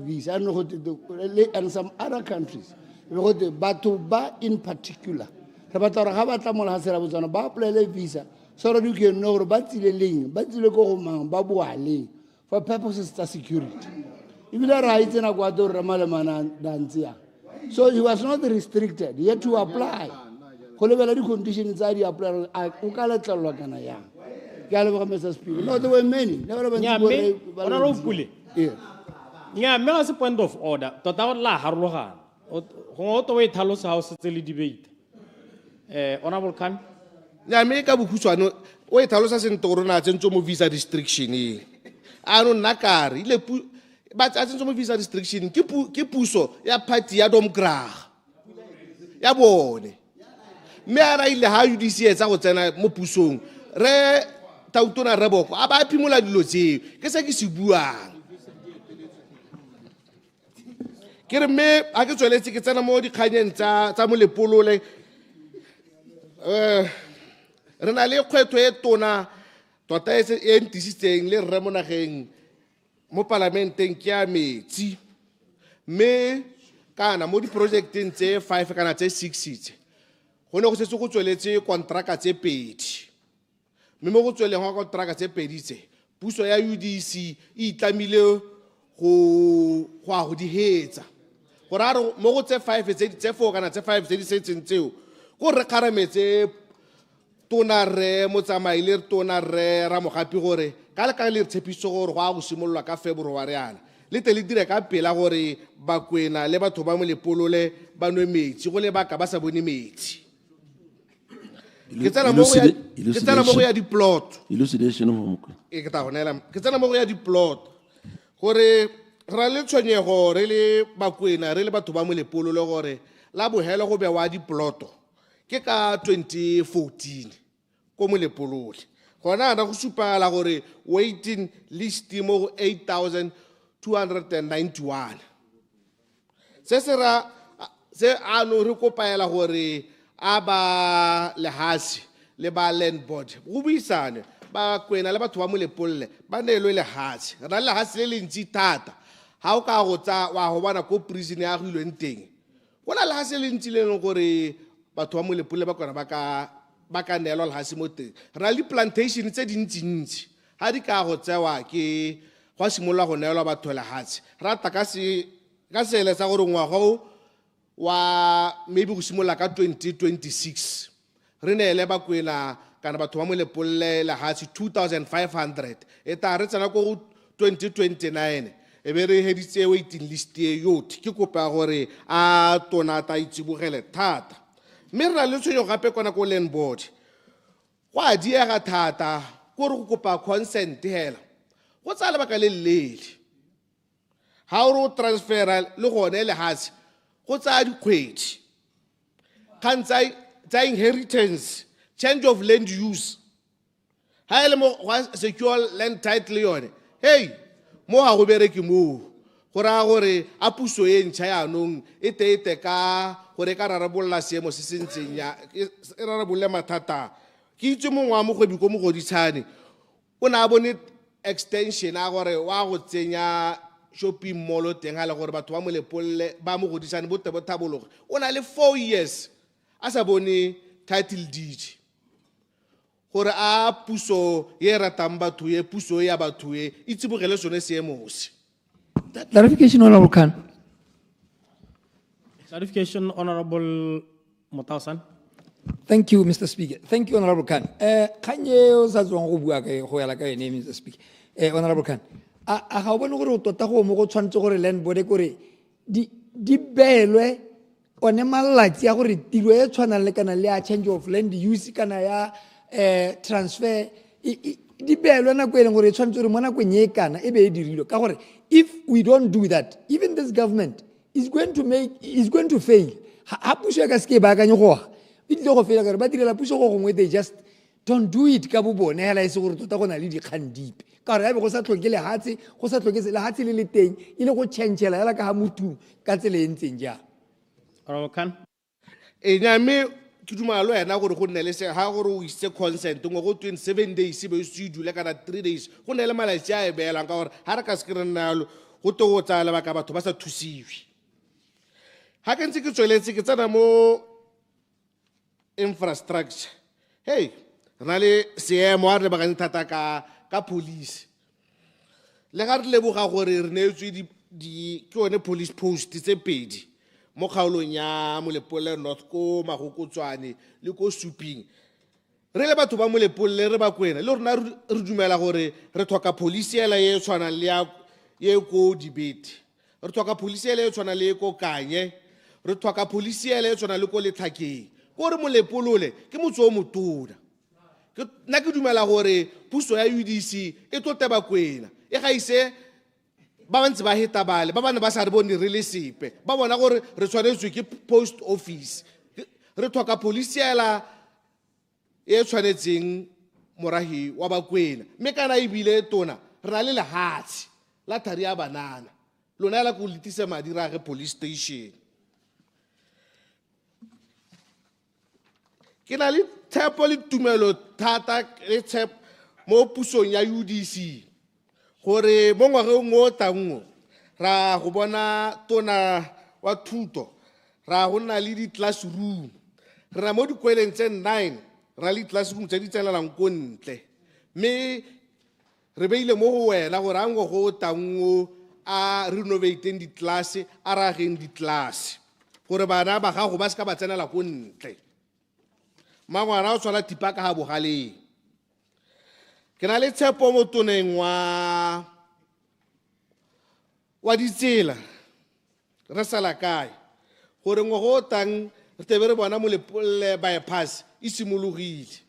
visa, and some other countries, Batuba in particular, re batla gore ga ba tla mo lehase la Botswana ba apply visa so re di ke no gore ba tsile leng ba tsile ko go mang ba boa leng for purposes of security ibile ra itse na kwa to re malemana dantsya so he was not restricted he had to apply go lebela di conditions tsa di apply o ka letlelwa kana yang ke a leboga Mr. Speaker no there were many never been nya me ga se point of order tota go la harologana go to we thalosa ha o se le debate honorable Khan nya me ka bokhutshwane o e thalosa sento gore na tsentso mo visa restriction a no nakare ile ba tsentso mo visa restriction ke puso ya party ya Domgraag ya bone me ara ile ha UDC etsa go tsena mo pusong re tautona reboko a ba phimola dilo tseo ke se ke se buang ke re me a ke tsweletse ke tsena mo dikganyeng tsa molepolole re na le kgwetho e tona tota e ntisitseng le rre mo nageng mo parlamenteng ke ya metsi me kana mo diprojecteng tse 5 kana tse 6 itse go ne go setse go tsweletse kontraka tse 2 mme mo go tsweleng go kontraka tse 2 tse puso ya UDC e itlamile go go di hetsa gore a re mo go tse 5 tse 4 kana tse 5 tse di setseng tseo go re kgarametse tona re motsamaile re tona re ra mogapi gore ka le ka le tshepiso gore go a go simolola ka February ana le te le dire ka pela gore bakwena le batho ba mo lepolole ba nwe metsi go le baka ba sa bone metsi ke tsena mo go ya diplot elucidation mo mokwe ke ta gonela ke tsena mo go ya diplot gore ra le tshwenyego re le bakwena re le batho ba mo lepolole gore la bohelo go bewa diploto ke ka 2014 ko mo lepolole gona na go supala gore waiting list mo go 8,291 se ano re kopaela gore a ba lehasi le ba land board go buisane ba kwena le batho ba mo lepolole ba ne le lehasi ra le lehasi le lentsi thata ha o ka go tsa wa go bana ko prison ya go ilweng teng go na lehasi le ntsi le gore batho ba mo lepolole ba kona ba ka neelwa lehasi mo teng ra le plantation tse dintsi ha di ka go tsewa ke go simolola go neelwa batho lehasi ra ta ka seele sa gore ngwaga wa maybe go simolola ka 2026 re neele bakwena kana batho ba mo lepolole lehasi 2,500 e ta re tsena ko 2029 e be re heditse waiting list e yotlhe ke kopa gore a tona ta itsibogele thata mme re na le tshwenyo gape kwana ko land board go a diega thata ko re go kopa consent hela go tsaya lebaka le lelele ha o re o transfera le gone lehasi go tsaya dikgwedi kgang tsa inheritance change of land use ha e le mo secure land title yone hey mo ga go bereke moo go raya gore a puso e ntšha yaanong e te ka gore ka rarabolola seemo se se ntseng e rarabolle mathata ke itse mongwe wa mogwebi ko mogoditshane o ne a bone extension a gore wa go tsenya shopping mall teng ga le gore batho ba mo lepolole ba mogoditshane bo tebo thabologe o na le 4 years a sa bone title deed gore a puso ye ratang batho ye puso ya batho ye itsibogele sone seemo se Clarification, Honorable Khan. Clarification, Honorable Motausan. Thank you, Mr. Speaker. Thank you, Honorable Khan. Kanye o sa tswang go bua ka go ya la ka ene, Mr. Speaker. Honorable Khan. A ga o bone gore o tota go mo go tshwantse gore land board gore di belwe one malatsi ya gore tiro e tshwanang le kana le a change of land use kana ya transfer di belwe na go e leng gore e tshwantse gore mo nakong e kana e be e dirilwe ka gore if we don't do that even this government is going to fail ha puso ka ske ba akanye go e tle go fela gore ba direla puso go gongwe they just don't do it ka bo bone hela e se gore tota go na le dikgang dipe ka gore ya be go sa tlhoke lehatsi go sa tlhoke lehatsi le le teng ile go changeela hela ka ha motho ka tsela e ntseng ja Kan nyame ke dumala lo yena gore go nne le se ha gore o ise consent ngo go 27 days be se dule kana 3 days go nne le malatsi a e beelang ka gore ha re ka se kere nnalo go to go tsala ba ka batho ba sa thusiwe ha ke ntse ke tsweletse ke tsena mo infrastructure. Hey, re na le seemo a re lebagane thata ka police. Le ga re leboga gore re neetswe ke one police post tse pedi mo kgaolong ya Molepole North ko Magokotswane le ko Suping. Re le batho ba Molepole re ba kwena le rona re dumela gore re tlhoka police ela ye tshwana le ye ko Dibete. Re tlhoka police ela ye tshwana le ko Kanye. Re tlhoka police ela ye tshwana le ko Letlhakeng. Ko re Molepolole ke motse o motona. Nna ke dumela gore puso ya UDC e tlo teba kwena. E ga ise ba bantse ba heta bale ba bana ba sa re bone re le sepe ba bona gore re tshwanetswe ke post office. Re tlhoka police ela e tshwanetseng morahi wa bakwena mme kana ibile tona re na le lehatsi la Thari ya Banana lona la go letise madi ra ge police station. Ke na le tshepo le tumelo thata le tshepo mo pusong ya UDC gore mo ngwageng o tangwo ra go bona tona wa thuto ra go nna le di-classroom re na mo dikweleng tse 9 ra le classroom tse di tsenelang ko ntle mme re beile mo go wena gore a ngwe go tangwo a renovateng ditlase a rageng ditlase gore bana ba gago ba se ka ba tsenela ko ntle. Mangwana o tshwara tipa ka ga bogaleng. Ke na le tshepo mo toneng wa ditsela re sala kae gore ngwe go tang re tebe re bona Molepole bypass e simologile.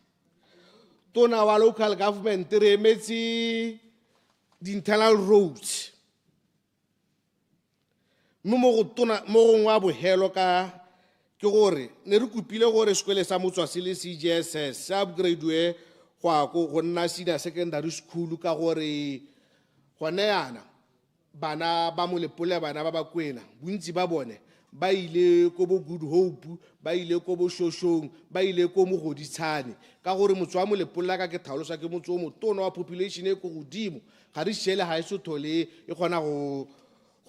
Tona wa local government re emetse di-internal roads mme mo gongwe a bogelo ke gore ne re kopile gore sekole sa Motswase le CGSS sa upgrade go nna senior secondary school ka gore gone yana bana ba Molepole bana ba bakwena bontsi ba bone ba ile ko bo Good Hope ba ile ko bo Shoshong ba ile ko Mogoditshane ka gore motse wa Molepole ka ke tlhalosa ke motse o motona wa population e go godimo ga re shele ha e so thole e gona go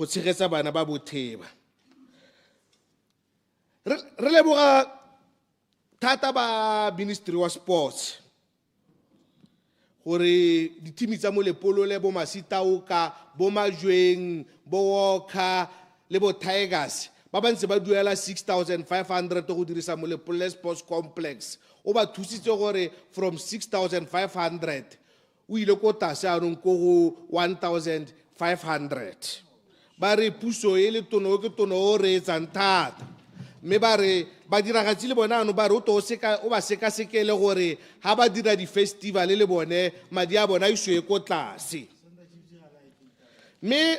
tshegetsa bana ba botheba. Re leboga thata ba Ministry wa Sports gore ditimi tsa Molepolole bo Masitaoka bo Majweng bo Walker le bo Tigers ba bantse ba duela 6,500 go dirisa Molepole Sports Complex o ba thusitse gore from 6,500 o ile ko tlase anong ko go 1,500 ba re puso e le tono ke tono o re etsang thata mme ba re ba diragatsi le bona ano ba re o ba sekasekele gore ha ba dira di-festival le bone madi a bona iswe ko tlase mme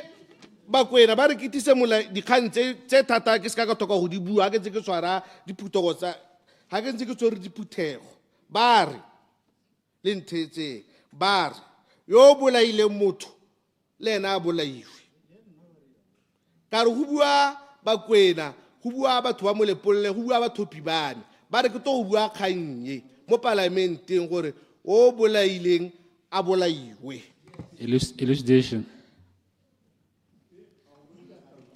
bakwena ba re kitise dikgang tse thata ke se ka toka go di bua ke ntse ke tshwara diphuthego tsa ga ke ntse ke tshwere diphuthego ba re le nthetseng ba re yo bolaileng motho le ena a bolaiwe ka re go bua bakwena go bua batho ba Molepole go bua bathopi bane ba re ke to go bua kgannye mo parlamenteng gore o bolaileng a bolaiwe elucidation.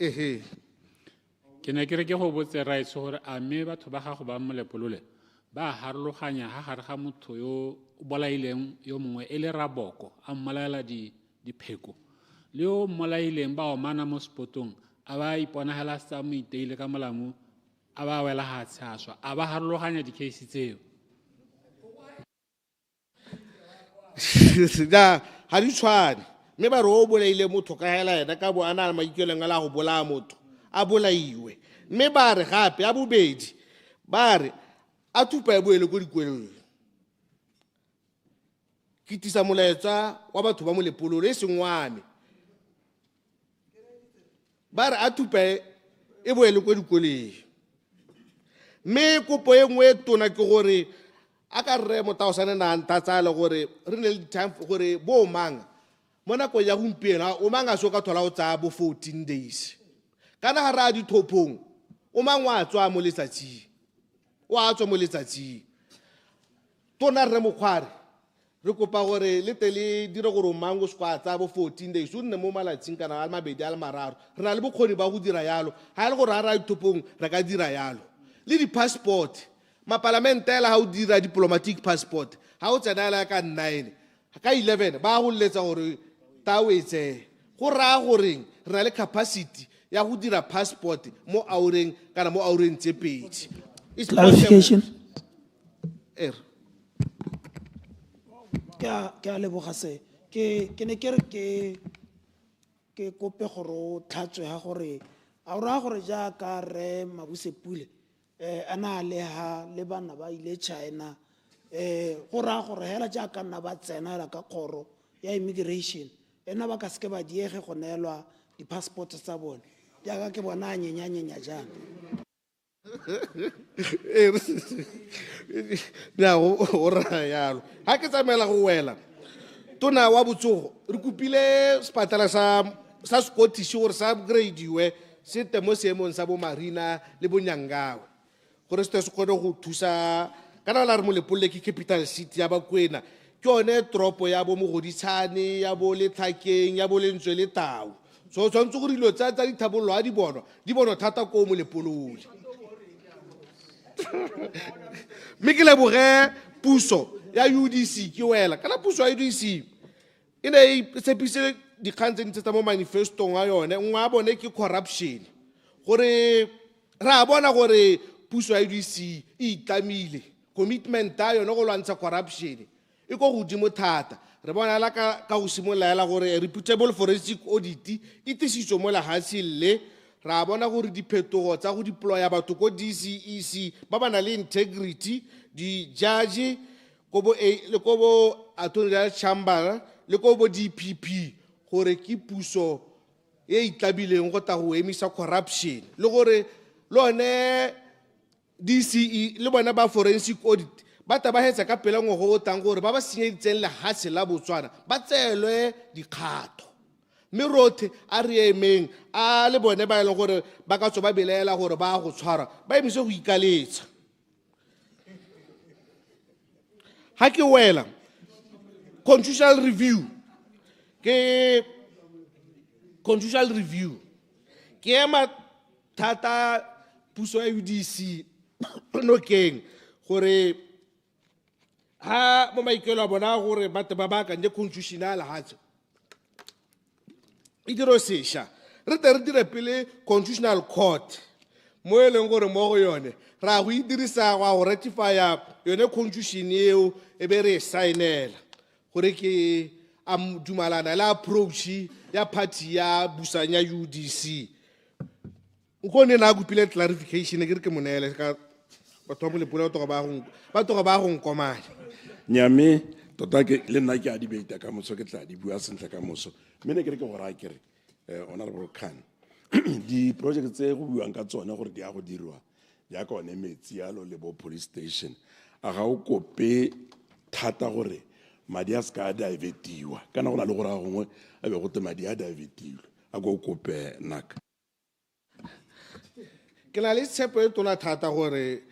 Ke ne ke re ke go botse rights gore a mme batho ba gago ba Molepolole ba harologanya ha gare ga motho yo bolaileng yo mongwe e le raboko a mmolaela dipheko le yo mmolaileng ba omana mo spotong a ba iponagela sa mo iteile ka molamu a ba wela hatshe a swa a ba harologanya di-case tseo. Ha di tshwane mme ba re o bolaile motho ka hela ena ka bo ana maikeleng a la go bolaya motho a bolaiwe mme ba re gape a bobedi ba re a thupa e boele ko dikweleng ke tisa molaetsa wa batho ba Molepolole e sengwane ba re a thupa e boele ko dikweleng mme kopo e nngwe tona ke gore a ka rre motaosane na ntatsale gore re ne le time gore bo mang mo nakong ya gompieno o mang a se o ka thola o tsaya bo 14 days kana ga re a dithopong o mang wa tswa mo letsatsing tona rre Mokgware re kopa gore le tele dire gore o mang o se kwa tsaya bo 14 days o nne mo malatsing kana a mabedi a le mararo re na le bokgoni ba go dira yalo ga e le gore a re a dithopong re ka dira yalo le di-passport mapalamente ela ha o dira diplomatic passport ha o tsenela ka 9 ka 11 ba go letsa gore ta o etse go ra gore re na le capacity ya go dira passport mo aureng kana mo aureng tse pedi. Clarification. Ke a leboga se ke ne ke re ke kope gore o tlhatswe ha gore a o raya gore jaaka re Mabusepule a na le ha le bana ba ile China go raya gore hela jaaka nna ba tsena hela ka kgoro ya immigration ena ba ka seke ba diege go neelwa di-passport tsa bone jaaka ke bona a nyenya jang. Na o raya yalo ha ke tsamela go wela tona wa botsogo re kupile sepatala sa Scottish gore sa upgrade-iwe se temo seemong sa bo Marina le bo Nyangawe gore se se kgone go thusa kana la re Molepolle ke capital city ya Bakwena ke yone tropo ya bo Mogoditshane ya bo Letlhakeng ya bo Lentswe le Tau so tshwantse go dilo tsa dithabollo a di bonwa thata ko Molepolole. Me ke leboge puso ya UDC ke wela kana puso ya UDC e ne e tshepise dikgang tse ntse tsa mo manifestong a yone nngwe a bone ke corruption gore ra bona gore puso ya UDC e itlamile commitment a yone go lwantsha corruption e go godimo thata re bona la ka go simolola gore reputable forensic audit e tisitswe mo lehatshe le ra bona gore diphetogo tsa go deploya batho ko DCEC ba bana le integrity di judge ko bo le ko bo attorney general chamber le ko bo DPP gore ke puso e itlabileng go ta go emisa corruption le gore lone DCE le bona ba forensic audit ba taba hetsa ka pela ngo go tang gore ba ba senyeditseng lehatshe la Botswana ba tselwe dikgato mme rothe a re emeng a le bone ba ile gore ba ka tswa ba belela gore ba go tshwara ba emise go ikaletsa ha ke wela constitutional review ke ema thata puso ya UDC nokeng gore ha mo maikelo a bona gore batho ba bakanye constitutional hatse e diro sesha re dire pele constitutional court mo e leng gore mo go yone ra go idirisa go ratify yone constitution eo e be re signela gore ke am dumalana la approach ya party ya busanya UDC nkone na go pile clarification ke re ke monele ka batho ba Molepolle ba toga ba go nkomanya nyame tota ke le nna ke a debate ka moso ke tla di bua sentle ka moso mme ne ke re ke go raya kere honorable Khan di project tse go buang ka tsone gore di a go dirwa ya ka one metsi yalo le bo police station a ga o kope thata gore madi a ska divetiwa kana go na le gore a gongwe a be go te madi a divetilwe a go kope naka ke la le tshepo e tona thata gore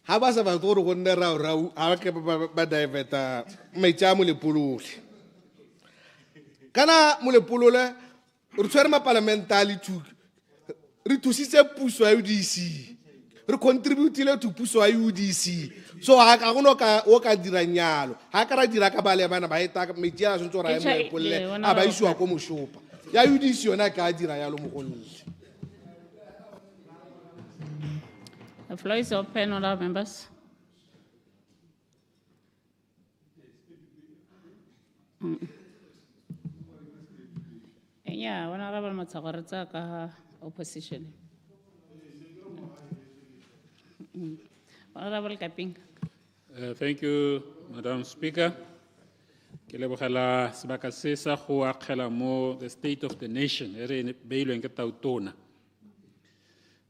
ha ba sa ba gore go nne rao ha ke ba diveta metsi a Molepolole kana Molepolole re tshwere ma parliamentary re thusitse puso ya UDC re contributile to puso ya UDC so ha ga gona o ka dira nyalo ha ka ra dira ka bale bana ba eta metsi a sontse ra Molepolole a ba iswa ko moshopa ya UDC yona ka dira yalo mo gonne. The floor is open, honorable members. Yeah, honorable Matsagoretsa ka opposition. Honorable Kaping. Thank you, Madam Speaker. Ke lebogela sebaka se sa go akgela mo the state of the nation e re beilweng ke tautona.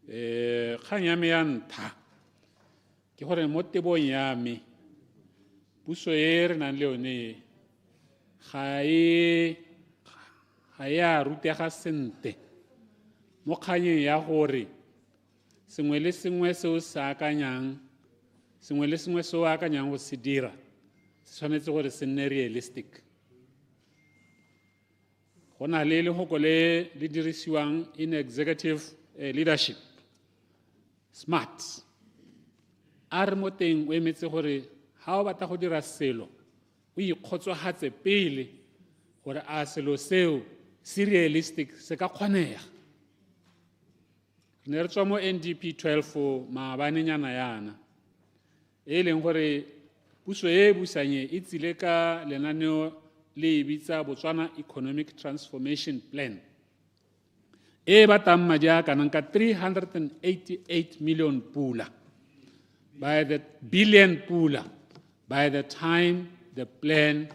Kgang ya me ya ntlha ke gore mo tebong ya me puso e re nang le yone ga e a rutega sente mo kganyeng ya gore sengwe le sengwe se o akanyang go se dira se tshwanetse gore se nne realistic go na le lehoko le dirisiwang in executive leadership SMART a re mo teng o emetse gore ha o batla go dira selo o ikgotsofatse pele gore a selo seo se realistic se ka kgonega. Re ne re tswa mo NDP 12 maabanenyana yana e leng gore puso e busanye e tsile ka lenaneo le bitsa Botswana Economic Transformation Plan e batang madi a kanang ka 388 million pula by the billion pula by the time the plan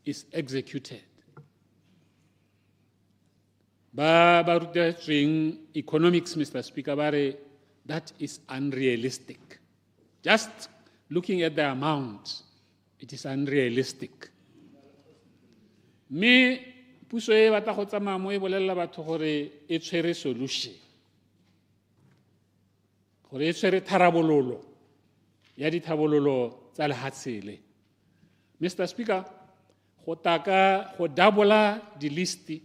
is executed. Ba rutetsweng economics, Mr. Speaker, that is unrealistic. Just looking at the amount, it is unrealistic. Me puso e batla go tsamaya mo e bolella batho gore e tshwere solution, gore e tshwere tharabololo ya dithabololo tsa lehatshele. Mr. Speaker, go taka go double di listi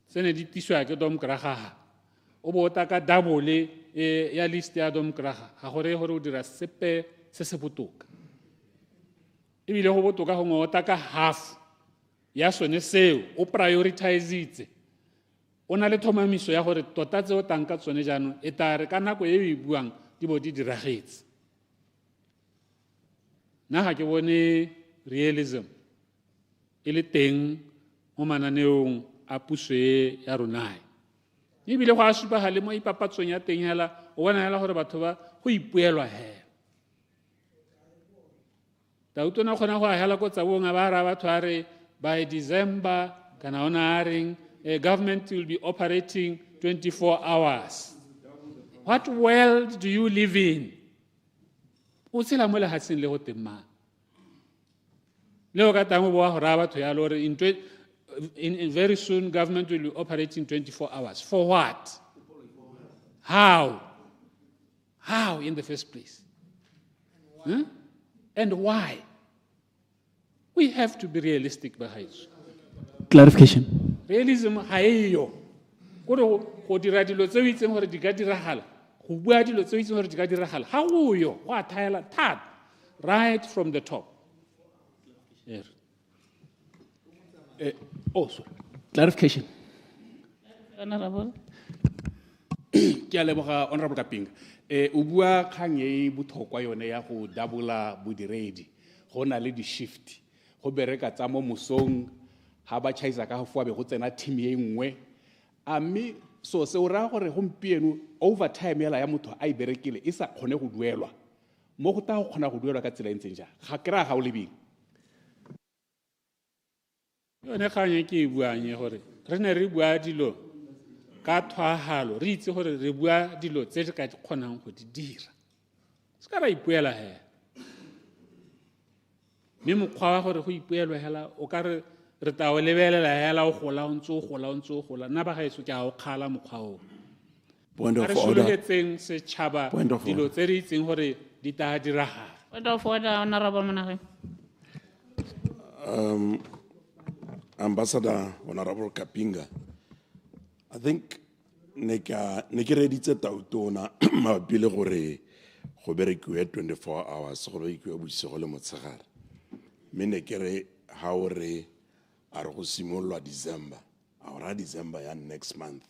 tsene di tiswa ke domkraga o bo taka double ya list ya domkraga ga gore o dira sepe se se botoka e bile go botoka go o taka half ya sone seo o prioritize o na le thomamiso ya gore tota tse o tanka tsone jaanong e tare ka nako e e buang di bo di diragetse. Na ga ke bone realism e le teng mo mananeong a puso ya rona e bile go a supa ga le mo ipapatsong ya teng hela o bona hela gore batho ba go ipuelwa hela tautona khona go a hela ko tsabong a ba ra batho a re by December kana ona ring government will be operating 24 hours. What world do you live in? O tsela mo le hatseng le go temma leo ka tamo bo a ra batho ya lore in very soon government will be operating 24 hours. For what? How in the first place? And why? We have to be realistic behind. Clarification. Realism haeyo go dira dilo tse o itseng gore di ka diragala go bua dilo tse o itseng gore di ka diragala ga go yo go a thaela that right from the top. Also, clarification. Honorable. Ke a leboga Honorable Kapinga. O bua kgang e botlhokwa yone ya go double bodiredi go na le di shift go bereka tsa mo mosong ha ba chaisa ka go be go tsena team e nngwe a mme so se o ra gore gompieno overtime yela ya motho a iberekile e sa kgone go duelwa mo go ta go kgona go duelwa ka tsela e ntseng ja ga kra ga o lebile yone kganye ke e buang gore re ne re bua dilo ka thwahalo re itse gore re bua dilo tse re ka kgonang go di dira se ka ra ipuela he mme mokgwa wa gore go ipuelwa hela o ka re ta o lebelela hela o gola o ntse o gola nna ba gaetso ke a o kgala mokgwa o Point of re order. sologetseng setšhaba Point of dilo order. tse re itseng gore di ta diragala. Point of order, Honorable Monageng. Ambassador Honorable Kapinga, I think ne ke reditse tautona mabapi le gore go berekiwe 24 hours go berekiwe bosigo le motshegare mme ne ke re ha o re a re go simolwa December a ora December ya next month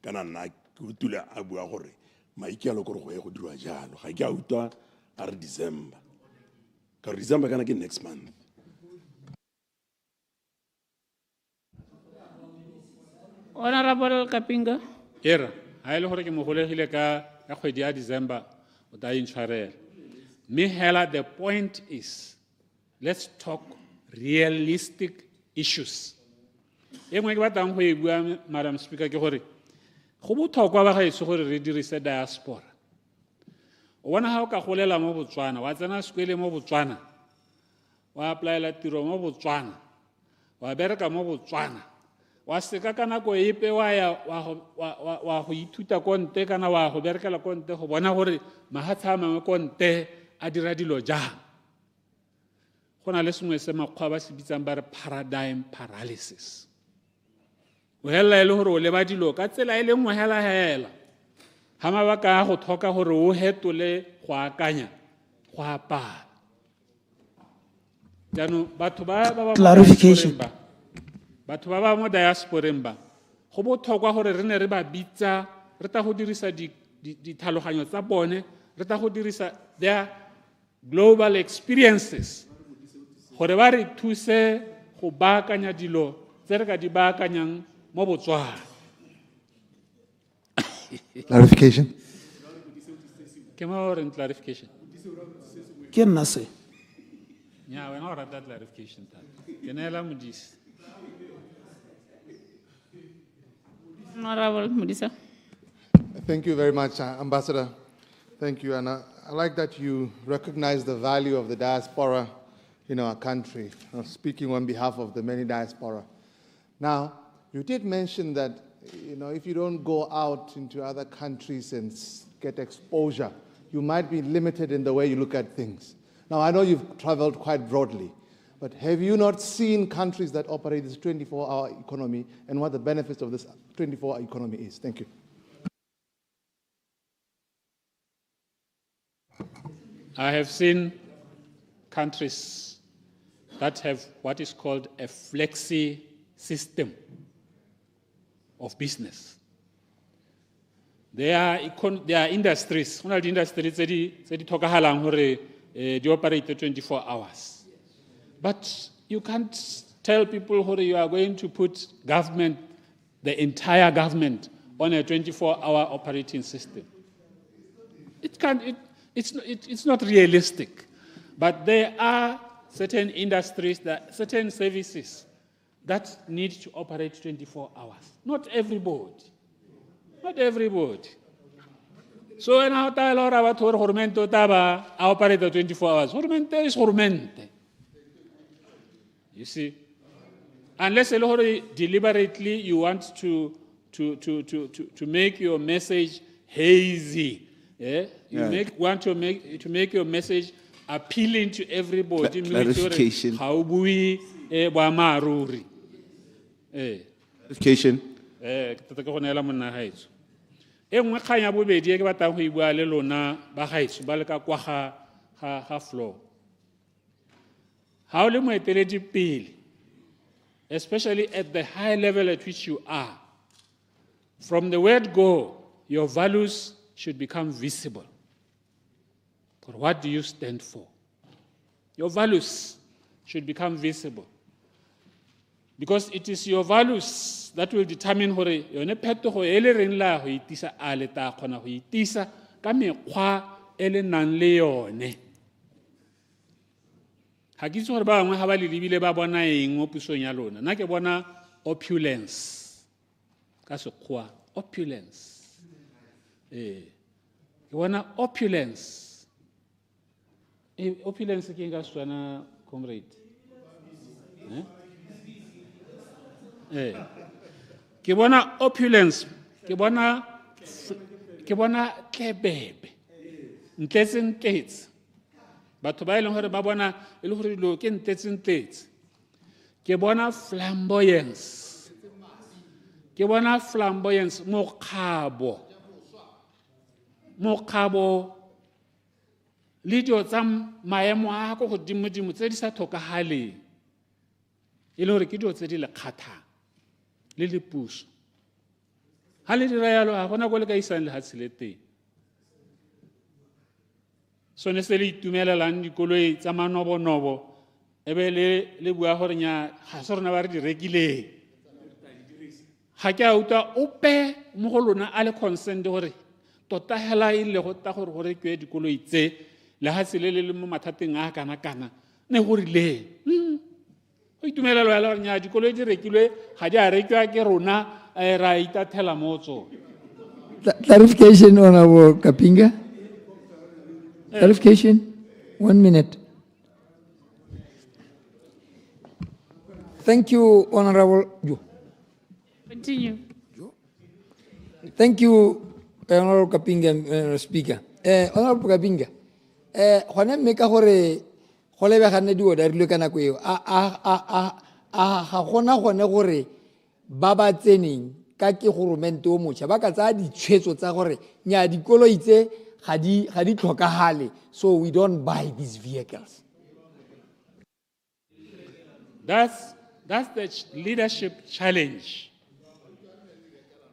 kana nna ke utula a bua gore maikelo gore go ye go dirwa jalo ga ke a utwa a re December ka re December kana ke next month. Honorable Kapinga. Era ha ile gore ke mogolegile ka kgwedi ya December o ta intshwarela mme hela the point is let's talk realistic issues engwe ke batlang go e bua Madam Speaker ke gore go botlhokwa ba gaetso gore re dirise diaspora o bona ha o ka golela mo Botswana wa tsena sekole mo Botswana wa applyela tiro mo Botswana wa bereka mo Botswana wa seka ka nako epe wa ya wa go ithuta konte kana wa go berekela konte go bona gore mahatsa a mangwe konte a dira dilo jang go na le sengwe se makgwa ba se bitsang ba re paradigm paralysis o hela ile gore o leba dilo ka tsela ile nngwe hela ha mabaka a go tlhoka gore o hetole go akanya go apara. Jaanong batho ba mo Clarification. diasporeng ba, batho ba mo diasporeng ba, go botlhokwa gore re ne re ba bitsa, re ta go dirisa ditlhaloganyo tsa bone, re ta go dirisa their global experiences gore ba re thuse go baakanya dilo tse re ka di baakanyang mo Botswana. Clarification. Ke mo reng clarification? Ke nna se. Nya wena o rata clarification ta. Ke neela Modise. Honorable Modisa. Thank you very much, Ambassador. Thank you. And I like that you recognize the value of the diaspora in our country, speaking on behalf of the many diaspora. Now, you did mention that, if you don't go out into other countries and get exposure, you might be limited in the way you look at things. Now, I know you've traveled quite broadly, but have you not seen countries that operate this 24-hour economy and what the benefits of this 24-hour economy is? Thank you. I have seen countries that have what is called a flexi system of business. There are industries, one of the industries that they operate 24 hours. But you can't tell people how you are going to put government, the entire government, on a 24-hour operating system. It's not realistic. But there are certain industries, certain services that need to operate 24 hours. Not everybody. Not everybody. So when I tell you about Hormento Taba, I operate 24 hours. Hormente is Hormente. You see? Unless deliberately you want to make your message hazy. Yeah? You want to make your message appealing to everybody. Clarification. Clarification. E nngwe kgang ya bobedi e ke batlang go e bua le lona ba gaetso ba le ka kwa ga floor. Ha o le moeteledi pele, especially at the high level at which you are, from the word go, your values should become visible. For what do you stand for? Your values should become visible. Because it is your values that will determine hore yone phetogo e le reng la go itisa a le ta kgona go itisa ka mekgwa e le nang le yone. Ha ke itse gore ba bangwe ga ba le lebile ba bona eng mo pusong ya lona. Nna ke bona opulence ka sekgowa, opulence. Ke bona opulence. Opulence ke eng ka Setswana, comrade? Ke bona opulence, ke bona tlebebe, ntletse. Batho ba e leng gore ba bona e le gore dilo ke ntletse. Ke bona flamboyance. Ke bona flamboyance, mokgabo. Le dio tsa maemo a go godimo-dimo tse di sa tlhokagaleng. E le gore ke dio tse di le kgathang le le puso. Ha le dira yalo ga gona go le ka isang le hatsi le teng. So ne se le itumelelang dikoloi tsa manobonobo e be le bua gore nya ga se rona ba re di rekileng. Ga ke a utlwa ope mo go lona a le concerned gore tota hela e le go ta gore go rekiwe dikoloi tse le hatsi le le mo mathateng a kana ne go rile. Itumelelo ya le nya dikoloi di rekilwe ga di a rekiwa ke rona ra itathela mo tsona. Clarification, Honorable Kapinga. Clarification. 1 minute. Thank you, Honorable. Continue. Thank you, Honorable Kapinga, Speaker. Honorable Kapinga, gone mme ka gore go lebegane dio da rile kana go eo a gona gone gore ba ba tseneng ka ke goromente o motšha ba ka tsaya ditshwetso tsa gore nya dikoloi tse ga di tlhokagale, so we don't buy these vehicles. That's the leadership challenge.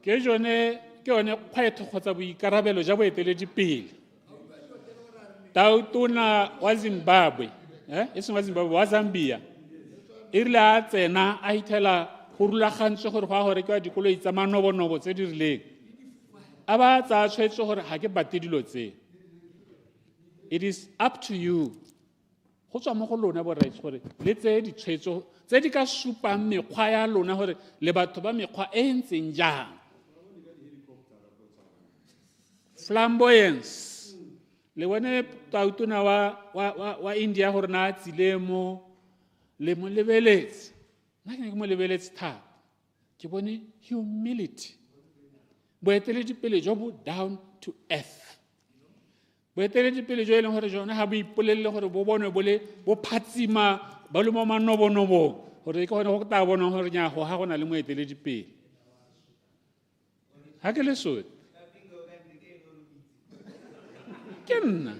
Ke yone kgwetlho kgotsa boikarabelo ja boeteledipele. Tautona wa Zimbabwe, e seng wa Zimbabwe, wa Zambia, e rile a tsena a ithela go rulagantswe gore go a go rekiwa dikoloi tsa manobonobo tse di rileng. A ba tsaya tshwetso gore ga ke bate dilo tse. It is up to you. Go tswa mo go lona borraitsi gore le tse ditshwetso tse di ka supang mekgwa ya lona gore le batho ba mekgwa e ntseng jang. Flamboyance. Le bone tautona wa India gore na tsile mo le mo lebeletse. Nna ke mo lebeletse thata. Ke bone humility. Boeteledipele jo bo down to earth. Boeteledipele jo e leng gore jone ga bo ipolelele gore bo bonwe bo phatsima ba le mo manobonobong gore ke gone go tla bona gore nya go ga gona le moeteledipele. Ha ke le so ke nna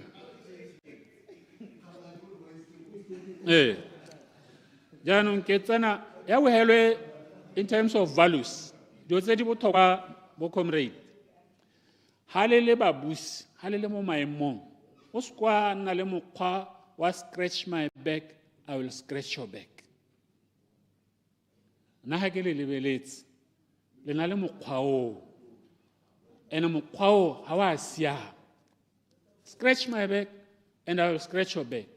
jaanong ke tsena ya bohelwe in terms of values dilo tse di botlhokwa bo comrade ha le le babusi ha le le mo maemong o skwa nna le mokgwa wa scratch my back I will scratch your back. Na ha ke le lebeletse le na le mokgwa o ene mokgwa o ha wa siama. Scratch my back and I will scratch your back.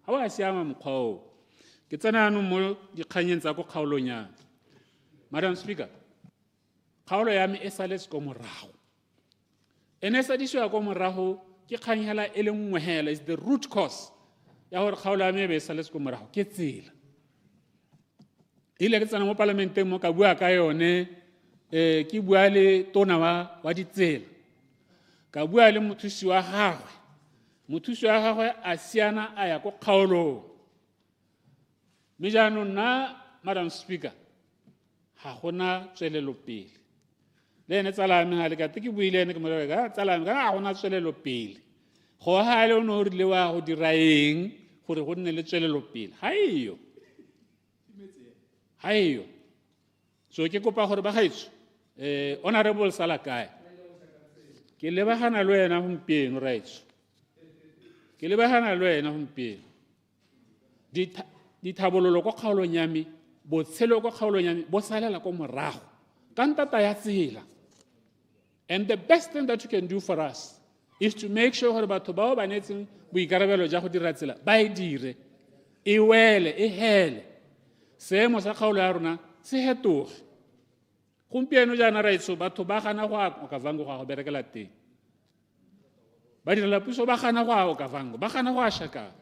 Ha wa siama mokgwa o. Ke tsena no mo dikganyeng tsa go kgaolong ya. Madam Speaker, kgaolo ya me e saletse go morago. Ene sa diswa go morago ke kganyela e le nngwe hela is the root cause ya gore kgaolo ya me be saletse go morago ke tsela. Ile ke tsena mo parlamenteng mo ka bua ka yone ke bua le tona wa ditsela. Ka bua le mothusi wa gagwe. Mothusi wa gagwe a siana a ya go kgaolong. Me jaanong nna Madam Speaker ha gona tswelelo pele. Le ene tsala me ha le ka ke buile ene ke mo re ga tsala me ga gona tswelelo pele. Go ha le no rile wa go dira eng gore go nne le tswelelo pele. Ha iyo. So ke kopa gore ba gaitso honorable Salakai ke lebagana le wena gompieno raitso. Ke lebagana le wena gompieno. Dithabololo go kgaolong ya me botshelo go kgaolong ya me bo salela go morago ka ntata ya tsela. And the best thing that you can do for us is to make sure gore batho bao ba netseng boikarabelo ja go dira tsela ba e dire e wele e hele seemo sa kgaolo ya rona se hetoge. Gompieno jaana raitso batho ba gana go a Okavango go berekela teng. Ba direla puso ba gana go a Okavango ba gana go a Shaka.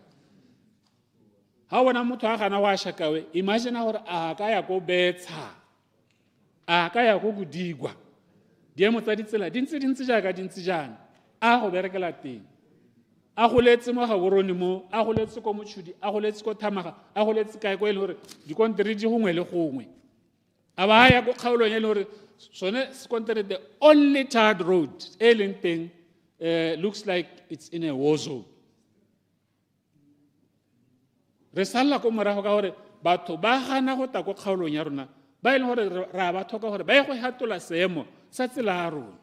Ha wona motho a gana wa shakawe imagine gore a ka ya go betsa a ka ya go godigwa diemo tsa ditsela dintse jaaka dintse jana a go berekela teng a go letse mo ga borone mo a go letse ko motšhudi a go letse ko thamaga a go letse kae go ile gore di kontere di gongwe le gongwe a ba ya go kgaolong ile gore sone kontere the only tarred road e leng teng looks like it's in a war zone. Re sala go morago ka gore batho ba gana go ta go kgaolong ya rona ba ile gore ra ba thoka gore ba ye go hatola seemo sa tsela ya rona.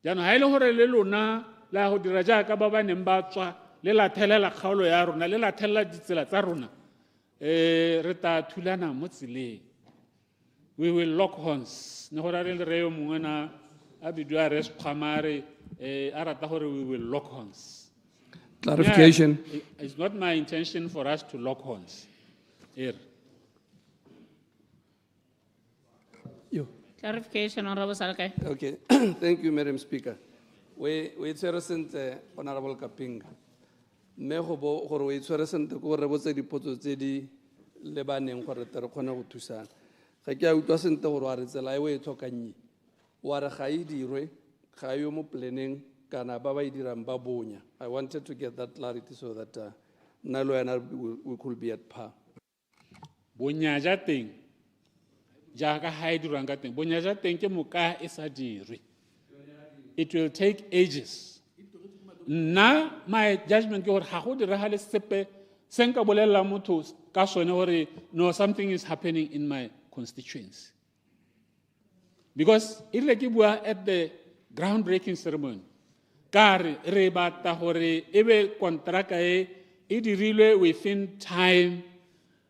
Jaanong ha ile gore le lona la go dira jaaka ba ba neng ba tswa le la thelela kgaolo ya rona le la thella ditsela tsa rona re ta thulana mo tseleng. We will lock horns. Ne go ra re re yo mongwe na a bidwa res phamare a rata gore we will lock horns. Clarification. Yeah, it's not my intention for us to lock horns. Here. You. Clarification, Honorable Salakai. Okay. Thank you, Madam Speaker. We present Honorable Kapinga. Me go bo gore we present go re botse dipotso tse di lebaneng gore tere khona go thusana. Ga ke a utlwa sente gore wa re tsela e we tlhokanyi. Wa re ga e dirwe ga yo mo planning kana ba ba idirang ba bonya. I wanted to get that clarity so that we could be at par. Bonya ja teng jaaka ha e dirwang ka teng bonya ja teng ke moka e sa dirwe. It will take ages. Nna my judgment ke gore ha go diragale sepe se nka bolelela motho ka sone gore no, something is happening in my constituency. Because ile ke bua at the groundbreaking ceremony ka re batla gore ebe kontraka e dirilwe within time,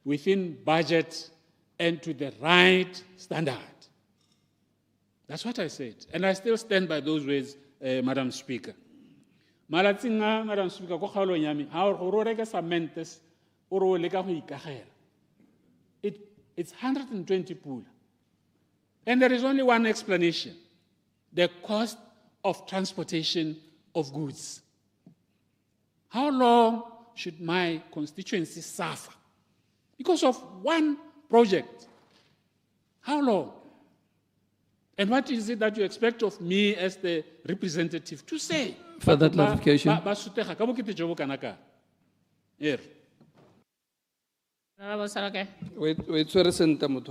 within budget, and to the right standard. That's what I said. And I still stand by those words, Madam Speaker. Malatsing a, Madam Speaker, ko kgaolong ya me, ha o reka cementes, o re o leka go ikagela. It's 120 pula. And there is only one explanation: the cost of transportation of goods. How long should my constituency suffer because of one project? How long? And what is it that you expect of me as the representative to say? Further clarification. Wait, sorry,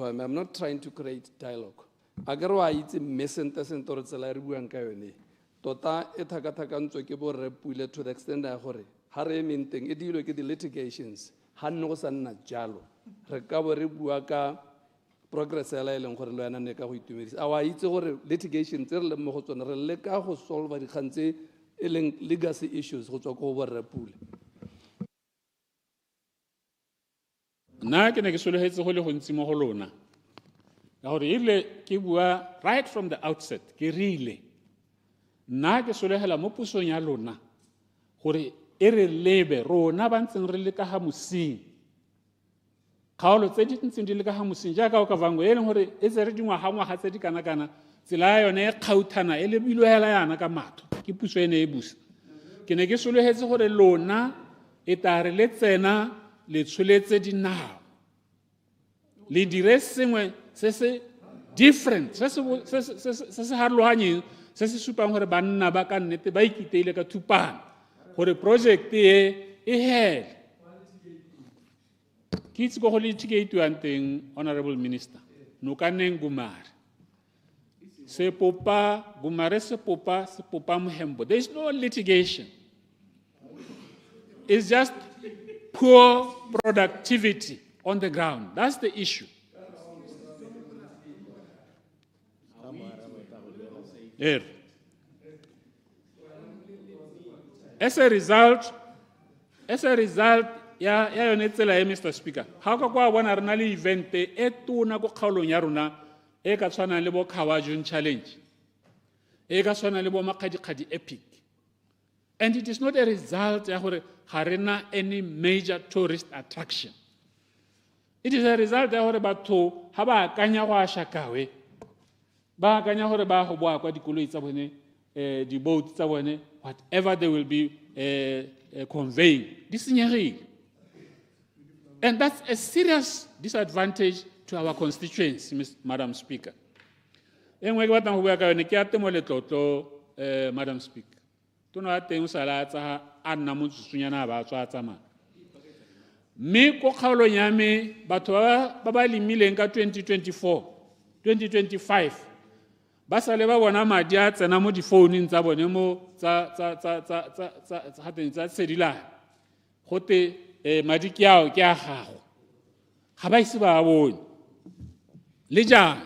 I'm not trying to create dialogue. Agarwa itse mesenta sentor tsela re buang ka yone. Tota e thakathakantso ke bo re pule to the extent ya gore ha re menteng e dilwe ke the litigations ha nno go sa nna jalo. Re ka bo re bua ka progress ya la gore le yana ne ka go itumedisa. A wa itse gore litigation tse re le mo go tsona re le ka go solve di khantse e leng legacy issues go tswa go bo re pule. Na ke ne ke sologetse go le go ntsi mo go lona. Ka gore ile ke bua right from the outset ke rile. Na ke solegela mo pusong ya lona gore e re lebe rona ba ntseng re le ka ha mosing. Kgaolo tse di ntseng di le ka ha mosing jaaka o ka vango e leng gore e tse re dingwaga tse di kana-kana tsela ya yone e kgauthana e lebilwe hela yana ka matho ke puso ene e busa. Ke ne ke solegetse gore lona e tare le tsena le tsholetse dinao le dire sengwe se se different se se harologanyeng se se supang gore banna ba ka nnete ba ikiteile ka thupana gore project e hele. Ke itse go litigate-iwang teng, Honorable Minister, no ka neng Gumare se popa mohembo. There is no litigation. It's just poor productivity on the ground. That's the issue. Yeah. As a result, ya yone tsela Mr. Speaker, how ka kwa bona re na le event e tona go kgaolong ya rona e ka tshwanang le bo Kawajun Challenge, e ka tshwanang le bo Makgadikgadi Epic. And it is not a result ya gore ga rena any major tourist attraction. It is a result ya gore batho ha ba akanya go a shakawe, ba akanya gore ba go boa kwa dikoloi tsa bone, di boat tsa bone, whatever they will be conveying, di senyegile. And that's a serious disadvantage to our constituents, Madam Speaker. Engwe ke batlang go bua ka yone ke ate mo letlotlo, Madam Speaker. Tono a teng sala tsa a nna mo tsusunyana ba tswa tsamaya. Me ko kgaolong ya me batho ba ba limileng ka 2024, 2025 ba sale ba bona madi a tsena mo difounung tsa bone mo tsa sedila gote madi ke a gago ga ba ise ba bone le jang.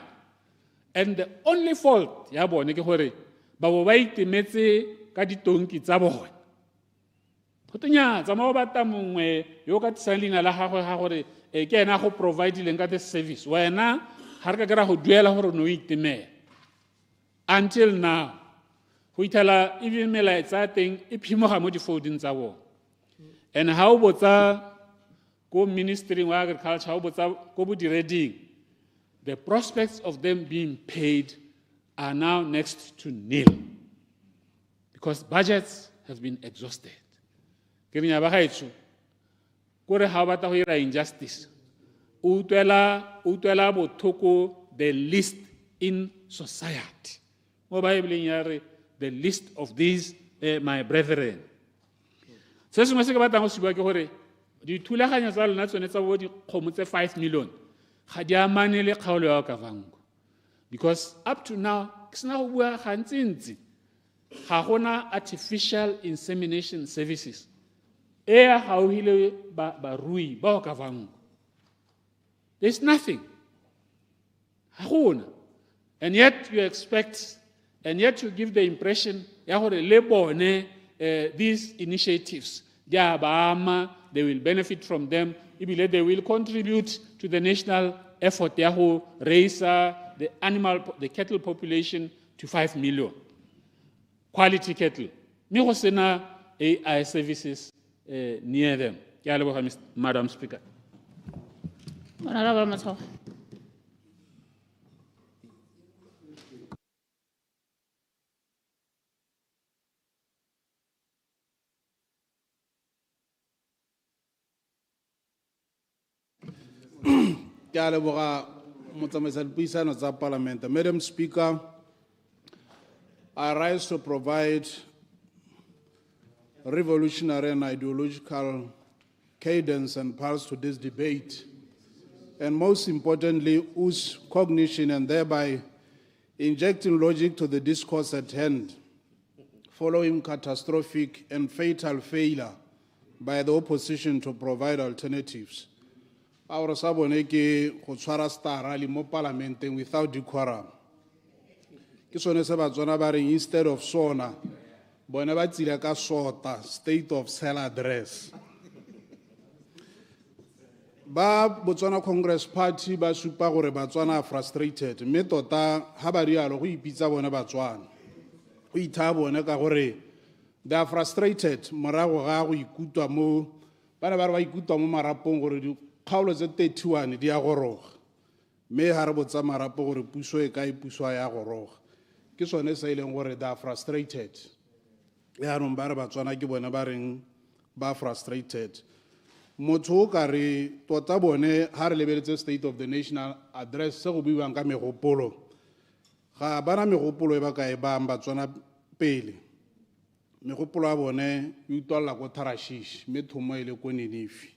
And the only fault ya bone ke gore ba bo ba itemetse ka ditonki tsa bone. Gotenya tsa mo bata mongwe yo ka tsang leina la gagwe ga gore ke ena go provide leng ka the service wena ga re ka kera go duela gore no itemela. Until now, go ithala even melaetsa teng e phimoga mo difouding tsa bone. And how botsa go Ministry of Agriculture, how botsa go bodireding, the prospects of them being paid are now next to nil because budgets have been exhausted. Kirinya ba gaetso kore ha ba ta go ira injustice utwela bothoko the least in society. The list of these my brethren. Se sengwe se ke batlang go se bua ke gore dithulaganyo tsa lona tsone tsa bo dikgomo tse 5 million ga di amane le kgaolo ya Okavango, because up to now ke sena go bua gantsi ga gona artificial insemination services e ya gauhile barui ba Okavango. There's nothing. Ga gona. And yet you expect, and yet you give the impression ya gore le bone these initiatives they will benefit from them, they will contribute to the national effort ya go raise the cattle population to 5 million. Quality cattle. Me go sena AI services near them. Ke a leboga, Madam Speaker. Honorable Matsogo. Ke a leboga motsamaisi dipuisano tsa Parliament. Madam Speaker, I rise to provide revolutionary and ideological cadence and pulse to this debate, and most importantly, ooze cognition and thereby injecting logic to the discourse at hand, following catastrophic and fatal failure by the opposition to provide alternatives. Our saboneke go tshwara stara le mo parlamenteng without decorum. Ke sone se batswana ba reng instead of SONA, bone ba tsile ka SOTA, state of cell address. Ba Botswana Congress Party ba supa gore batswana are frustrated, mme tota ha ba rialo go ipitsa bone batswana. Go itha bone ka gore they are frustrated morago ga go ikutwa mo bana ba re ba ikutwa mo marapong gore dikgaolo tse 31 di a goroga, mme ha re botsa marapo gore puso e ka puso ya goroga. Ke sone se ileng gore they are frustrated. Ya no ba re batswana ke bone ba reng ba frustrated. Motho ka re tota bone ha re lebeletse State of the National Address se go buiwang ka megopolo, ga bana megopolo e ba ka e bang batswana pele. Megopolo ya bone e utlwalla ko Tarashish mme thomo ile ko Ninive.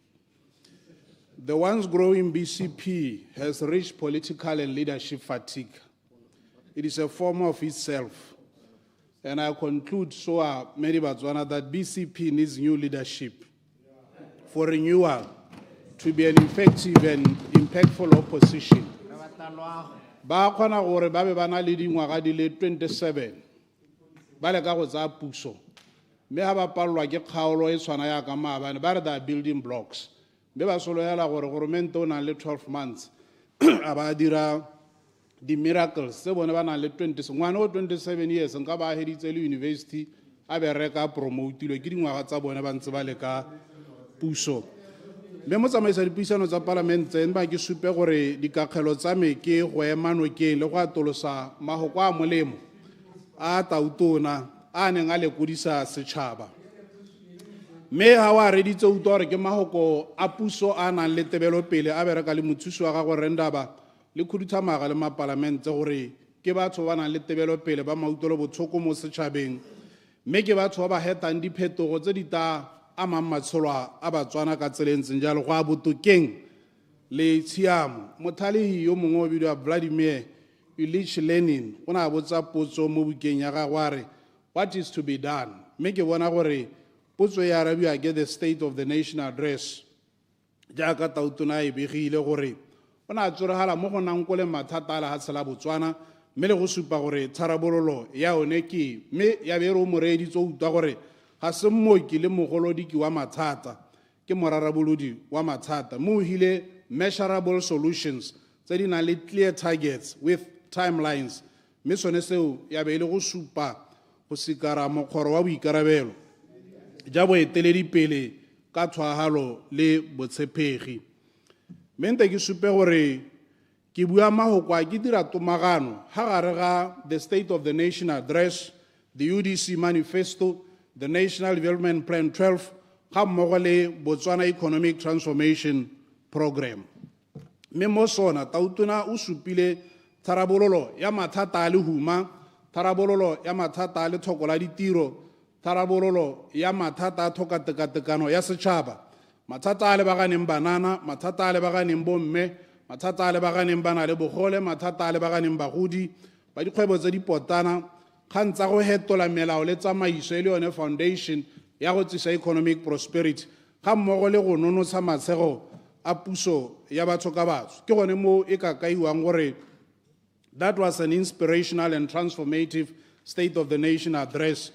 The once growing BCP has reached political and leadership fatigue. It is a form of itself. And I conclude, so are many Batswana, that BCP needs new leadership for renewal, to be an effective and impactful opposition. Ba kgona gore ba be ba na le dingwaga di le 27 ba le ka go tsa puso, mme ha ba palelwa ke kgaolo e tshwana ya ka maabane ba re they are building blocks, mme ba soloela gore goromente o nang le 12 months a ba dira the miracles se bone ba nang le 27 ngwana o 27 years nka ba heditse le university a be reka promotilwe ke dingwaga tsa bone ba ntse ba le ka puso. Mme motsamaisa dipuisano tsa Palamente ba ke supe gore dikakgelo tsa me ke go ema nokeng le go atolosa mahoko a molemo a tautona a neng a lekodisa setšhaba, mme ha wa reditse utlwa gore ke mahoko a puso a nang le tebelopele a bereka le mothusi wa gagwe Rendaba le khuduthamaga le mapalamente gore ke batho ba nang le tebelopele ba mautelo botlhoko mo setšhabeng, mme ke batho ba ba hetang diphetogo tse di ta amang matsholo a batswana ka tselentseng jalo go a botokeng le tshiamo. Mothalehi yo mongwe o bidiwa Vladimir Ilyich Lenin o na botsa potso mo bukeng ya gagwe a re what is to be done, mme ke bona gore potso ya arabiwa ke the State of the National Address jaaka tautona e begile gore o na tsorogala mo go nang ko le mathata a le ga tshela Botswana, mme le go supa gore tharabololo ya one ke mme ya be re o moreeditse o utlwa gore ga se mmoki le mogolodiki wa mathata ke morarabolodi wa mathata mo hile measurable solutions tse di nang le clear targets with timelines, mme sone seo ya be le go supa go sikara mokgoro wa boikarabelo ja boeteledipele ka tshwagalo le botshepegi. Mme nte ke supe gore ke bua mahoko a ke dira tomagano ha gare ga the State of the Nation Address, the UDC Manifesto, the National Development Plan 12 ga mmogo le Botswana Economic Transformation Program. Mme mo sona tautona o supile tharabololo ya mathata a lehuma, tharabololo ya mathata a lethoko la ditiro, tharabololo ya mathata a tlhokatekatekano ya setšhaba, mathata a lebaganeng banana, mathata a lebaganeng bomme, mathata a lebaganeng ba na le bogole, mathata a lebaganeng bagodi ba dikgwebo tse dipotana, kgang tsa go hetola melao le tsamaiso e le yone foundation ya go tsisa economic prosperity, ga mmogo le go nonotsha matshego a puso ya batho ka batho. Ke gone mo e ka kaiwang gore that was an inspirational and transformative State of the Nation address.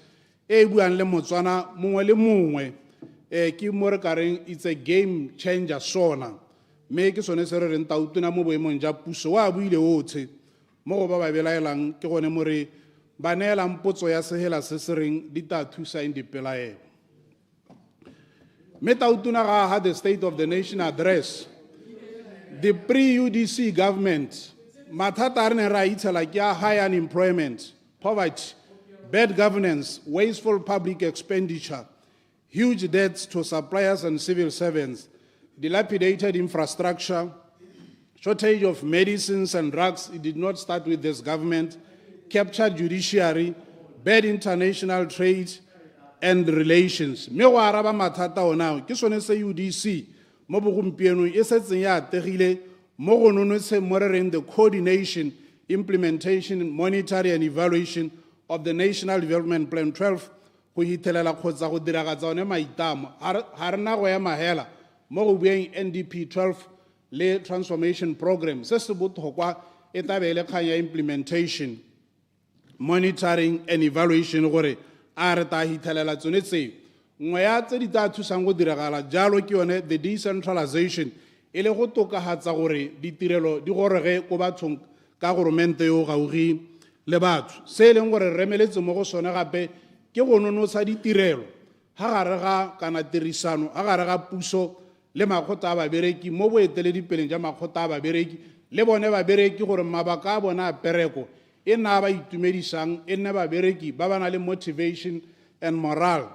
E buang le Motswana mongwe le mongwe, ke mo re ka reng it's a game changer SONA. Me ke sone se re reng tautona mo boemong ja puso wa buile otlhe mo go ba ba belaelang ke gone mo re ba neelang potso ya sehela se se reng di ta thusa in dipelaelo. Me tautona ga had the State of the Nation address, the pre-UDC government mathata a re ne ra itshela ke a high unemployment, poverty, bad governance, wasteful public expenditure, huge debts to suppliers and civil servants, dilapidated infrastructure, shortage of medicines and drugs. It did not start with this government, captured judiciary, bad international trade and relations. Me go araba mathata ona ke sone se UDC mo bogompieno e setseng ya ategile mo go nonotse mo re reng the coordination, implementation, monitoring and evaluation of the National Development Plan 12 go hithelela kgotsa go diragatsa one maitamo ga re na go ya mahela mo go bueng NDP 12 le transformation program se se botlhokwa e tabele kgang ya implementation, monitoring and evaluation gore a re ta hithelela tsone tseo. Nngwe ya tse di tla thusang go diragala jalo ke yone the decentralization e le go tokagatsa gore ditirelo di gorege ko bathong ka goromente yo gaugi le batho. Se e leng gore re remeletse mo go sone gape ke go nonotsha ditirelo ga gare ga kana tirisano ga gare ga puso le makgotla a babereki mo boeteledipeleng ja makgotla a babereki le bone babereki gore mabaka a bona a pereko e nna ba itumedisang e nne babereki ba ba na le motivation and morale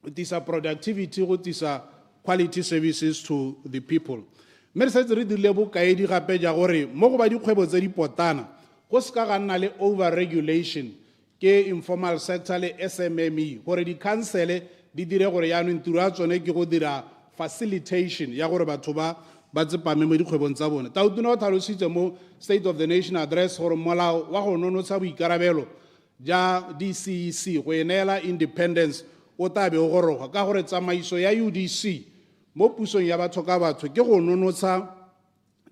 go tisa productivity go tisa quality services to the people. Me re setse re dirile bokaedi gape ja gore mo go ba dikgwebo tse dipotana go se ka ga nna le over regulation ke informal sector le SMME gore di-councele di dire gore yaanong tiro ya tsone ke go dira facilitation ya gore batho ba tsepame mo dikgwebong tsa bone. Tautona o tlhalositse mo State of the Nation address gore molao wa go nonotsha boikarabelo ja DCEC go e neela independence o tabe o goroga ka gore tsamaiso ya UDC mo pusong ya batho ka batho ke go nonotsha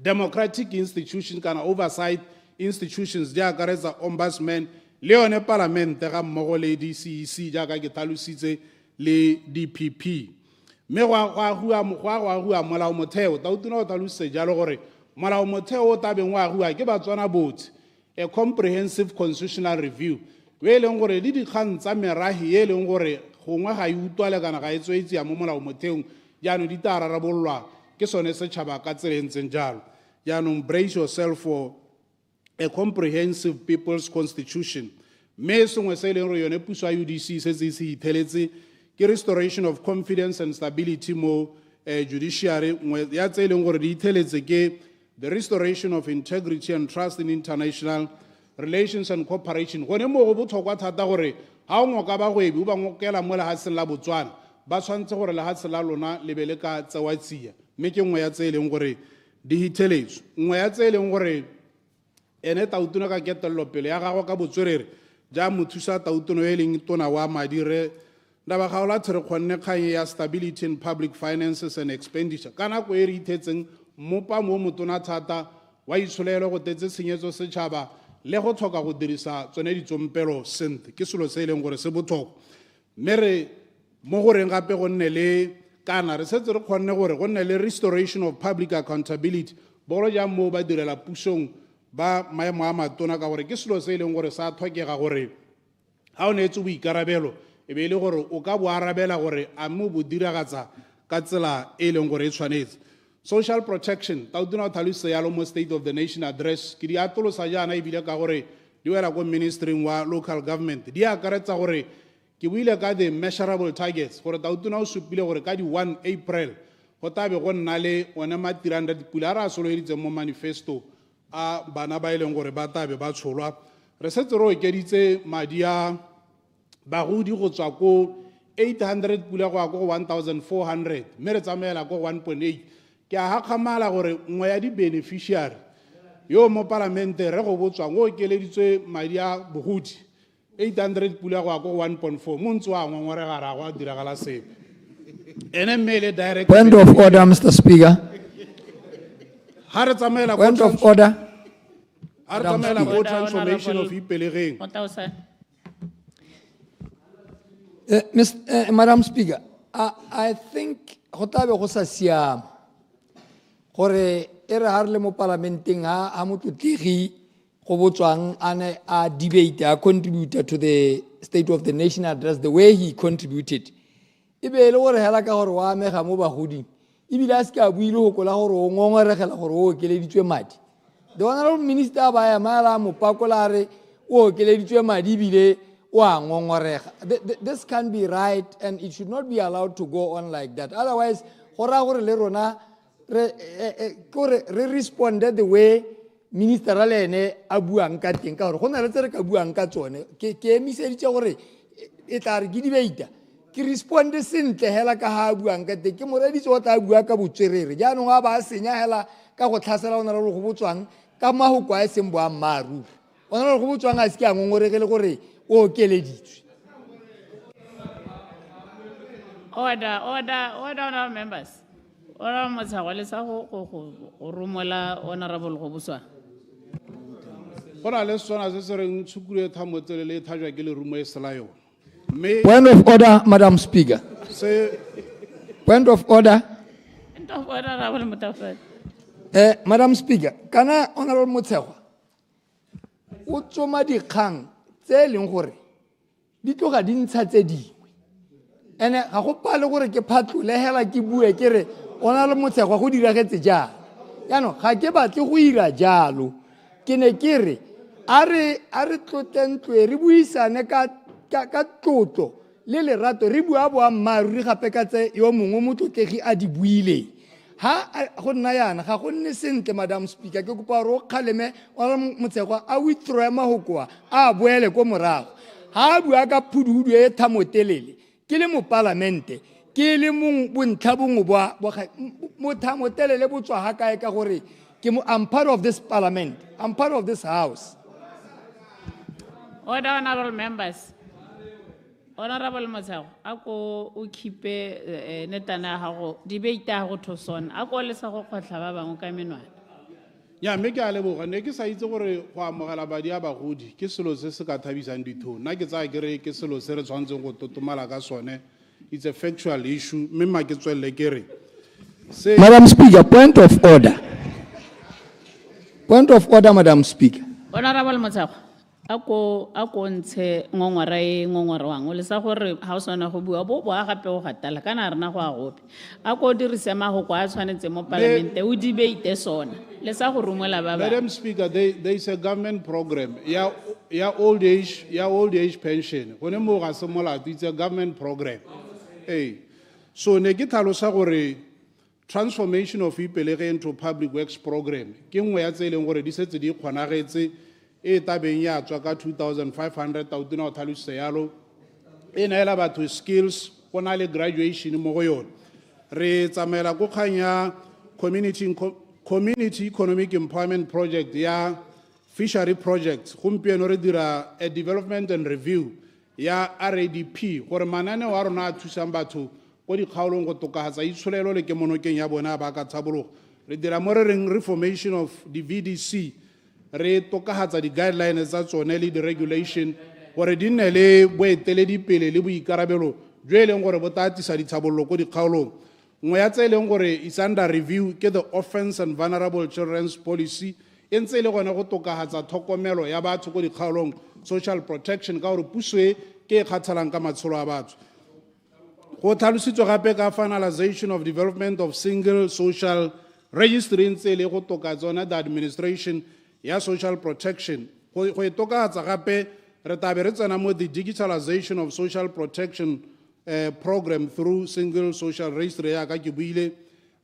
democratic institutions kana oversight institutions ja akaretsa ombudsman le yone parlamente ga mmogo le DCEC jaaka ke tlhalositse le DPP. Me go agua molao motheo tautona o tlhalositse jalo gore molao motheo o tabeng wa agua ke batswana botlhe, a comprehensive constitutional review we leng gore le dikgang tsa merahi e leng gore gongwe ga e utlwale kana ga e tswetse ya mo molao motheong jaanong di tla rarabololwa ke sone setšhaba ka tsela e ntseng jalo. Jaanong brace yourself for a comprehensive people's constitution. Me sengwe se e leng gore yone puso ya UDC se se itheletse ke restoration of confidence and stability mo judiciary. Nngwe ya tse e leng gore di itheletse ke the restoration of integrity and trust in international relations and cooperation. Gone mo go botlhokwa thata gore ga o ngoka bagwebi o ba ngokela mo lehatsheng la Botswana ba tshwanetse gore lehatshe la lona le be le ka tsewa tsia. Mme ke nngwe ya tse e leng gore di hitheletswe. Nngwe ya tse e leng gore ene tautona ka ketelelopele ya gagwe ka botswerere ja mothusa tautono e leng tona wa madi re ndabagaola tlhe re kgonne kgang ya stability in public finances and expenditure ka nako e re ithetseng mmopa mo motona thata wa itsholelo go tetse tshenyetso setšhaba le go tlhoka go dirisa tsone ditsompelo sentle ke selo se e leng gore se botlhokwa. Mme re mo goreng gape go nne le kana re setse re kgonne gore go nne le restoration of public accountability bogolo jang mo ba direla pusong ba maemo a matona ka gore ke selo se e leng gore sa tlhokega gore ga o neetse boikarabelo e be e le gore o ka bo arabela gore a mo bo diragatsa ka tsela e leng gore e tshwanetse. Social protection tautona o tlhalositse yalo mo State of the Nation address ke di atolosa jaana ebile ka gore di wela ko ministering wa local government di akaretsa gore ke buile ka the measurable targets gore tautona o supile gore ka di 1 April go tabe go nna le one matiranda dipula a re a sologeditseng mo manifesto a bana ba e leng gore ba tabe ba tsholwa. Re setse re okeditse madi a bagodi go tswa ko 800 pula go ya ko 1400 mme re tsamaela ko 1.8 ke a gakgamala gore nngwe ya di-beneficiary yo mo palamente re go botswang o okeleditswe madi a bogodi 800 pula go ya ko 1.4 mo ntse wa ngongorega ra go a diragala sepe ene mmele direct Point of order, Mr. Speaker. ha re tsamaela Point of order. ha re Madam tsamaela Speaker. go transformation of ipelegeng Madam Speaker, I think go tla be go sa siama gore e re ha re le mo parlamenteng ha motlotlegi go botswang ane a debate a contributor to the State of the Nation address the way he contributed e be le gore hela ka gore wa amega mo bagoding ebile a se ka buile go kola gore o ngongoregela gore o okeleditswe madi the honorable minister ba ya mala mo pakola re o okeleditswe madi ebile wa ngongorega this can't be right and it should not be allowed to go on like that otherwise go ra gore le rona re responded the way minister a le ene a buang ka teng ka gore go na le tse re ka buang ka tsone ke emiseditse gore e tla re ke debate ke responde sentle hela ka ha a buang ka teng ke moreditse o tla bua ka botswerere jaanong a ba a senya hela ka go tlhasela o na le go botswang ka mahoko a seng boammaaruri o na le go botswang a se ke a ngongoregele gore o okeleditswe Order, honorable members. Order, Matsagwale, sa go romola honorable go buswa. go na le SONA se se reng tshukuru e thamotsele le thajwa ke le rumo e sela yone Point of order, Madam Speaker. Point of order. Point of order, Honorable Mutafadi. Madam Speaker, kana Honorable Motshegwa o tsoma dikgang tse leng gore di tloga di ntsha tse dingwe ene ga go pale gore ke phatlole hela ke bue ke re Honorable Motshegwa go diragetse jang yaanong ga ke batle go ira jalo ke ne ke re a re tlotlentloe re buisane ka tlotlo le lerato re bua boammaaruri gape ka tse yo mongwe motlotlegi a di buileng ha go nna yana ga go nne sentle Madam Speaker ke kopa gore o kgaleme wa Motshegwa a withdraw mahokoa a boele ko morago ha a bua ka phuduhudu e thamotelele ke le mo parlamente ke le mong bontlha bongwe mo thamotelele bo tswa ha kae ka gore I'm part of this parliament I'm part of this house. Order, honorable members. Honorable Matsagwa, ako o khipe netana hago debate ha go thosona ako le sa go khotla ba bangwe ka menwana ya mme ke a leboga ne ke sa itse gore go amogela badi a bagodi ke selo se se ka thabisang ditho nna ke tsaya kere ke selo se re tshwantseng go totomala ka sone it's a factual issue mme ma ke tswelle kere Madam Speaker, point of order. Point of order, Madam Speaker. Honorable Matsagwa, ako ntshe ngongora wang le sa gore ha o sona go bua bo gape o gatala kana rena go a gope ako dirise mahoko a tshwanetse mo parlamente o debate sona le sa go rumola ba ba Madam Speaker, there is a government program ya old age pension gone mo ga se molato it's a government program so ne ke tlhalosa gore transformation of ipelege into public works program ke nngwe ya tse leng gore di setse di kgonagetse e tabeng ya tswa ka 2500 tautona o tlhalose yalo e naela batho skills go na le graduation mo go yone re tsamaela go kganya community economic empowerment project ya fishery project gompieno re dira a development and review ya RADP gore mananeo a rona a thusang batho go dikgaolong go tokagatsa itsholelo le kemonokeng ya bona ba ka tshabologo re dira mo re reng reformation of the VDC re tokagatsa di-guidelines tsa tsone le di-regulation gore di nne le boeteledipele le boikarabelo jo e leng gore bo tatisa ditlhabololo ko dikgaolong nngwe ya tse e leng gore is under review ke the offense and vulnerable children's policy e ntse e le gone go tokagatsa tlhokomelo ya batho ko dikgaolong social protection ka gore puso e ke e kgathalang ka matshelo a batho go tlhalositswe gape ka finalization of development of single social registry ntse e le go toka tsona the administration ya social protection go e tokagatsa gape re tabe re tsena mo the digitalization of social protection program through single social registry ya ka ke buile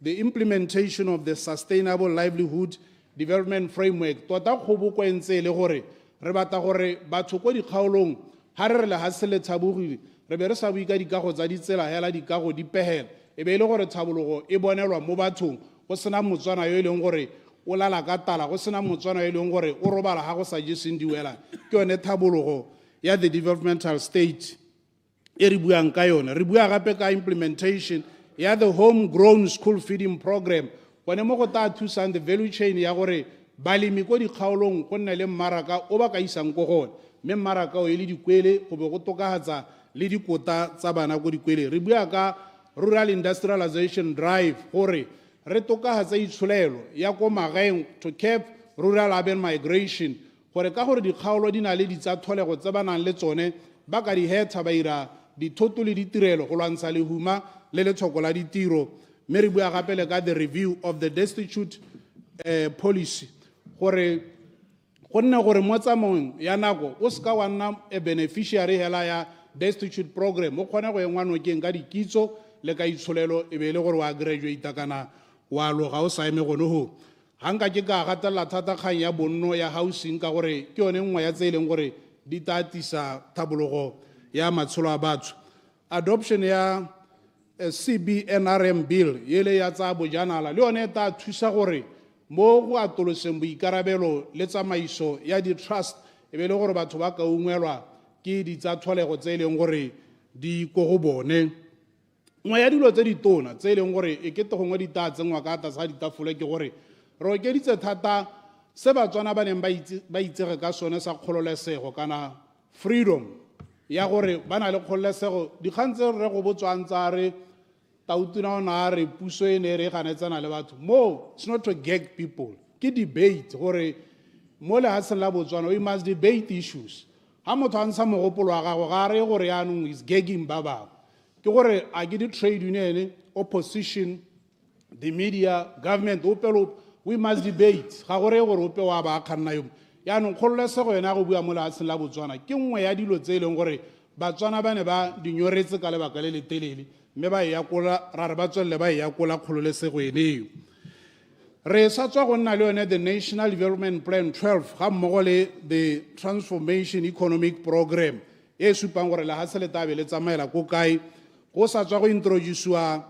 the implementation of the sustainable livelihood development framework tota kgoboko e ntse e le gore re batla gore batho ko dikgaolong ha re le ha se le tshabogile re be re sa bui ka dikago tsa ditsela hela dikago di pehela e be e le gore tshabologo e bonelwa mo bathong go sena motswana yo e leng gore o lala ka tala, go sena motswana yo e leng gore o robala ga go sa jeseng diwela. Ke yone thabologo ya the developmental state e re buang ka yone. Re bua gape ka implementation ya the homegrown school feeding program, gone mo go ta thusang the value chain ya gore balemi ko dikgaolong go nne le mmaraka o ba ka isang ko gone, mme mmaraka o e le dikwele go be go tokagatsa le dikota tsa bana ko dikwele. Re bua ka rural industrialization drive gore re tokagatsa itsholelo ya ko magaeng to cap rural urban migration, gore ka gore dikgaolo di na le ditsatlholego tse ba nang le tsone ba ka di heta ba ira dithoto le ditirelo go lwantsha lehuma le letshoko la ditiro. Mme re bua gape le ka the review of the destitute policy, gore go nne gore mo tsamaong ya nako o seka wa nna a beneficiary hela ya destitute program, o kgone go engwa nokeng ka dikitso le ka itsholelo e be le gore wa graduate kana wa loga o sa eme gone ho. Ha nka ke ka gatelela thata kgang ya bonno ya housing ka gore ke yone nngwe ya tse e leng gore di tatisa thabologo ya matsholo a batho. Adoption ya CBNRM bill yele ya tsa bojanala le yone ta thusa gore mo go atoloseng boikarabelo le tsamaiso ya di-trust e be le gore batho ba ka ungwelwa ke ditsatlholego tse e leng gore di ko go bone. Nngwe ya dilo tse ditona tse e leng gore e kete gongwe di ta tsengwa ka tlase ga ditafole ke gore re okeditse thata se batswana ba neng ba itsege ka sone sa kgololesego kana freedom ya gore ba na le kgololesego. Dikgang tse re go botswang tsa re tautuna ona a re puso e ne re ganetsana le batho mo, it's not to gag people, ke debate gore mo lehatsheng la Botswana we must debate issues. Ha motho a ntsha mogopolo wa gagwe ga re gore yaanong is gagging ba bangwe, ke gore a ke di trade union, opposition, the media, government, we must debate. Ga gore gore ope wa ba khanna yo yaanong kgololesego yona go bua mo lehatsheng la Botswana ke nngwe ya dilo tse e leng gore Batswana ba ne ba dinyoretse ka lebaka le letelele, mme ba yakola ra re ba tswelle ba yakola kgololesego eneo. Re sa tswa go nna le yone the National Development Plan 12 ga mmogo le the Transformation Economic Program e supang gore lehatshe le tabe le tsamaela ko kae, go sa tswa go introducewa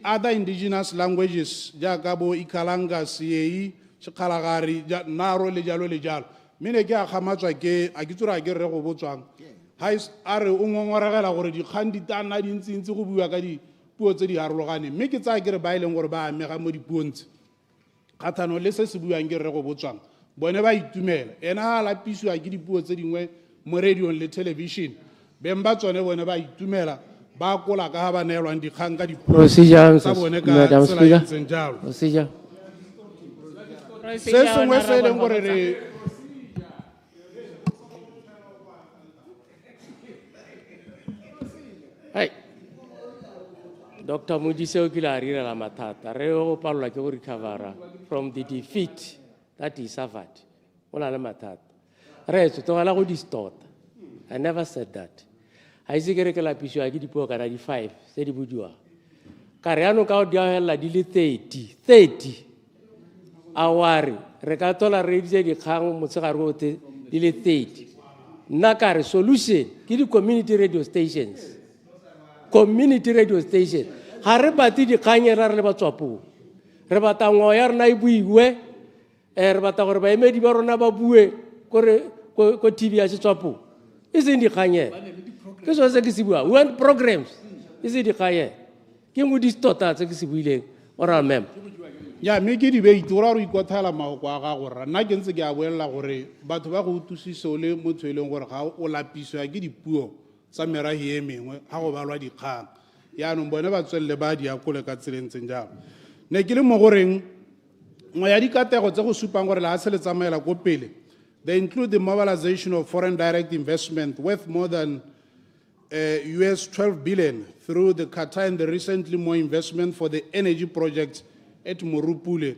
other indigenous languages jaaka bo Ikalanga, Siei, Chikhalagari, Naro le jalo le jalo. Mme ke a gamatswa ke a ke tsura ke re go botswang ha a re o ngongoregela gore dikgang di tana di ntse go bua ka dipuo tse di harologaneng, mme ke tsaya ke re ba e leng gore ba amega mo dipuong tse kgathano le se se buang ke re go botswang bone ba itumela ena ha lapisiwa ke dipuo tse dingwe mo radio le television beng ba tsone bone ba itumela ba kola ka ha ba neelwang dikgang ka dipuo tsa bone ka tsela e ntseng jalo. Se sengwe se e leng gore re Hey, Dr. Modise o kile a re la mathata re go palelwa ke go recover from the defeat that he suffered. O na le mathata re tso togela go distort. I never said that. Ha ise ke re ke lapiswa ke dipuo kana di 5 tse di budiwa ka re ano ka o dia hela di le 30 aware re ka tola re ditse dikgang motsegare o te di le 30 nna ka re solution ke di community radio stations. Community radio station ha re bati dikganye ra re le batswapo re bata ngwa ya rena e buiwe re bata gore ba emedi ba rona ba bue ko TV ya Setswapo e se dikganye ke so se ke se bua we want programs e se dikganye ke mo distota tse ke se buileng ora mem ya me ke di beite ora re ikothela maoko a ga gore nna ke ntse ke a boela gore batho ba go utusiso le motho e leng gore ga o lapiswa ke dipuo tsa merahi e mengwe ga go balwa dikgang yaanong bone ba tswelle ba di akole ka tselentseng jalo. Ne ke le mo goreng ngwe ya dikatego tse go supang gore lehatshe le tsamaela ko pele, they include the mobilization of foreign direct investment worth more than US 12 billion through the Qatar and the recently more investment for the energy project at Morupule.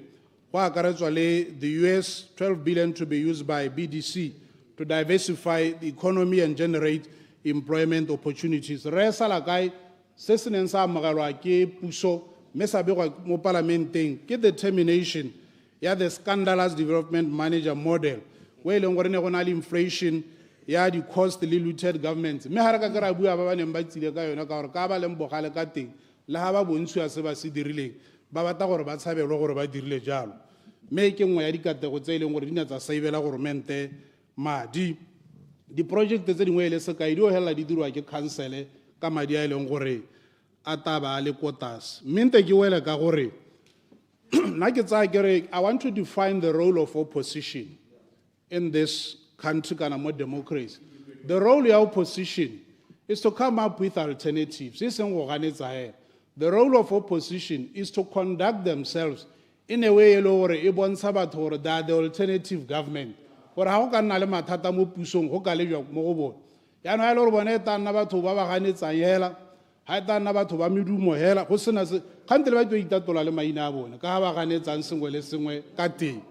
Go akaretswa le the US 12 billion to be used by BDC to diversify the economy and generate employment opportunities. Re sala kae se se neng sa amogelwa ke puso mme sa begwa mo parlamenteng ke the termination ya the scandalous development manager model we leng gore ne go na le inflation ya di cost le looted governments mme ha re ka kra bua ba ba neng ba tsile ka yona ka gore ka ba leng bogale ka teng le ha ba bontshiwa se ba se dirileng ba batla gore ba tshabelwe gore ba dirile jalo mme ke nngwe ya dikatego tse e leng gore di ne tsa saivela goromente madi di-project tse dingwe e le sekai di o helela di dirwa ke councele ka madi a e leng gore a taba a le ko tlase mme nte ke wele ka gore nna ke tsaya kere I want to define the role of opposition in this country kana mo democracy. The role of opposition is to come up with alternatives. The role of opposition is to conduct themselves in a way that the alternative government. Or how can na le mathata mo pusong go ka le jwa mo go bone. Ya no ya le bone ta nna batho ba ba ganetsa yela, ha ta nna batho ba medumo hela, go sena se kgante le ba tlo itatola le maina a bone ka ba ganetsang sengwe le sengwe ka teng.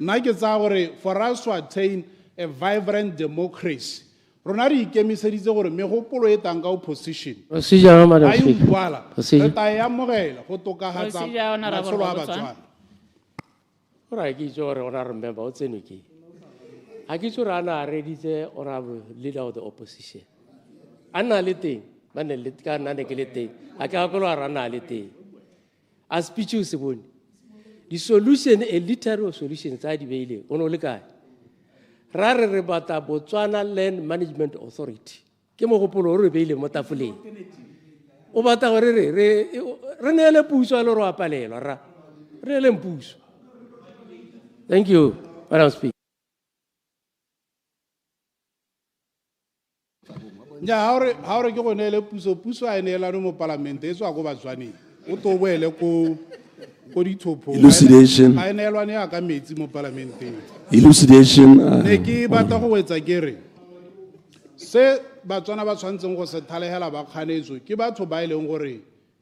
Nna ke tsaya gore for us to attain a vibrant democracy rona re ikemiseditse gore megopolo e tang ka opposition Procedure, Madam a e Speaker. utlwala Procedure. re tla e amogela go tokagatsa Procedure, Honorable matshelo a Botswana. Batswana. Ora ke itse gore ona remember o tseno ke. A ke itse gore ana reditse honorable leader of the opposition. Ana le teng, ba ne le ka nna ne ke le teng. A ke gakolo a rana le teng. A speech o se bone. Di solution e literal solution tsa di beile. Ono le kae? Ra re batla Botswana Land Management Authority. Ke mogopolo re beile mo tafoleng. O batla gore re ne le puso a le ro apalelwa ra. Re le mpuso. Thank you, Madam Speaker. Ja ha re ke go neele puso a e neelane mo palamente e tswa go Batswaneng o to boele ko dithopong Elucidation. a e neelwane ya ka metsi mo parlamenteng Elucidation. ne ke batla go wetsa kere se Batswana ba tshwantseng go se thalegela ba kganetswe ke batho ba e leng gore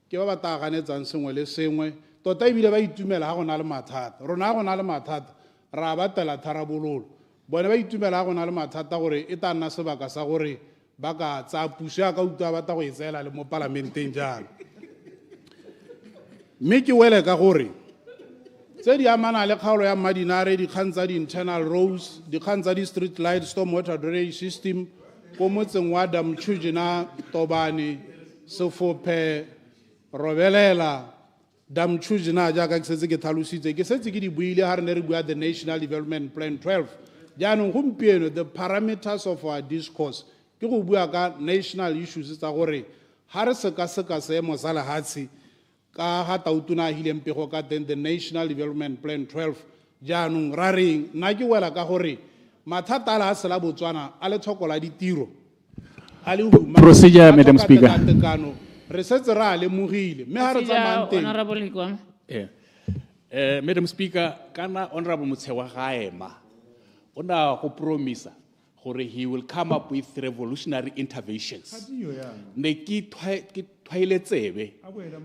ke ba ba taganetsang sengwe le sengwe tota ebile ba itumela ga go na le mathata rona ga go na le mathata ra batela tharabololo bone ba itumela ga go na le mathata gore e tla nna sebaka sa gore ba ka tsa puso ya ka utlwa batla go e tseela le mo parlamenteng jalo mme ke wele ka gore tse di amana le kgaolo ya Madinare dikgang tsa di-internal roads dikgang tsa di-street light storm water drainage system ko motseng wa Damchujina Tobane Sefophe Robelela Damchujina jaaka ke setse ke tlhalositse ke setse ke di buile ha re ne re bua the National Development Plan 12 jaanong gompieno the parameters of our discourse ke go bua ka national issues tsa gore ha re seka seemo sa lehatshe ka ga tautona a hileng pego ka teng the National Development Plan 12 jaanong ra reng nna ke wela ka gore mathata a le a sela Botswana a le tlhoko la ditiro a le huma Procedure, Madam Speaker. re setse ra lemogile mme ha re tsamayang teng Honorable Hikwan. Madam Speaker, kana Honorable Motsewa ga ema. Ona go promisa gore he will come up with revolutionary interventions. Ne ke twailetsebe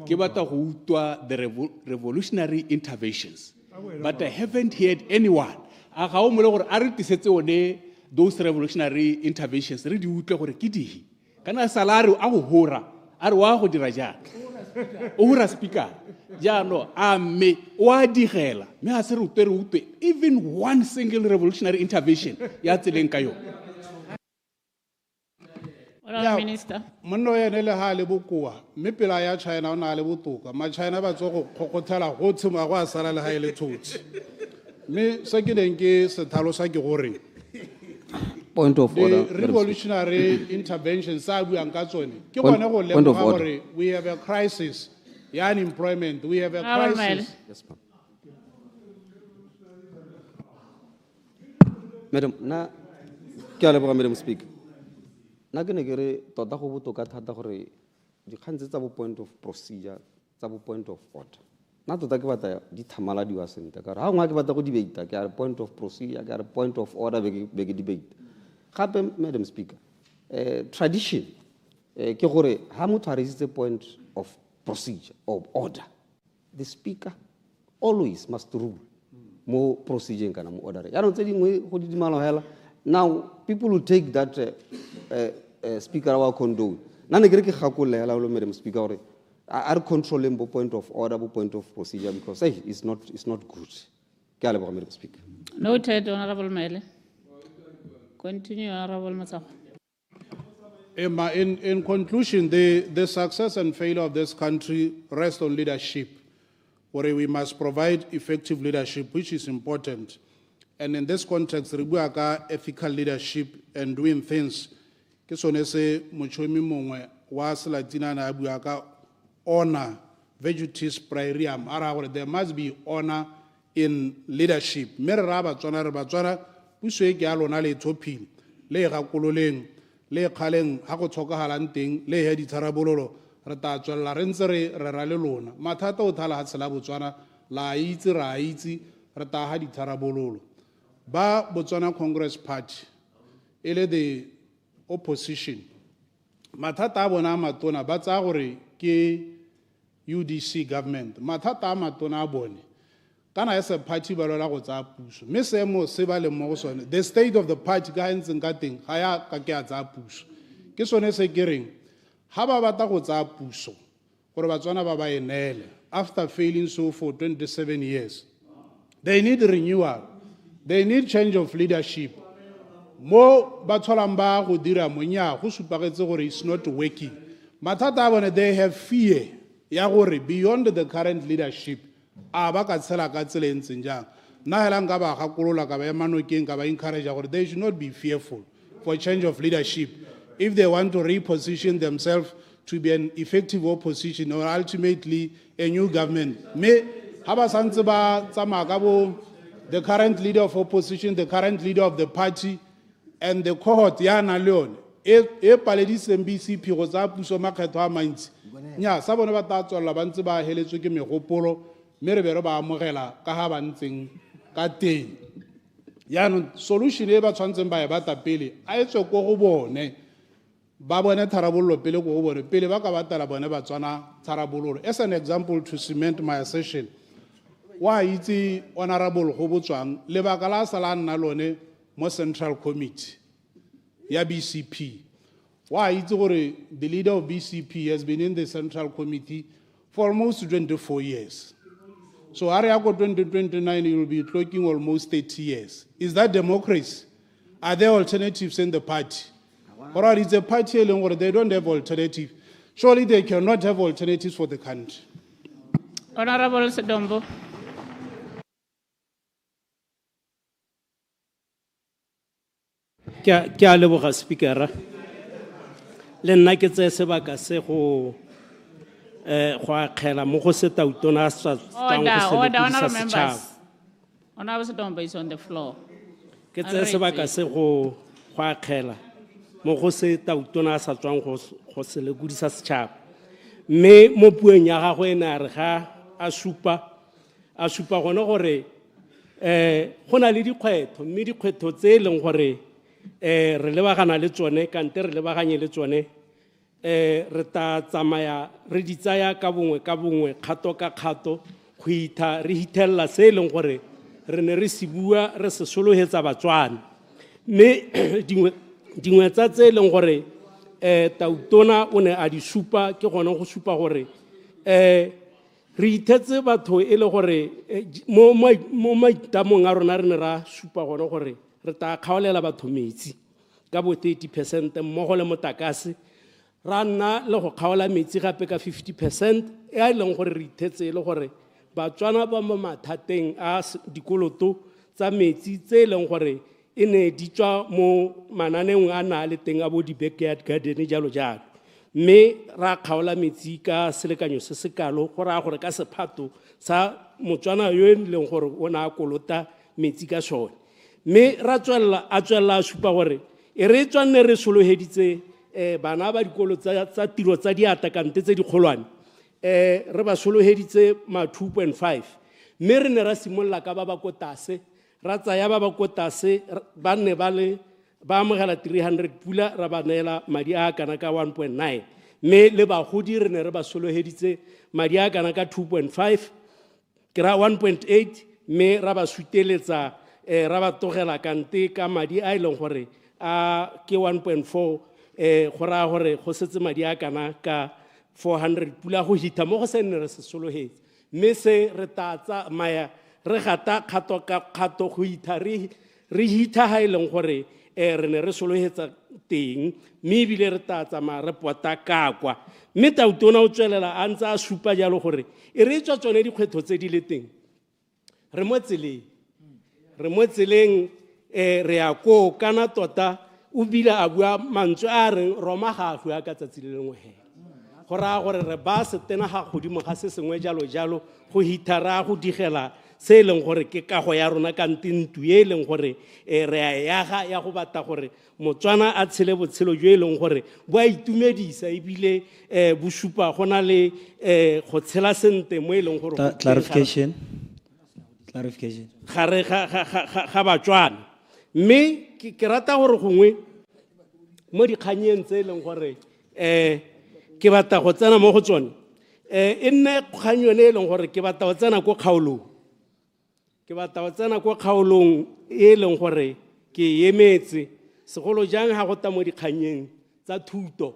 ke batla go utlwa the revolutionary interventions. But I haven't heard anyone. A ga o mo le gore a re tisetse one those revolutionary interventions re di utlwe gore ke dihi. Kana salary a go hora a re wa go dira jang. O hora speaker. Jaano a me wa digela me a se re utwe even one single revolutionary intervention ya tseleng ka yona. Honorable Minister. monno ene le ha le bokoa mme pela ya China o na le botoka ma China ba tso go kgokothela go tshima go a sala le ha ile thotsi mme se ke neng ke se tlhalosa ke gore Point of order. the revolutionary interventions sa buang ka tsone ke Point- gone go point of lemoga order. gore we have a crisis ya unemployment we have a Honorable crisis Yes, ma'am. Madam, na ke a leboga Madam Speaker. Na ke ne ke re tota go botoka thata gore dikgang tse tsa bo point of procedure tsa bo point of order. Na tota ke batla di thamaladiwa sentle ka re ha ngwa ke batla go debate ke a re point of procedure ke a re point of order be ke debate. Gape Madam Speaker, tradition ke gore ha motho a resitse point of procedure or order, the speaker always must rule mo procedure kana mo order. Ya no tse dingwe go di dimalo hela. Now people will take that speaker wa condone. Na ne ke re ke gakolle hela lo Madam Speaker gore are controlling bo point of order bo point of procedure because hey, it's not good. Ke a leboga Madam Speaker. Noted, Honorable Mele. Continue, Honorable Matsago. Emma, in conclusion, the success and failure of this country rest on leadership. where we must provide effective leadership, which is important. And in this context, re bua ka ethical leadership and doing things. Ke sone se mochomi mongwe wa Selatina na bua ka honor, virtutis praerium. Ara gore there must be honor in leadership. Mere ra batswana puso e ke a lona le thopile le gakololeng le kgaleng ha go tlhokagalang teng le he ditharabololo re ta tswella re ntse re ra le lona mathata o thala ha tshela Botswana la itse ra itse re ta ha ditharabololo ba Botswana Congress Party ele the opposition mathata a bona a matona ba tsa gore ke UDC government mathata a matona a bone kana as a party ba lola go tsa puso mme seemo se ba le mo go sone the state of the party ka ntseng ka teng ga ya ka ke a tsa puso ke sone se ke reng ha ba bata go tsa puso gore Batswana ba ba enele after failing so for 27 years they need renewal they need change of leadership mo ba tsholang ba go dira monya go supagetse gore it's not working mathata a bone they have fear ya gore beyond the current leadership aba ka tshela ka tsela ntseng jang nna hela nka ba gakolola ka ba emanokeng ka ba encourage gore they should not be fearful for change of leadership if they want to reposition themselves to be an effective opposition or ultimately a new government me ha ba santse ba tsamaya ka bo the current leader of opposition the current leader of the party and the cohort ya na le yone e palediseng BCP go tsa puso makgetho a mantsi nya sa bone ba ta tswalla ba ntse ba heletswe ke megopolo mere bero ba amogela ka ha ba ntseng ka teng yaanong solution e ba tshwantseng ba e bata pele a etswe ko go bone ba bone tharabololo pele ko go bone pele ba ka batela bone Batswana tharabololo as an example to cement my assertion wa itse honorable go botswang lebaka la sala nna lone mo central committee ya BCP wa itse gore the leader of BCP has been in the central committee for almost 24 years. So Ariako 2029, you will be clocking almost 30 years. Is that democracy? Are there alternatives in the party? Or it's a party where they don't have alternative. Surely they cannot have alternatives for the country. Honorable Sedombo. Ke a leboga speaker le nna ke tse sebaka se go go akgela mo go se tautona sa Order, honorable members. Honorable Sedombo is on the floor. Ke tse sebaka se go akgela mo go se tautona sa tswang go se le godisa setšhaba mme mo pueng ya gagwe ena re ga a supa gone gore go na le dikgwetho mme dikgwetho tse e leng gore re lebagana le tsone kante re lebaganye le tsone re ta tsamaya re di tsaya ka bongwe kgato ka kgato go itha re hithella se e leng gore re ne re se bua re se solohetsa Batswana mme dingwe tsa tse e leng gore tautona o ne a di supa ke gone go supa gore re ithetse batho e le gore mo maitamong a rona re ne ra supa gone gore re ta kgaolela batho metsi ka bo 30% mmogo le motakase ra nna le go kgaola metsi gape ka 50% e a leng gore re ithetse le gore Batswana ba mo mathateng a dikoloto tsa metsi tse e leng gore e ne di tswa mo mananeong a na le teng a bo di-backyard garden jalo jalo mme ra kgaola metsi ka selekanyo se se kalo go raya gore ka sephato sa Motswana yo e leng gore o na a kolota metsi ka sone mme ra tswella a supa gore e re tswanne re soloheditse bana ba dikolo tsa tiro tsa diata kante tse dikgolwane re ba soloheditse ma 2.5 mme re ne ra simolla ka ba ba ko tase ra tsaya ba ba ko tase ba ne ba amogela 300 pula ra ba neela madi a kana ka 1.9 mme le bagodi re ne re ba soloheditse madi a kana ka 2.5 ke ra 1.8 mme ra ba suteletsa ra ba togela kante ka madi a ileng gore a ke 1.4 go raya gore go setse madi a kana ka 400 pula go hita mo go se nne re se solohetse mme se re tatsa maya re gata kgato ka kgato go hita re hita ha ileng gore re ne re solohetsa teng mme ebile re tla tsamaya re pota ka kwa mme tautona o tswelela a ntse a supa jalo gore e re tswa tsone dikgwetho tse di le teng re mo tseleng re ya ko kana tota o bila a bua mantswe a reng Roma ga a bua ka tsatsi le lengwe hela go raya gore re ba se tena ga godimo ga se sengwe jalo jalo go hitara go digela se leng gore ke kago ya rona ka ntintu e leng gore re a yaga ya go bata gore Motswana a tshele botshelo jo e leng gore bo a itumedisa ebile bo supa go na le go tshela sente mo e leng gore Clarification. gare ga Batswana mme ke rata gore gongwe mo dikganyeng tse e leng gore ke batla go tsena mo go tsone e nne kgang yone e leng gore ke batla go tsena ko kgaolong e leng gore ke emetse segolo jang ga go ta mo dikganyeng tsa thuto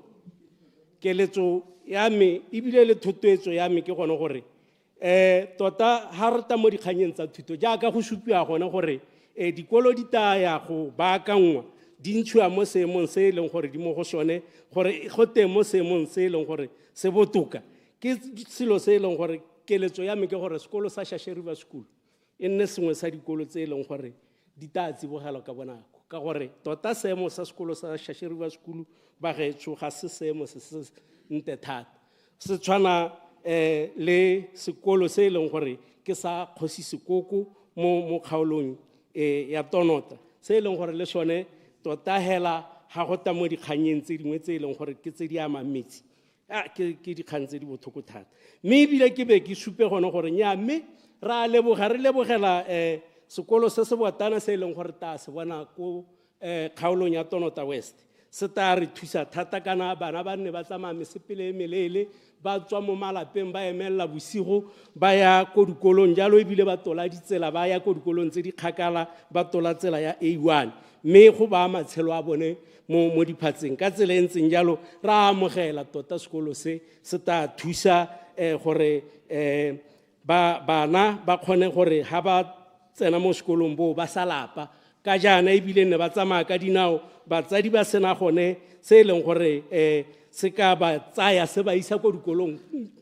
keletso ya me ebile le thotloetso ya me ke gone gore tota ha re ta mo dikganyeng tsa thuto jaaka go supiwa gone gore dikolo di taya go baakangwa di ntshiwa mo seemong se e leng gore di mo go sone gore go teng mo seemong se e leng gore se botoka ke selo se e leng gore keletso ya me ke gore sekolo sa Shasheriva School e nne sengwe sa dikolo tse e leng gore di tla tsibogela ka bonako ka gore tota seemo sa sekolo sa Shasheriva School ba getso ga se seemo se se nte thata se tshwana le sekolo se e leng gore ke sa Kgosi Sekoko mo kgaolong ya Tonota se e leng gore le sone tota hela ga go ta mo dikganyeng tse dingwe tse e leng gore ke tse di ama metsi ke dikgang tse di botlhoko thata mme ebile ke be ke supe gone gore nya mme re lebogela sekolo se se boatana se e leng gore ta se bona ko kgaolong ya Tonota West se ta re thusa thata kana bana ba nne ba tsamaya mesepele e melele ba tswa mo malapeng ba emelela bosigo ba ya ko dikolong jalo ebile ba tola ditsela ba ya ko dikolong tse di kgakala ba tola tsela ya A1 mme go ba matshelo a bone mo diphatseng ka tsela e ntseng jalo ra amogela tota sekolo se ta thusa gore bana ba kgone gore ha ba tsena mo sekolong bo ba salapa ka jana ebile ne ba tsamaya ka dinao batsadi ba sena gone se e leng gore se ka ba tsaya se ba isa ko dikolong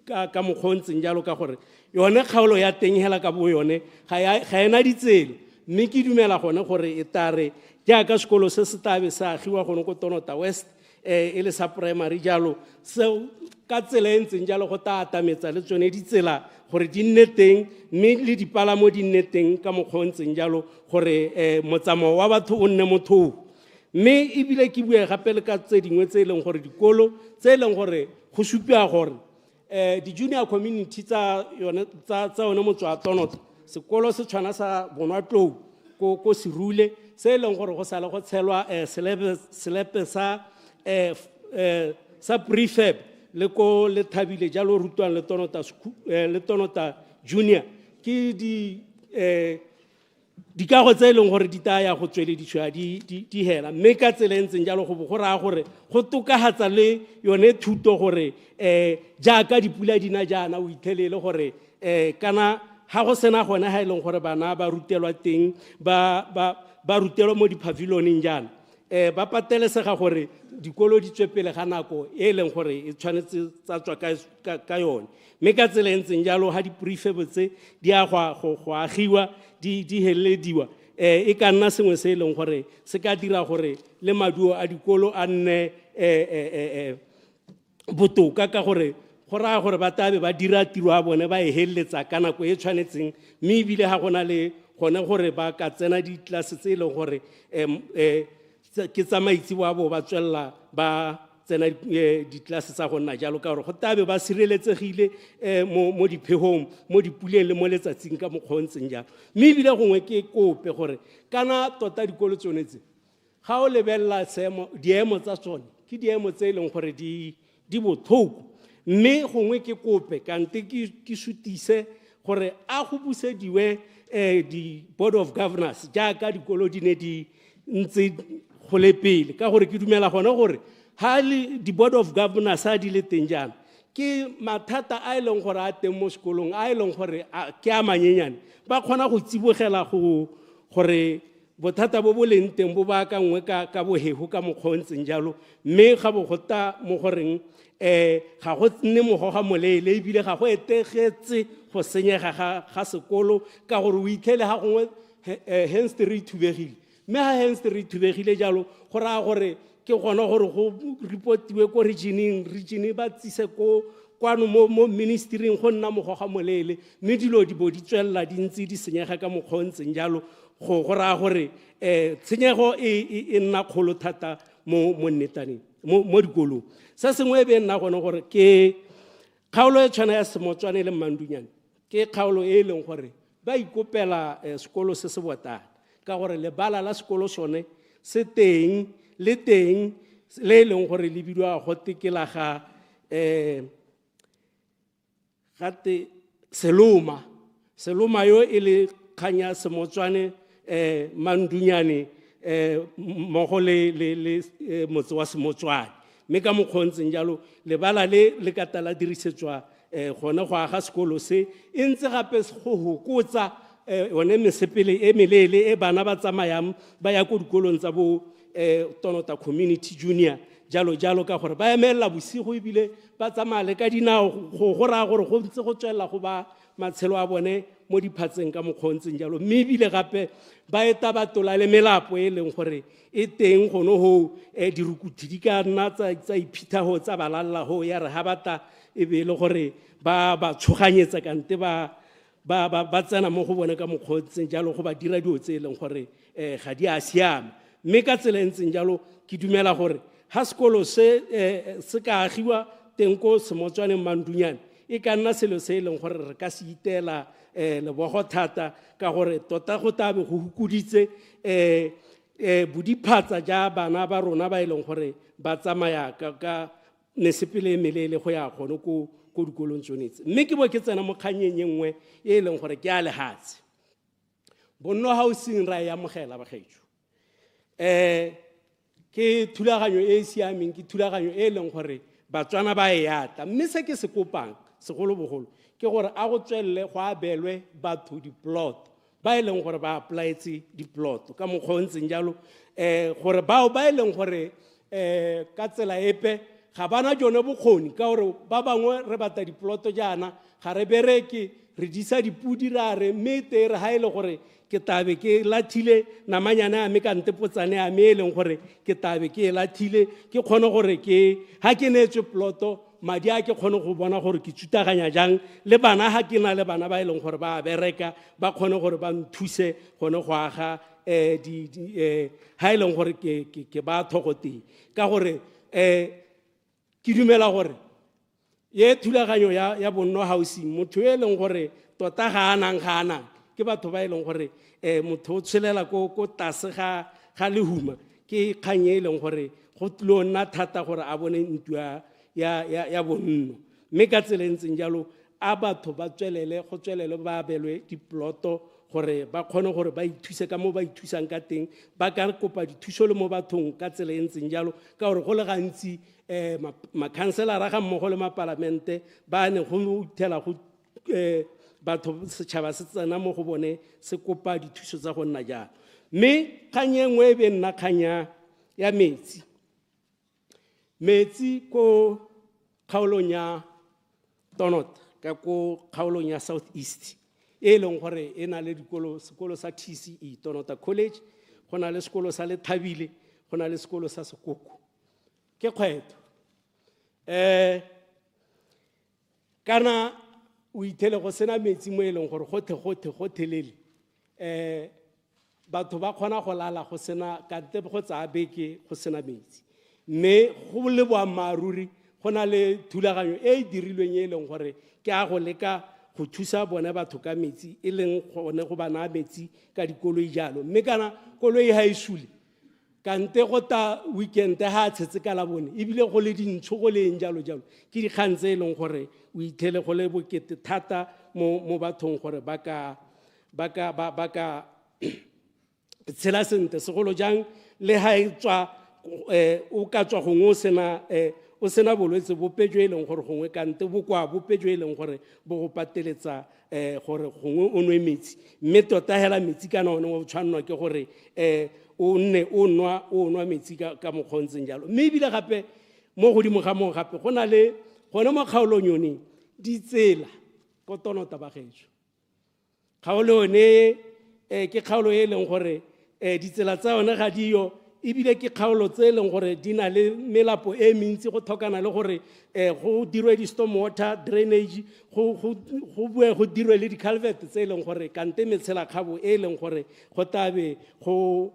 ka mokgontseng jalo ka gore yone kgaolo ya teng hela ka bo yone ga ena ditsela mme ke dumela gone gore e tare jaaka sekolo se se tabe sa agiwa gone ko Tonota West e le sa primary jalo seo ka tsela e ntseng jalo go ta atametsa le tsone ditsela gore di nne teng mme le dipalamo di nne teng ka mokgontseng jalo gore motsamao wa batho o nne motho mme ebile ke bua gape le ka tse dingwe tse e leng gore dikolo tse e leng gore go supiwa gore di junior community tsa yone motswa Tonota sekolo se tshwana sa Bonwatlou ko Serule se e leng gore go sale go tshelwa selepe sa prefab le ko le Thabile jalo rutwang le Tonota Junior ke dikago tse e leng gore di taya go tswelediswa di hela mme ka tsela e ntseng jalo go raya gore go tokagatsa le yone thuto gore jaaka dipula dina jaana o ithelele gore kana ha go sena gone ha e leng gore bana ba rutelwa teng ba rutelwa mo dipavilioneng jaana ba patelesega gore dikolo di tswepele ga nako e leng gore e tshwanetse tsa tswa ka yone mme ka tsela e ntseng jalo ha di-prefab tse di a go agiwa di helelediwa e ka nna sengwe se e leng gore se ka dira gore le maduo a dikolo a nne botoka ka gore go raya gore ba tabe ba dira tiro a bone ba e heleletsa ka nako e tshwanetseng mme ebile ga gona le gone gore ba ka tsena ditlase tse e leng gore ke tsamaitse wa bo ba tswella ba tsena ditlase tsa go nna jalo ka gore go tabe ba sireletsegile mo diphegong mo dipuleng le mo letsatsing ka mokgontseng jalo mme ebile gongwe ke kope gore kana tota dikolo tsone tse ga o lebelela diemo tsa tsone ke diemo tse e leng gore di botlhoko mme gongwe ke kope kante ke sutise gore a go busediwe di-board of governors jaaka dikolo di ne di ntse go le pele ka gore ke dumela gone gore ha le di-board of governors a di le teng jaana ke mathata a e leng gore a teng mo sekolong a e leng gore ke a manyenyane ba kgona go tsibogela gore bothata bo bo leng teng bo ba ka nngwe ka bohego ka mokgwa o ntseng jalo mme ga bo gota mo goreng ga go nne mogoga molele ebile ga go etegetse go senyega ga sekolo ka gore o itlhele ga gongwe henstery e thubegile mme ga henstery e thubegile jalo go raya gore ke gona gore go reportiwe ko region ba tsise ko kwano mo ministering go nna mogoga molele mme dilo di bo di tswelela di ntse di senyega ka mokgwa o ntseng jalo go raya gore tshenyego e nna kgolo thata mo nnetaneng mo dikolong se sengwe be nna gone gore ke kgaolo e tshwana ya Semotswane le Mandunyane ke kgaolo e leng gore ba ikopela sekolo se se botala ka gore lebala la sekolo sone se teng le teng le leng gore le bidwa go tekela ga gate seloma yo e le khanya Semotswane Mandunyane mmogo le motse wa Semotswane mme ka mokgontseng jalo lebala le katala dirisetswa gone go aga sekolo se e ntse gape go hokotsa one mesepele e melele e bana ba tsamayang ba ya ko dikolong tsa bo Tonota Community Junior jalo ka gore ba emela bosigo ebile ba tsamaya le ka dinao go raya gore go ntse go tswelela go ba matshelo a bone mo diphatseng ka mokgontseng jalo mme ebile gape ba eta batola le melapo e leng gore e teng gono ho dirukuthi di ka nna tsa iphitha ho tsa balalla ho ya re ha bata e be le gore ba tshoganyetsa kante ba tsena mo go bone ka mokgontseng jalo go ba dira dio tse e leng gore ga di a siama mme ka tsela ntseng jalo ke dumela gore ha sekolo se ka agiwa teng ko Semotswane Mandunyane e ka nna selo se e leng gore re ka se itela lebogo thata ka gore tota go tabe go hukuditse bodiphatsa ja bana ba rona ba e leng gore ba tsamaya ka nesepele melele go ya gone ko dikolong tsonetse mme ke bo ke tsena mo kganyeng nngwe e leng gore ke a lehatse bonno housing ra ya mogela ba gaetsho ke thulaganyo e siameng ke thulaganyo e leng gore batswana ba e yata mme se ke se kopang segolo bogolo ke gore a go tswelle go abelwe batho di-plot ba e leng gore ba applyetse di-plot ka mokgwa o ntseng jalo gore bao ba e leng gore ka tsela epe ga bana jone bokgoni ka gore ba bangwe re bata di-plot jaana ga re bereke re disa dipudi ra re mme te re ha e le gore ke tabe ke lathile namanyana a me ka ntepotsane a me e leng gore ke tabe ke lathile ke kgone gore ha ke neetswe ploto madi a ke kgone go bona gore ke tsutaganya jang le bana ha ke na le bana ba e leng gore ba bereka ba kgone gore ba nthuse gone go aga ha e leng gore ke ba thogoteng ka gore ke dumela gore ye thulaganyo ya bonno housing motho e leng gore tota ga anang ke batho ba e leng gore motho o tshelela ko tase ga lehuma ke kgang e leng gore go tlo nna thata gore a bone ntua ya bonno mme ka tsela ntseng jalo a batho ba tswelele ba belwe diploto gore ba kgone gore ba ithuse ka mo ba ithusang ka teng ba ka kopa dithuso le mo bathong ka tsela ntseng jalo ka gore go le gantsi makhanselara ga mmogo le mapalamente ba ne go uthela go batho setšhaba se tsena mo go bone se kopa dithuso tsa go nna jalo mme kgang e nngwe e be nna kgang ya metsi ko kgaolong ya Tonota ka ko kgaolong ya South East e leng gore e na le sekolo sa TCE Tonota College go na le sekolo sa Lethabile go na le sekolo sa Sekoko ke kgwetho kana o ithele go sena metsi mo e leng gore gothelele batho ba kgona go lala go sena kante go tsaya beke go sena metsi mme go le boammaaruri go na le thulaganyo e dirilweng e leng gore ke a go leka go thusa bone batho ka metsi e leng gone go bana metsi ka dikoloi jalo mme kana koloi ha e sule kante go ta weekend ha tshetse ka la bone ebile go le dintsho go le jalo ke dikgang tse e leng gore o ithele go le bokete thata mo bathong gore ba ka tshela sentle segolo jang le ha e tswa o ka tswa gongwe o sena bolwetse bope jo e leng gore gongwe kante bokoa bope jo e leng gore bo go pateletsa gore gongwe o nwe metsi mme tota hela metsi kana one o tshwanelwa ke gore o nne o nwa metsi ka mokgontseng jalo mme ebile gape mo godimo ga moo gape go na le gone mo kgaolong yone ditsela ko tonota ba getso kgaolo yone ke kgaolo e leng gore ditsela tsa yone ga diyo ebile ke kgaolo tse e leng gore di na le melapo e mentsi go thokana le gore go dirwe di-storm water drainage go bue go dirwe le di-culvert tse e leng gore kante metshelakgabo e leng gore go tabe go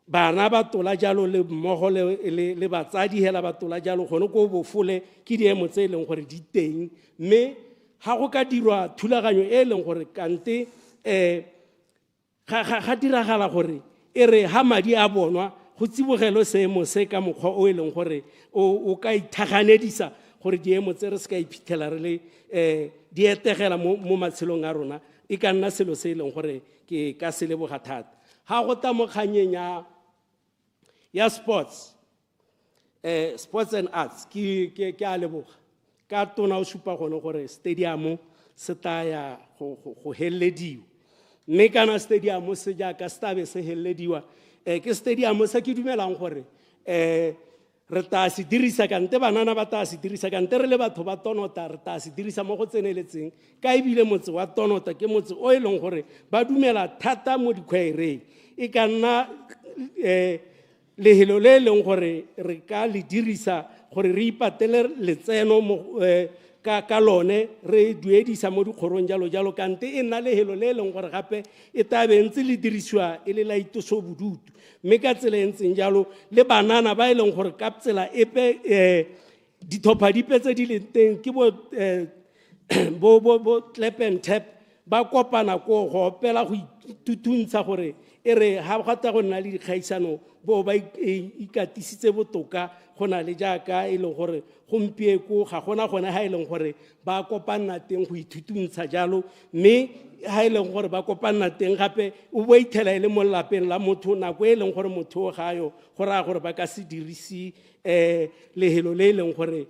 bana ba tola jalo le mmogo le batsadi hela ba tola jalo gone ko bofole ke diemo tse e leng gore di teng mme ga go ka dirwa thulaganyo e leng gore kante ga diragala gore e re ha madi a bonwa go tsibogelo seemo se ka mokgwa o e leng gore o ka ithaganedisa gore diemo tse re se ka iphitlhela re le di etegela mo matshelong a rona e ka nna selo se e leng gore ke ka se leboga thata ga go ta mo kganyeng ya sports and arts ke a leboga ka tona o supa gone gore stadium se taya go helelediwa mme kana stadium se jaaka stabe se helelediwa ke stadium se ke dumelang gore re ta se dirisa kante banana ba ta se dirisa kante re le batho ba tonota re ta se dirisa mo go tseneletseng ka ebile motse wa tonota ke motse o e leng gore ba dumela thata mo dikhwaereng e ka nna lehelo le leng gore re ka le dirisa gore re ipatele letseno ka lone re duedisa mo dikgorong jalo kante e nna lehelo le leng gore gape e tabe ntse le dirisiwa e le la itosobodutu mme ka tsela e ntseng jalo le banana ba e leng gore ka tsela epe dithopa dipe tse di leng teng ke bo clap and tap ba kopana ko go opela go itutuntsha gore e re ha gata go nna le dikgaisano bo ba ikatisitse botoka go na le jaaka e leng gore gompieko ga gona gone ha e leng gore ba kopana teng go ithutuntsha jalo mme ha e leng gore ba kopana teng gape o bo ithela ile mo lapeng la motho nako e leng gore motho ga yo go ra gore ba ka se dirisi lehelo le leng gore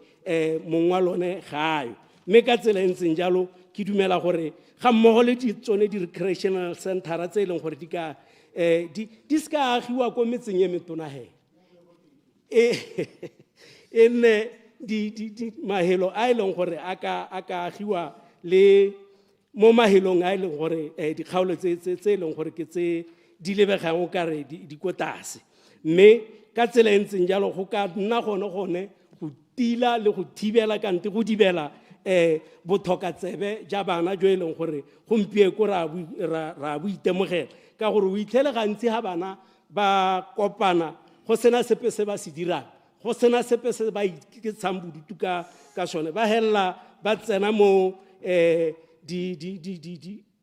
mongwa lone ga yo mme ka tsela ntseng jalo ke dumela gore ga mmogo le tsone di-recreational center tse e leng gore di ska agiwa ko metseng e metona he e nne mahelo a e leng gore a ka agiwa le mo mahelong a e leng gore dikgaolo tse e leng gore ke tse di lebegang o kare di ko tlase mme ka tsela e ntseng jalo go ka nna gone go tila le go thibela kante go dibela bothokatsebe ja bana jo e leng gore gompieko ra bo itemogela ka gore o itlhele gantsi ga bana ba kopana go sena sepe se ba se dirang go sena sepe se ba iketshang bodutu ka sone ba helela ba tsena mo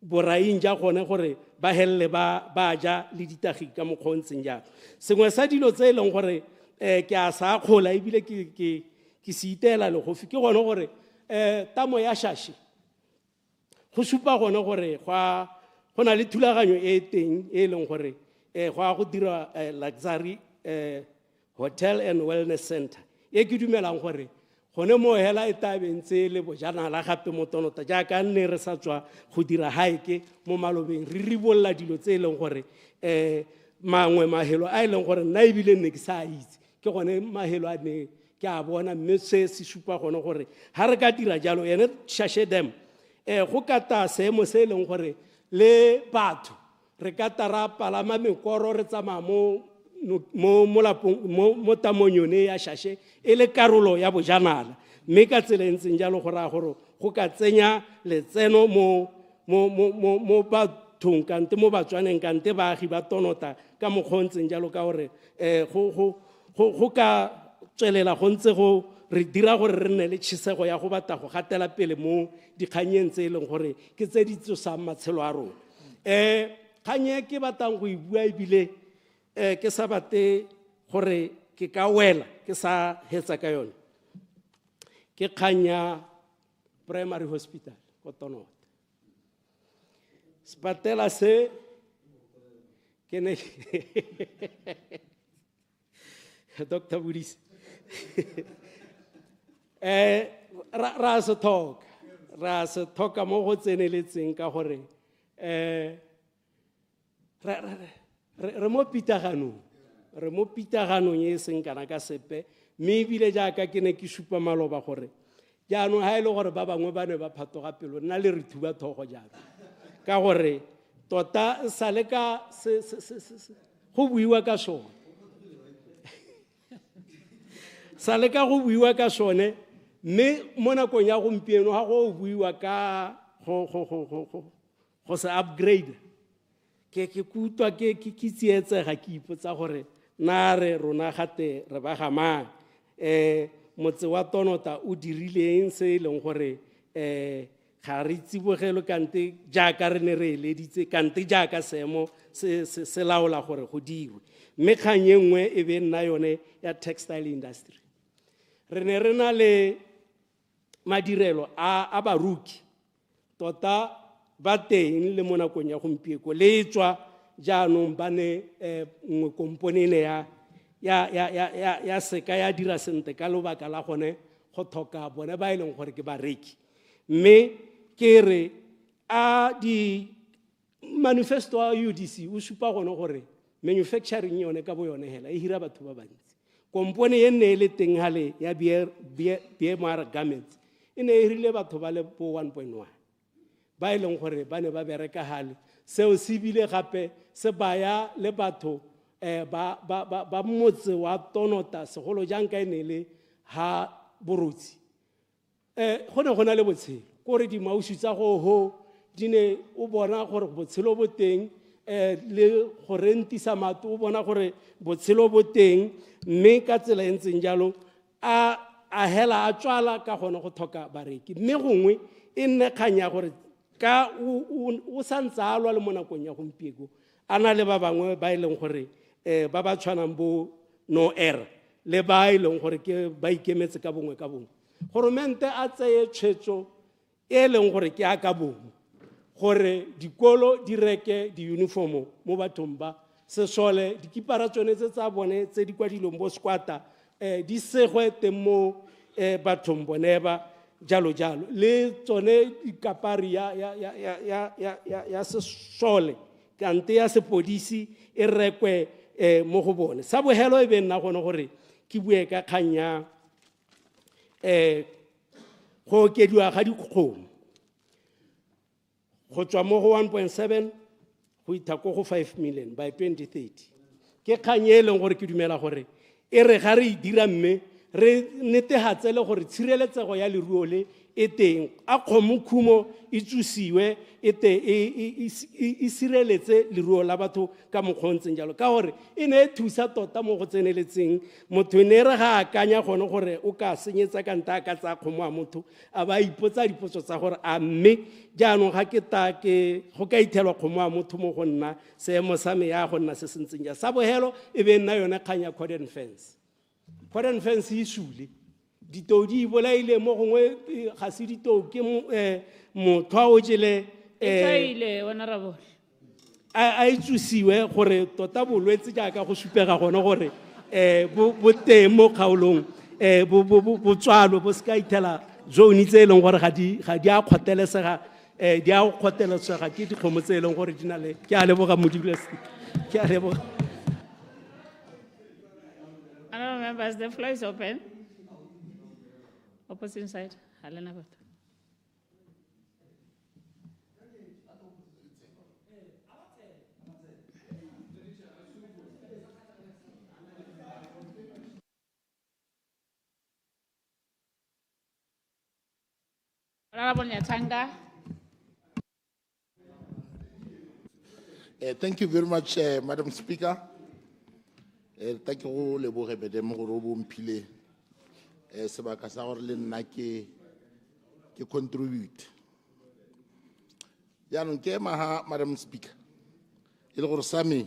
boraing ja gone gore ba helele ba ja le ditagi ka mokgontseng jalo sengwe sa dilo tse e leng gore ke a sa kgola ebile ke se itela le gofi ke gone gore tamo ya shashe go supa gone gore go na le thulaganyo e teng e leng gore go dira luxury hotel and wellness center e ke dumelang gore gone mo hela e tabentse le bojanala gape mo tonota jaaka nne re sa tswa go dira haeke mo malobeng re ribolla dilo tse e leng gore mangwe mahelo a e leng gore nna ebile nne ke sa itse ke gone mahelo a ne ke a bona mme se supa gone gore ha re ka dira jalo ene shashe dam go ka ta seemo se e leng gore le batho re ka tara palama mekoro re tsamaya mo tamong yone ya shashe e le karolo ya bojanala mme ka tsela ntseng jalo go raya gore go ka tsenya letseno mo bathong kante mo batswaneng kante baagi ba tonota ka mokgontseng jalo ka gore go ka tswelela go ntse go re dira gore re nne le tšhisego ya go batla go gatela pele mo dikganyeng tse e leng gore ke tse di tsosang matshelo a rona kganye ke batlang go e bua ebile ke sa bate gore ke ka wela ke sa hetsa ka yone ke kganya primary hospital ko tonota sepatela se ke ne Dr. Budisi Ra se talk mo go tseneletseng ka gore re mo pitaganong e seng kana ka sepe mme ebile jaaka ke ne ke supa maloba gore jaanong ha e le gore ba bangwe ba ne ba phatoga pelo nna le re thuba thogo jalo ka gore tota sa le ka go buiwa ka sone sa le ka go buiwa ka sone mme mo nakong ya gompieno ga go buiwa ka go se upgrade ke kutwa ke tsietsega ke ipotsa gore na re rona gate re ba gamang motse wa Tonota o dirileng se leng gore ga re tsibogelo kante jaaka re ne re eleditse kante jaaka seemo se laola gore go dirwe mme kgang e nngwe e be nna yone ya textile industry re ne re na le madirelo a baruki tota ba teng le mo nakong ya gompieko le tswa jaanong ba ne nngwe komponene ya seka ya dira sentle ka lobaka la gone go thoka bone ba e leng gore ke bareki mme ke re a di manifesto a UDC o supa gone gore manufacturing yone ka bo yone hela e hira batho ba bantsi kompone e ne le teng hale ya BMR garments e ne e hirile batho ba le po 1.1 ba e leng gore ba ne ba bereka hale seo se bile gape se baya le batho ba motse wa Tonota segolo jang ka ene le ha borotsi go ne go na le botshelo gore di mausu tsa go ho di ne o bona gore botshelo bo teng le go rentisa mato o bona gore botshelo bo teng mme ka tsela e ntseng jalo a hela a tswala ka gone go thoka bareki mme gongwe e nne kganya gore ka o santsa a lwa le mo nakong ya gompieko a na le ba bangwe ba e leng gore ba ba tshwanang bo no air le ba e leng gore ke ba ikemetse ka bongwe goromente a tseye tshwetso e leng gore ke a ka bongwe gore dikolo di reke di-uniformo mo bathong ba sesole dikipara tsone tse tsa bone tse di kwadilweng bo squata di segwe teng mo bathong bone ba jalo le tsone dikapari ya sesole kante ya sepodisi e rekwe mo go bone sa bohelo e be nna gone gore ke bue ka kgang ya go okediwa ga dikgomo go tswa mo go 1.7 go itha go 5 million by 2030 ke kgang e leng gore ke dumela gore e re ga re dira mme re netehatse le gore tshireletsego ya leruo le e teng a kgomo khumo e tsusiwe e sireletse leruo la batho ka mokgontseng jalo ka gore e ne e thusa tota mo go tseneletseng motho ne re ga akanya gone gore o ka senyetsa ka nta ka tsa kgomo a motho a ba ipotsa dipotso tsa gore a mme jaanong ga ke ta ke go ka ithelwa kgomo a motho mo go nna seemo sa me ya go nna se sentseng ja sa bohelo e be nna yone kgang ya cordon fence e sule ditou di bolaile mo gongwe ga se ditou ke motho a o jele honorable a itsusiwe gore tota bolwetse jaaka go supega gone gore bo teng mo kgaolong bo tswalo bo ska ithela zone tse e leng gore ga di a kgotelesega di a kgotelesega ke dikgomo tse e leng gore di na le ke a leboga modulasetulo ke a leboga. Honorable members, the floor is open. Opposition side, Helena Bata. Honorable Nyatanga. Thank you very much, Madam Speaker. Thank you, Lebo Rebede Morobo Mpile. Sebaka sa gore le nna ke contribute. Jaanong ke maha Madam Speaker. E le gore sa me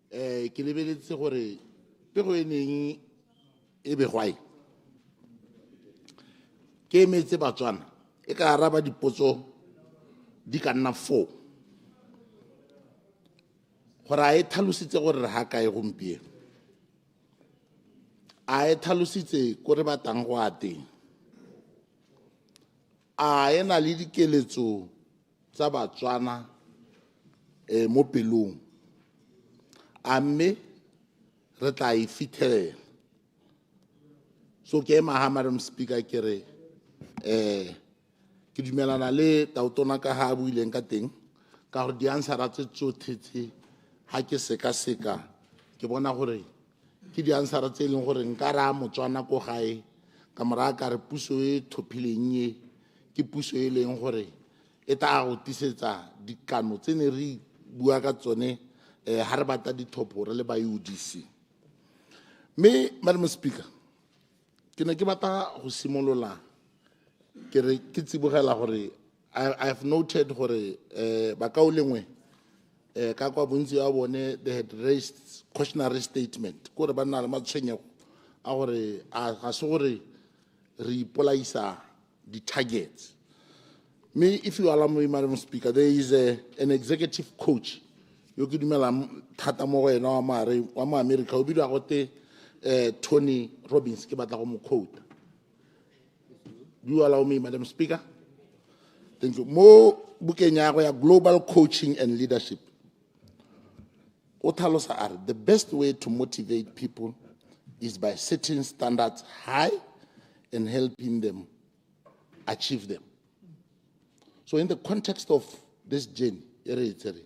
ke lebeletse gore pego e neng e be gwae. Ke emetse Batswana e ka araba dipotso di ka nna 4. Gore a e tlhalositse gore re ha kae gompieno. a e tlhalositse ko re batlang go ya teng a ena le dikeletso tsa Batswana mo pelong a mme re tla e fithelela. So ke ema ha Madam Speaker ke re ke dumelana le tautona ka ha buileng ka teng ka gore di answera tse tsotlhe tse ha ke seka ke bona gore ke di answera tse leng gore nka ra Motswana ko gae ka mora ka re puso e thophileng e ke puso e leng gore e tla go tisetsa dikano tse ne re bua ka tsone ha re batla dithopo re le ba UDC. Me Madam Speaker ke ne ke batla go simolola ke re ke tsibogela gore I have noted gore ba ka o lengwe ka kwa bontsi a bone they had raised cautionary statement gore ba nna le matshwenyego a gore a se gore re ipolaisa di targets. Me if you allow me Madam Speaker, there is an executive coach yo ke dumela thata mo go ena wa ma America o bidwa gote Tony Robbins ke batla go mo quote. Do you allow me Madam Speaker? Thank you. Mo bukeng ya go ya Global Coaching and Leadership o tlhalosa a re the best way to motivate people is by setting standards high and helping them achieve them. So in the context of this journey ke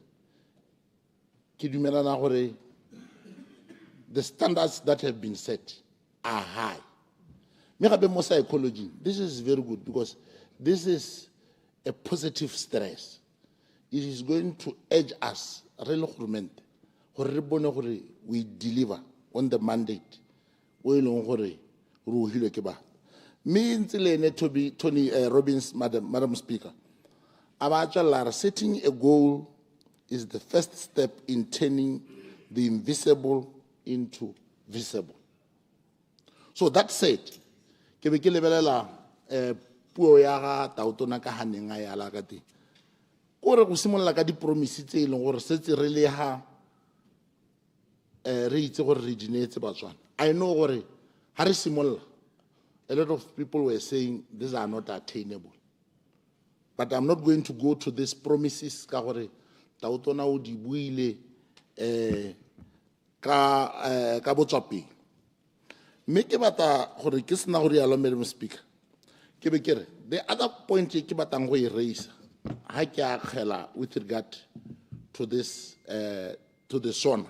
dumelana gore the standards that have been set are high. Me gape mo psychology this is very good because this is a positive stress. It is going to urge us really we deliver on the mandate we long gore re o hile ke ba me ntse to be Tony Robbins Madam Speaker about setting a goal is the first step in turning the invisible into visible. So that said ke be ke lebelela puo ya ga tautona ka haneng a ya la ka teng gore go simolla ka di promise tse leng gore setse re le ha re itse gore re dinetse Batswana. I know gore ha re simolla a lot of people were saying these are not attainable, but I'm not going to go to these promises ka gore tautona o di buile ka botswapeng. Me ke batla gore ke sena gore ya lo Madam Speaker ke be ke re the other point ke batlang go erase ha ke a khela with regard to this to the SONA.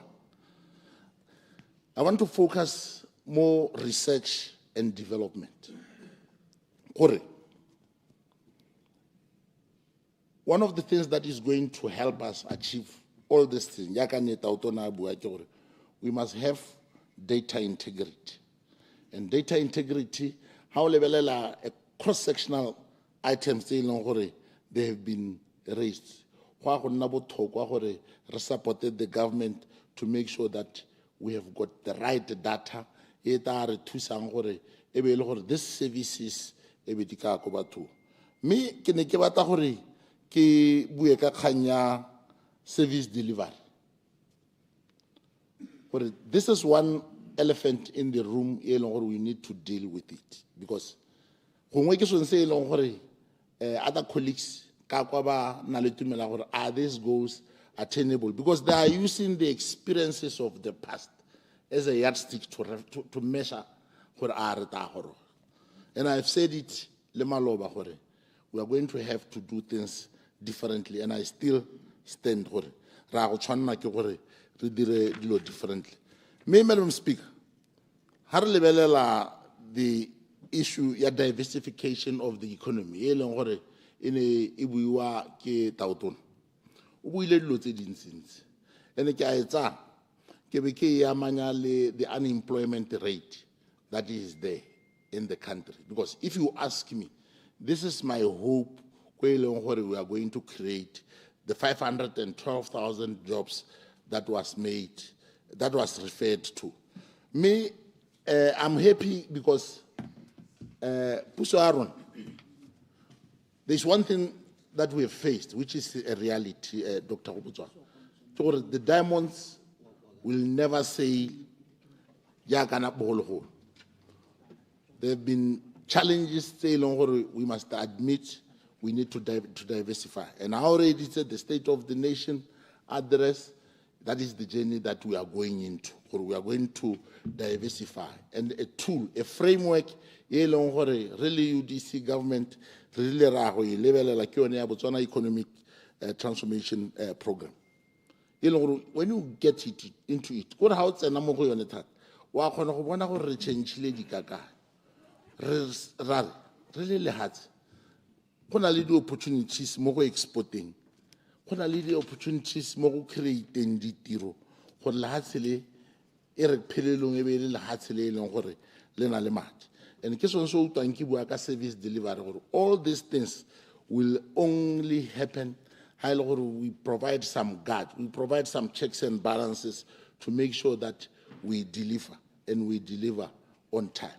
I want to focus more research and development. One of the things that is going to help us achieve all these things, we must have data integrity. And data integrity, how level cross-sectional items they have been raised. We supported the government to make sure that we have got the right data. This services me ke bue ka kganya service delivery. This is one elephant in the room we need to deal with it because other colleagues are these goals attainable because they are using the experiences of the past as a yardstick to measure and I've said it we are going to have to do things differently and I still stand differently. Madam Speaker, the issue of diversification of the economy and the unemployment rate that is there in the country. Because if you ask me, this is my hope we are going to create the 512,000 jobs that was made, that was referred to. Me, I'm happy because Puso Aaron, there's one thing that we have faced, which is a reality, Dr. Obutwa. The diamonds will never say, "Yakana bolo." There have been challenges tse leng gore we must admit we need to diversify. And I already said the State of the Nation address, that is the journey that we are going into, or we are going to diversify. And a tool, a framework, really UDC government, really like Botswana economic transformation program. When you get into it, what how it's a number on the tat, what kind of one change lady kaka, really hard. When I lead opportunities, more exporting. When I lead opportunities, more creating the tiro. When lahatsele, Eric Pelelong, ebe lahatsele longore, lena lemat. And case also to ankibuaka service delivery. All these things will only happen. We provide some guard, we provide some checks and balances to make sure that we deliver and we deliver on time.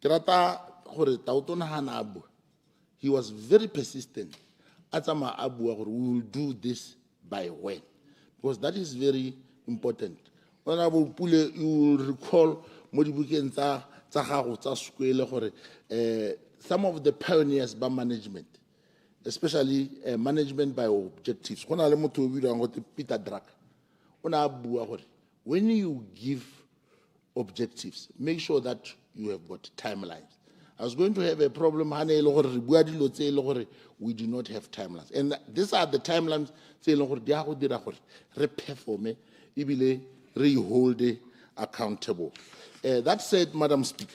Kirata hore tautona hanabu. He was very persistent. Atama Abu, we will do this by when? Because that is very important. Honorable Pule, you will recall some of the pioneers by management, especially management by objectives. When you give objectives, make sure that you have got timelines. I was going to have a problem, we do not have timelines. And these are the timelines, hold accountable. That said, Madam Speaker,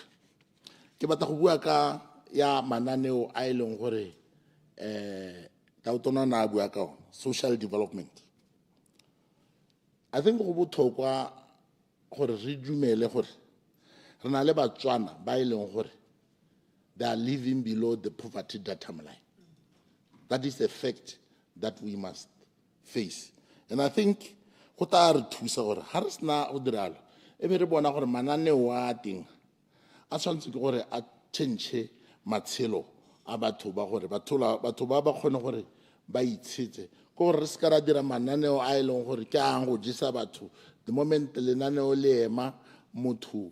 social development. I think they are living below the poverty data line. That is a fact that we must face. And I think what are two so Harsna Udral, everybody on Manane Wating, I want to go a change Matselo, Abatuba, Batubaba Honore, by its city. Correscara de Mananeo Island, Horikango, Gisabatu, the moment Lenano Lema, Mutu,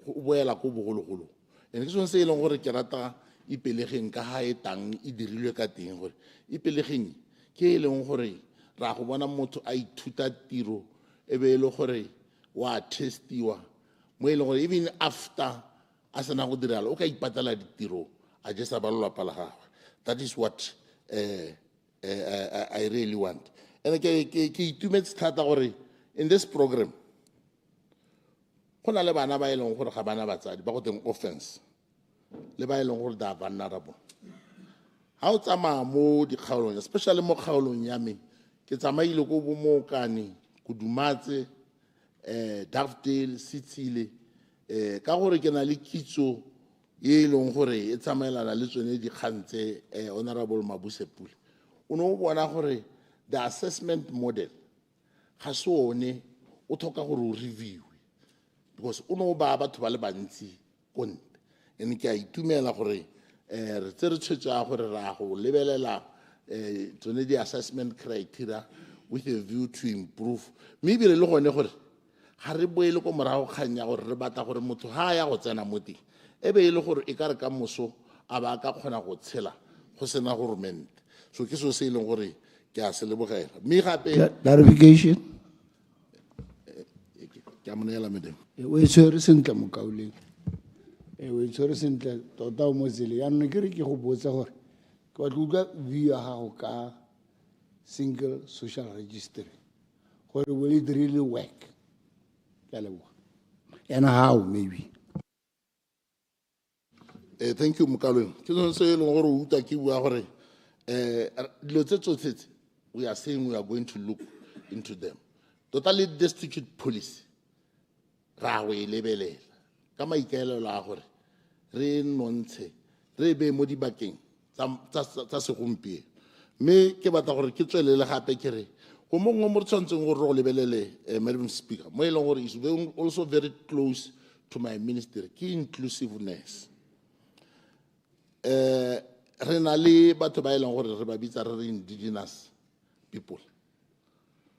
Wela Kubu. And this one say long gore kerata ipelegeng ka ha e tang e dirilwe ka teng gore ipelegeng ke leng gore ra go bona motho a ithuta tiro e be le gore wa testiwa mo e leng gore even after a sena go dirala o ka ipatala ditiro a just ba lelapa la gagwe. That is what I really want. And ke itumetse thata gore in this program le bana ba eleng gore ga bana batsadi ba go teng offense le ba eleng gore da vulnerable ha o tsama mo dikgaolong especially mo kgaolong ya me ke tsamaile go bomokane go dumatse Daffdale Sitsile ka gore ke na le kitso e eleng gore e tsamaelana le tsone dikgantse honorable Mabusepule o no bona gore the assessment model ga se one o tlhoka gore o review because uno ba batho ba le bantsi konte ene ke a itumela gore re tse re tshwetsa gore ra go lebelela tsone di assessment criteria with a view to improve maybe le gone gore ga re boele go morago kganya gore re batla gore motho ha ya go tsena mo teng ebe e le gore e ka re ka moso a ba ka kgona go tshela go sena government so ke so se ile gore ke a se lebogela me gape clarification ke a monela madam we tshwere sentle mo kauleng we tshwere sentle tota o mo tsele ya nne ke re ke go botsa gore ke ba tlotla view ya gago ka single social registry gore will it really work ke a leboga and how maybe thank you Mokaleng ke so se le gore o uta ke bua gore dilo tse tsotlhe we are saying we are going to look into them totally destitute policy ra we lebelela ka maikaelelo a gore re nontshe re be mo dibakeng tsa segompieno me ke batla gore ke tswelele gape ke re go mongwe mo tshwantseng gore go lebelele Madam Speaker mo eleng gore is also very close to my ministry ke inclusiveness re na le batho ba eleng gore re ba bitsa re indigenous people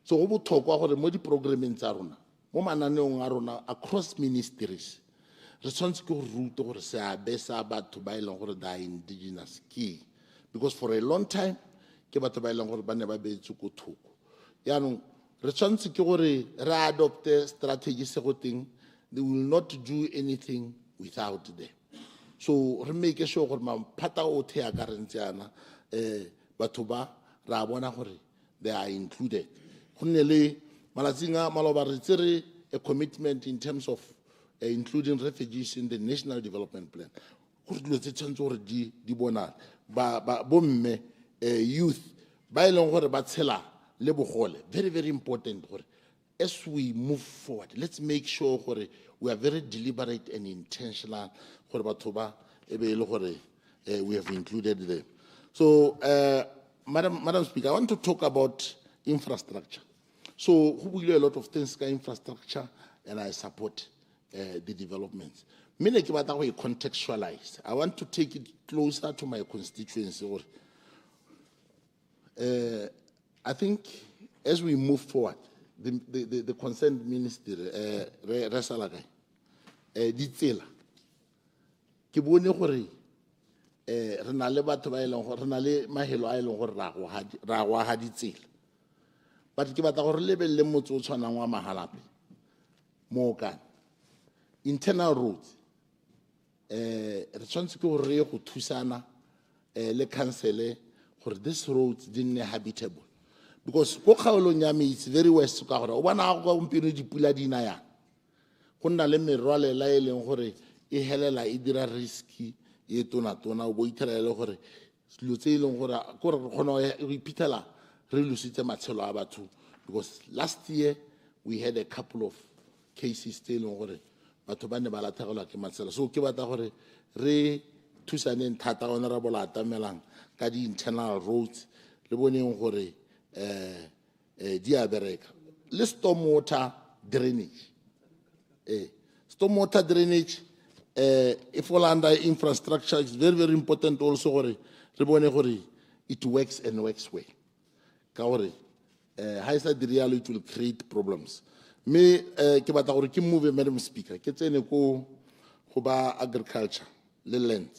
so go botlhokwa gore mo di programming tsa rona mo mananeong a rona across ministries re tshwanetse ke go ruta gore seabe sa batho ba e leng gore they are indigenous ke because for a long time ke batho ba e leng gore ba ne ba beetswe ko thoko yaanong re tshwanetse ke gore re adopte strategy se go teng they will not do anything without them so re make sure gore maphata otlhe ya ka re ntse yana batho ba ra bona gore they are included go nne le malatsing a maloba re tsere a commitment in terms of including refugees in the National Development Plan. Bomme, youth, very, very important. As we move forward, let's make sure we are very deliberate and intentional. We have included them. So, Madam Speaker, I want to talk about infrastructure. So, we do a lot of things in infrastructure, and I support the developments. Contextualize. I want to take it closer to my constituency. I think as we move forward, the concerned minister, Resalagai, Ditsela, ke bone gore re na le batho ba e leng gore re na le mahelo a e leng gore ra go ha ditsela but ke batla gore lebelle motse o tshwanang wa mahalape mo kana internal roads re tshwanetse ke gore re go thusana le council gore this roads di nne habitable because go kgaolong ya me it's very west ka gore o bona go gompino dipula di na ya go nna le merwalela e leng gore e helela e dira risky e tona o bo ithela le gore selo tse e leng gore go re gona go iphitlhela re lositse matshelo a batho because last year we had a couple of cases tse e leng gore batho ba ne ba latlhegelwa ke matshelo so ke batla gore re thusaneng thata honorable atamelang ka di internal roads le boneng gore di a bereka le stormwater drainage stormwater drainage if all under infrastructure is very, very important also gore re bone gore it works and works well ka gore ha isa di real it will create problems me ke batla gore ke move Madam Speaker ke tsene go ba agriculture le land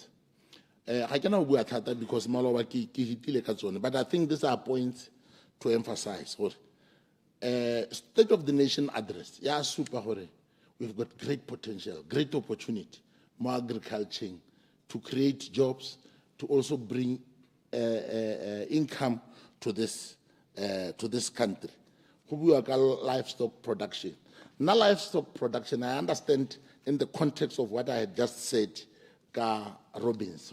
ga ke na go bua thata because maloba ke hitile ka tsone but I think these are points to emphasize gore State of the Nation address ya super gore we've got great potential great opportunity more agriculture to create jobs to also bring income to this country. Livestock production. Now, livestock production, I understand in the context of what I had just said, Ka Robbins,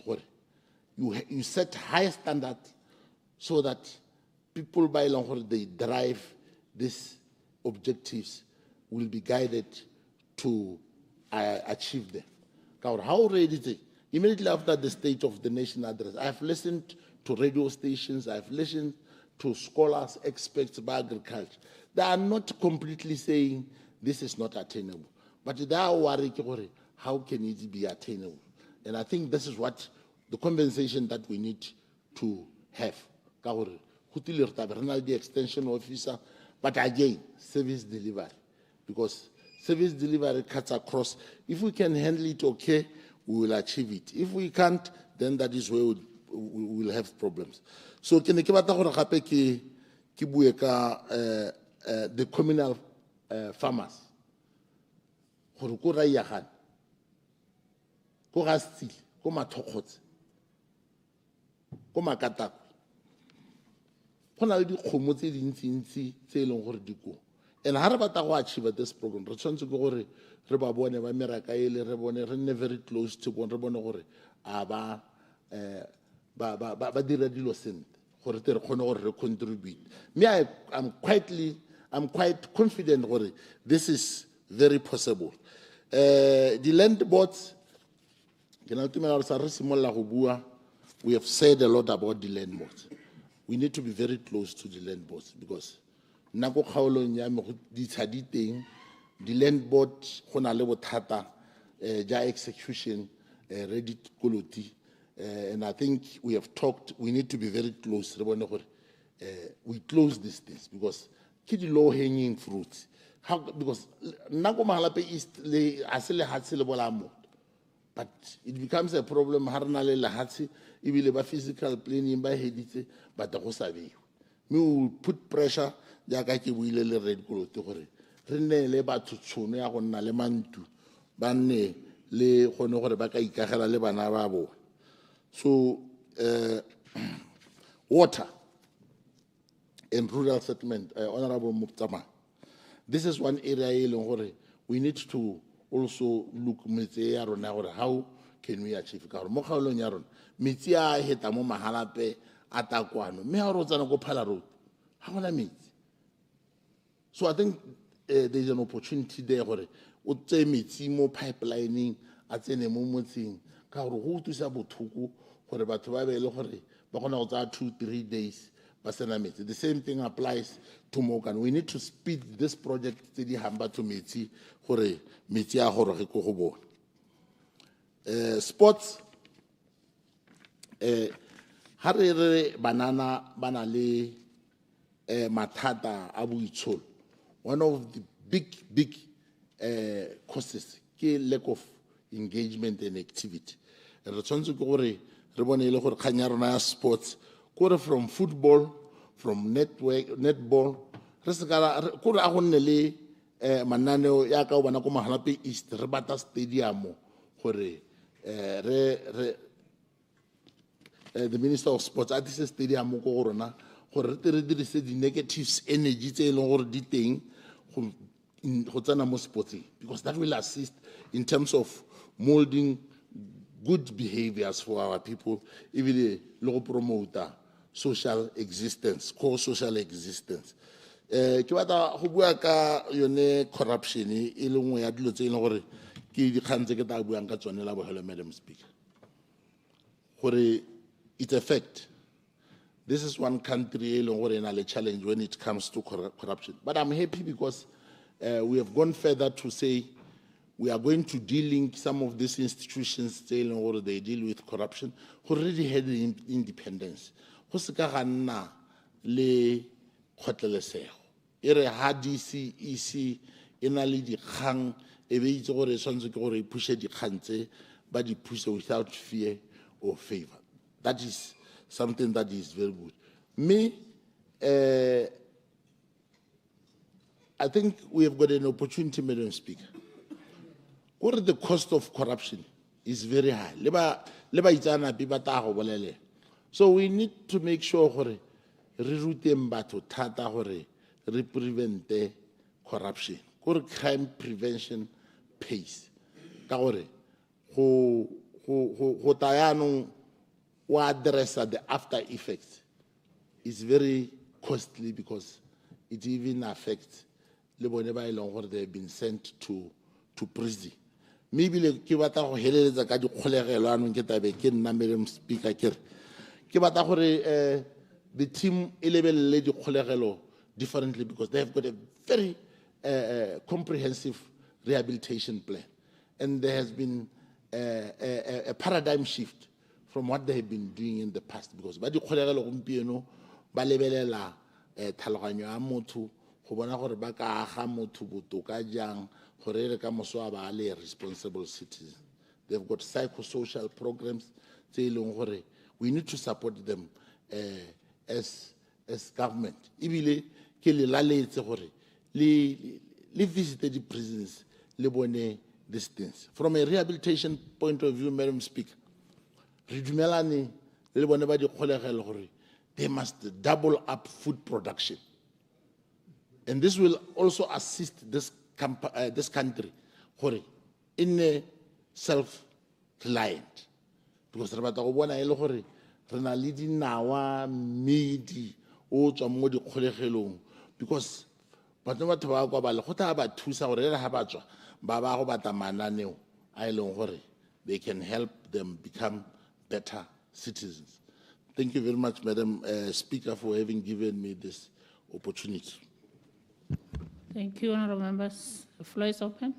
you set high standards so that people by long they drive these objectives will be guided to achieve them. How ready is it? Immediately after the State of the Nation address, I've listened to radio stations, I've listened to scholars, experts by agriculture. They are not completely saying this is not attainable, but they are worried how can it be attainable? And I think this is what the compensation that we need to have. The extension officer, but again, service delivery, because service delivery cuts across. If we can handle it okay, we will achieve it. If we can't, then that is where we will have problems. So ke ne ke batla gore gape ke bue ka the communal farmers gore ko ra ya gane ko ga stile ko mathokgotse ko makatako go na le dikgomo tse dintsi tse e leng gore di ko and ha re batla go achieve this program re tshwanetse ke gore re ba bone ba meraka ele re bone re nne very close to bone re bone gore a ba dira dilo sentle gore tle re kgone gore re contribute me I'm quite confident gore this is very possible the land boards ke na tumela re sa re simolla go bua we have said a lot about the land boards we need to be very close to the land boards because nako kgaolong ya me go ditshadi teng the land board go na le bothata ja execution ready koloti and I think we have talked we need to be very close re bone gore we close these things because ke di low hanging fruits how because nako mahalape east le asile hatse le bola motho But it becomes a problem, harnale lahatsi, ibile ba physical planning, ba hedite, but the hosavi. Me will put pressure, jaka ke buile le red kolote gore. Rene le batho tsono ya go nna le mantu, ba nne le gone gore ba ka ikagela le bana ba bona. So, water and rural settlement, Honorable Muptama. This is one area where we need to also look at how can we achieve. So I think there's an opportunity there where more pipelining at any moment thing. For about 2-3 days. The same thing applies to Mokan. We need to speed this project to the Hamba to Miti, Hore, Mitia Horoko. Sports, Harere Banana, Banale, Matata, Abu Ichol. One of the big causes, lack of engagement and activity. And the chance to go, sports, from football, from netball, mananeo ya ka bana ko Mahalape East Rebata Stadium gore the Minister of Sports at this stadium ko rona gore re dirise di negatives energy tse leng gore di teng go tsena mo sportsing, because that will assist in terms of molding good behaviors for our people, even the promote social existence, co-social existence. Ke batla go bua ka yone corruption e le nngwe ya dilo tse e leng gore ke dikgang tse ke tla buang ka tsone la bohelo, Madam Speaker. Gore it's a fact. This is one country e leng gore ena le challenge when it comes to corruption. But I'm happy because we have gone further to say we are going to de-link some of these institutions or they deal with corruption who already had independence. Go se ka ga nna le kgotlelesego. E re ha DCEC e na le dikgang e be itse gore tshwanetse ke gore e pushe dikgang tse ba di pushe without fear or favor. That is something that is very good. Me, I think we have got an opportunity, Madam Speaker. What the cost of corruption is very high. So we need to make sure we prevent corruption. Crime prevention pays. Who address the after effects is very costly because it even affects the people they have been sent to prison. Maybe le ke batla go heleletsa ka dikgolegelo anong ke tabe ke nna Madam Speaker ke batla gore the team e lebelele dikgolegelo differently because they have got a very comprehensive rehabilitation plan, and there has been a paradigm shift from what they have been doing in the past, because ba dikgolegelo gompieno ba lebelela tlhaloganyo ya motho go bona gore ba ka aga motho botoka jang gore ka moso ba le responsible citizen. They've got psychosocial programs tse leng gore we need to support them as government. Ibile ke le laletse gore le visit the prisons le bone these things. From a rehabilitation point of view, Madam Speaker, re dumelane le bone ba dikgolegelo gore they must double up food production. And this will also assist this country in a self-reliant. Because re batla go bona e le gore re na le dinawa medi o tswa mo dikgolegelong, because batho ba kwa ba le go tla ba thusa gore re ha ba tswa ba ba go batla mananeo a e leng gore they can help them become better citizens. Thank you very much, Madam Speaker, for having given me this opportunity. Thank you, honorable members. The floor is open.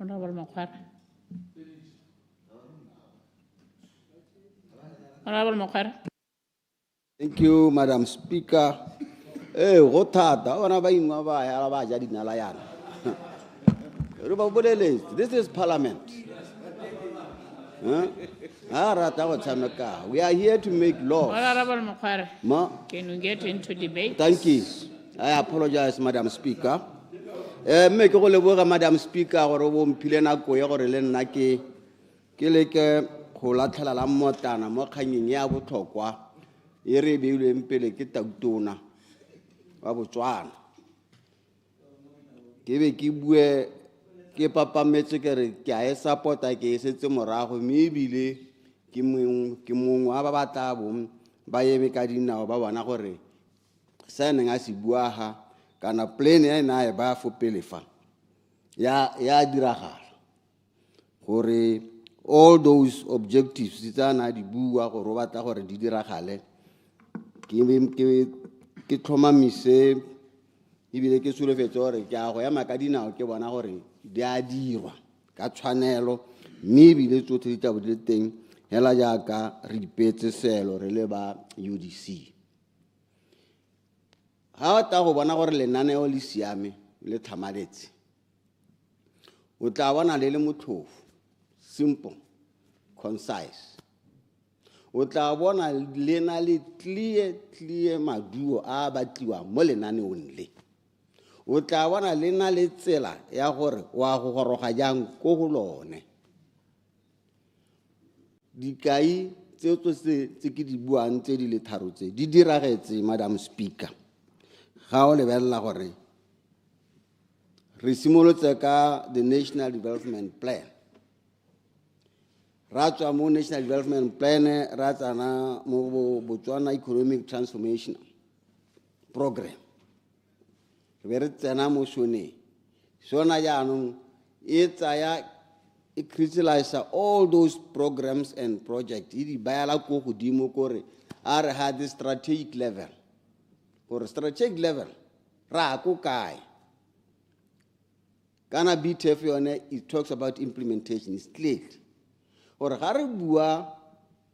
Honorable Mokhara. Honorable Mokhara. Thank you, Madam Speaker. Go thata ona ba ingwa ba ya ba ja dinala yana. This is Parliament. Huh? We are here to make laws. Honorable Mokhare, Ma, can we get into debate? thank you. I apologize, Madam Speaker. Me ke go leboga Madam Speaker gore bo mphile nako ya gore le nna ke leke go latlhela la mmotana mo kganyeng ya botlhokwa e re beilweng pele ke Tautona wa Botswana. Ke be ke bue ke papametse ke re ke a e support-a ke e setse morago mme ebile ke mongwe wa ba batla bo ba eme ka dinao ba bona gore se neng a se bua ha kana plan ya ena e ba fo pele fa ya diragala gore all those objectives tsana di bua go robata gore di diragale ke tlhomamise ebile ke solofetse gore ke a go ya makadinao ke bona gore di a dirwa ka tshwanelo mme ebile tsotlhe di tla bo di le teng hela jaaka re ipetse selo re le ba UDC. Ha o tla go bona gore lenaneo le siame le tlhamaletse o tla bona le motlhofu, simple, concise. O tla bona le na le clear maduo a batliwa mo lenaneong le. O tla bona le na le tsela ya gore wa go goroga jang ko go lone. Dikai tse ke di buang tse di le tharo tse di diragetse, Madam Speaker. Ga o lebella gore re simolotse ka the National Development Plan. Ra tswa mo National Development Plan ra tsana mo Botswana Economic Transformation Program. Re re tsena mo SONA jaanong e tsaya e crystallize all those programs and projects. It bayala ko godimo kore are had the strategic level. For strategic level, ra ko kai. Kana BTF yone it talks about implementation. It's clear. Or ga re bua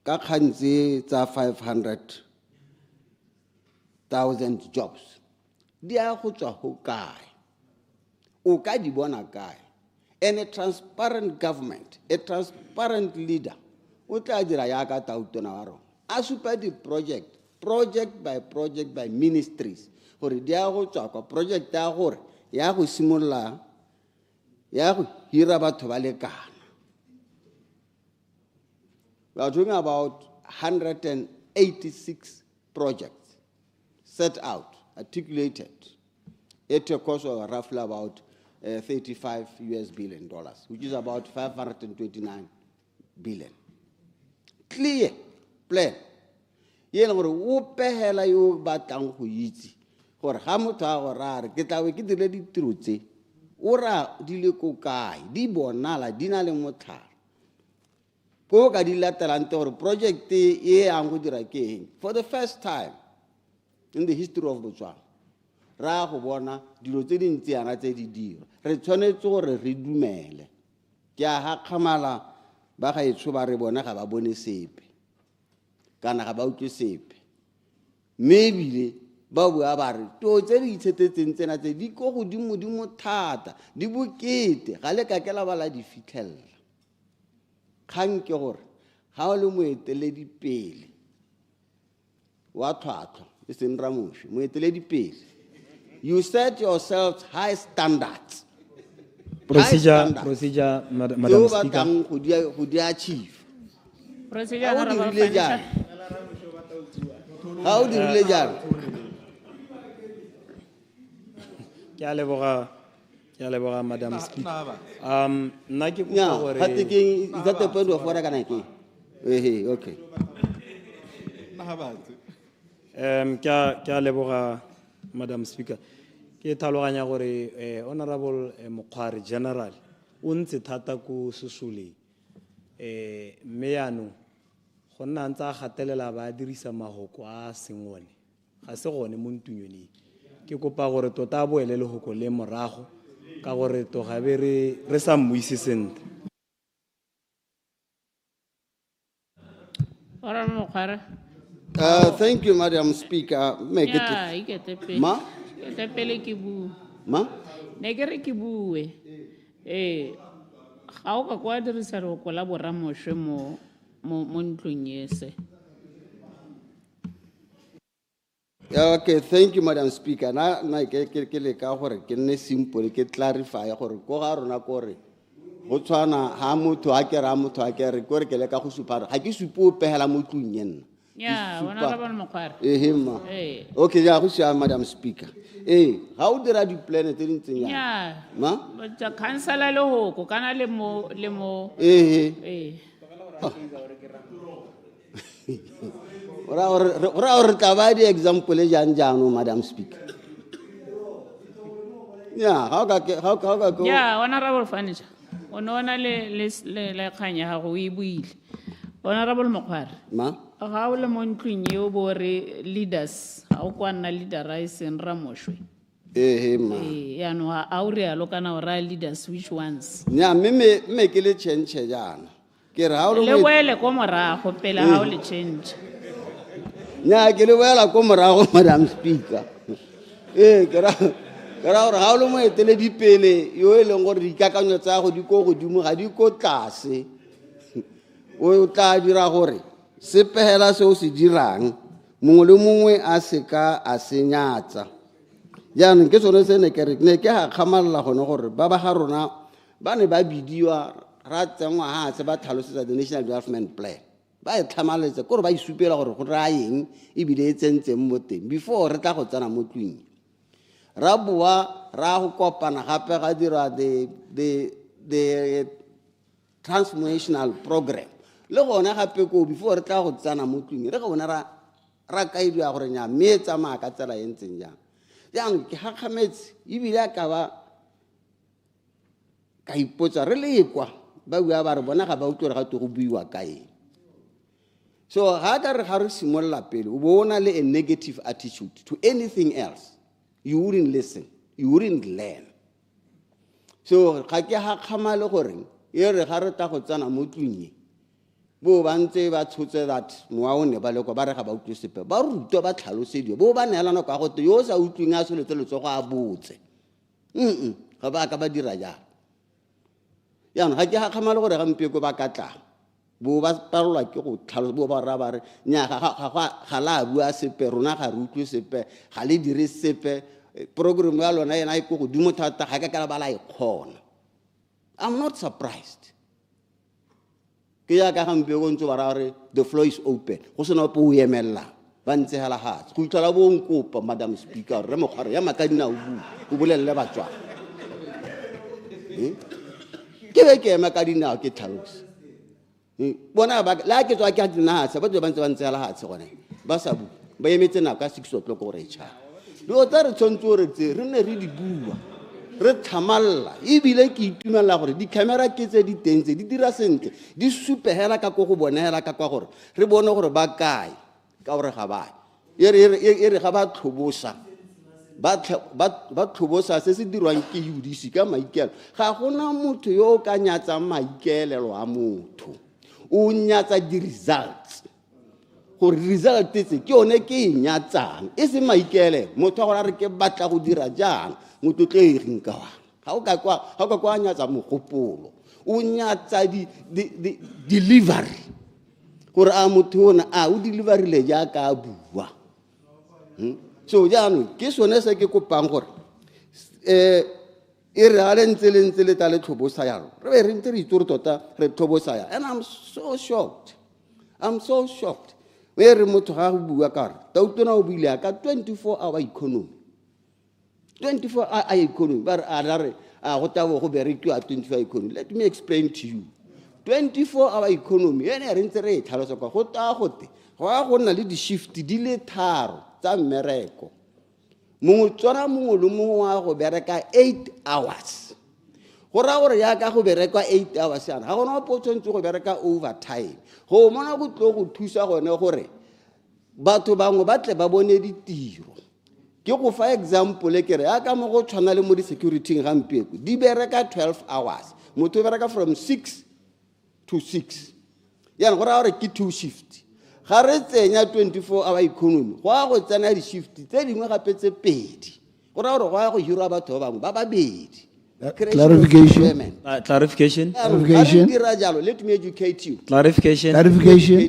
ka kgantse tsa 500,000 jobs. Di a go tswa ho kae? O ka di bona kae? And a transparent government, a transparent leader, o tla dira ya ka Tautona wa rona. A supa di project by ministries. Gore di a go tswa ka project ya gore ya go simolla ya go hira batho ba lekana. We are talking about 186 projects set out, articulated, at a cost of roughly about $35 billion, which is about 529 billion. Clear plan. Yena gore o pehela yo batlang go itse gore ga motho a go rare ke tla we ke dire ditiro tse o ra di le ko kae di bonala di na le motlhala po ka di latelante gore project e yang go dira ke eng. For the first time in the history of Botswana ra go bona dilo tse dintsi yana tse di dira re tshwanetse gore re dumele ke a ha khamala ba ga etsho ba re bona ga ba bone sepe kana ga ba utlwe sepe maybe ba bua ba re to tse di itshetetseng tsena tse di go godimo thata di bokete ga le ka kela bala di fitlhella kgang ke gore ga o le moeteledi pele wa tlhwatlhwa e seng ramoši moeteledi pele. You set yourselves high standards. Procedure, Madam Speaker. How do you legal? Madam Speaker. Is that the point of what I can say? Okay. Madam Speaker, ke tlhaloganya gore Honorable Mokhare General o ntse thata ko Sesole mme yaanong go nna ntse a gatelela ba dirisa mahoko a sengone ga se gone mo ntunyoneng ke kopa gore tota a boele le hoko le morago ka gore to ga be re sa mmuise sentle. Honorable Mokhare. Thank you, Madam Speaker. Ma? Ma? Ne ke re ke bue ga o ka kwa dirisa re ko la boramošwe mo ntlong ese. Yeah, okay, thank you, Madam Speaker. Na ke le ka gore ke nne simple ke clarify gore ko ga rona ko re go tshwana ha motho a kere ko re ke le ka go supa ga ke supe o pehela mo tlung yenna. Yeah, Honorable Mokhwari. Ma. Okay, ya go sia Madam Speaker. Ga o dira di plan tse dintseng ya. Yeah. Ma? But councillor le ho ko kana le mo Ora taba di example e jang jang Madam Speaker. Yeah, how ka Yeah, Honorable Furniture. Ona le khanya ha go e buile. Honorable Mokhwari. Ma? Ga o le mo ntlong eo bo re leaders ha o kwa nna leader ra iseng Ramoshwe. Ma. Ya no a o re alo kana o ra leaders which ones? Nya me ke le change jana. Ke ra o Le wele ko morago pele ha o le change. Nya ke le wela ko morago Madam Speaker. Ke ra gore ha o le mo etele dipele yo e leng gore dikakanyo tsa go di ko godimo ga di ko tlase. O tla dira gore sepehela se o se dirang mongwe le mongwe a seka a senyatsa. Jaanong ke sone se ne ke ga kgamalla gone gore ba ba ga rona ba ne ba bidiwa ra tsengwa ha se ba tlhalosetsa the National Development Plan. Ba e tlhamaletse gore ba isupela gore go ra eng e bile e tsentseng mo teng before re tla go tsena mo tlung. Ra boa ra go kopana gape ga dira the transformational program. Le gona gape ko before re tla go tsana mo tlung re go bona ra kaidwa gore nya me tsamaya ka tsela e ntseng jang. Jaanong ke gakgametse ebile ka ba ka ipotsa re le kwa ba bua ba re bona ga ba utlwe ga go buiwa ka eng. So ga ka re ga re simolla pele o bona le a negative attitude to anything else, you wouldn't listen, you wouldn't learn. So ga ke gakgamale gore e re ga re ta go tsana mo tlung bo ba ntse ba tshotse that moa o ne ba le kwa ba re ga ba utlwe sepe ba rutwa ba tlhalosediwa bo ba neelana ka gote yo sa utlwing a soletse letsogo a botse ga ba ka ba dira jalo. Yaanong ga ke gakgamale gore gampe ko ba ka tla bo ba palelwa ke go tlhalosa bo ba ra ba re nya ga la bua sepe rona ga re utlwe sepe ga le dire sepe program ya lona ena e ko godimo thata ga ka ba la e kgona. I'm not surprised. The floor is open. Go sena po o emella ba ntse hala hatse go itla bo nkopa Madam Speaker re mogare ya makadina o bu o bolelle batswa ke be ke makadina ke tlhalosa bona ba la ke tswa ke dina hatse ba ntse ba ntse hala hatse gone ba sa bu ba emetse nako ka 6 o'clock gore e tshaba lo tsa re tshwantse re tse re ne re di bua re thamalla ebile ke itumela gore di camera ke tse di tentse di dira sentle di supehela ka go bonela ka kwa gore re bone gore ba kae ka gore ga ba e re ga ba tlhobosa ba tlhobosa se se dirwang ke UDC ka maikelo ga gona motho yo ka nyatsa maikelelo a motho o nyatsa di results gore result tse ke one ke nyatsang e se maikele motho a gore re ke batla go dira jang motho tle eng ka wa ga o ka kwa nyatsa mogopolo o nyatsa di delivery gore a motho ona a o delivery le ja ka bua so jaanong ke sone se ke kopang gore e re ga le ntse le tla le tlhobosa yalo re be re ntse re itse gore tota re tlhobosa ya and I'm so shocked e re motho ga go bua ka re tautona o buile ka 24-hour economy 24-hour economy but go tabo go berekiwa 24-hour economy. Let me explain to you 24-hour economy ene re ntse re tlhalosa kwa go ta gote go nna le di shift di le tharo tsa mmereko mongwe tsona mongwe le mongwe wa go bereka 8 hours go ra gore ya ka go bereka 8 hours yana ga gona go tshwantse go bereka overtime go mona go tlo go thusa gone gore batho bangwe ba tle ba bone ditiro. Ke go fa example ke re ya ka mo go tshwana le mo di security gampieko di bereka 12 hours motho bereka from 6 to 6 yana go ra gore ke 2 shift ga re tsenya 24-hour economy go a go tsena di shift tse dingwe gape tse pedi go ra gore go a go hira batho ba bangwe ba babedi Creation of Clarification. employment. Clarification. Clarification. Let me educate you. Clarification. Clarification.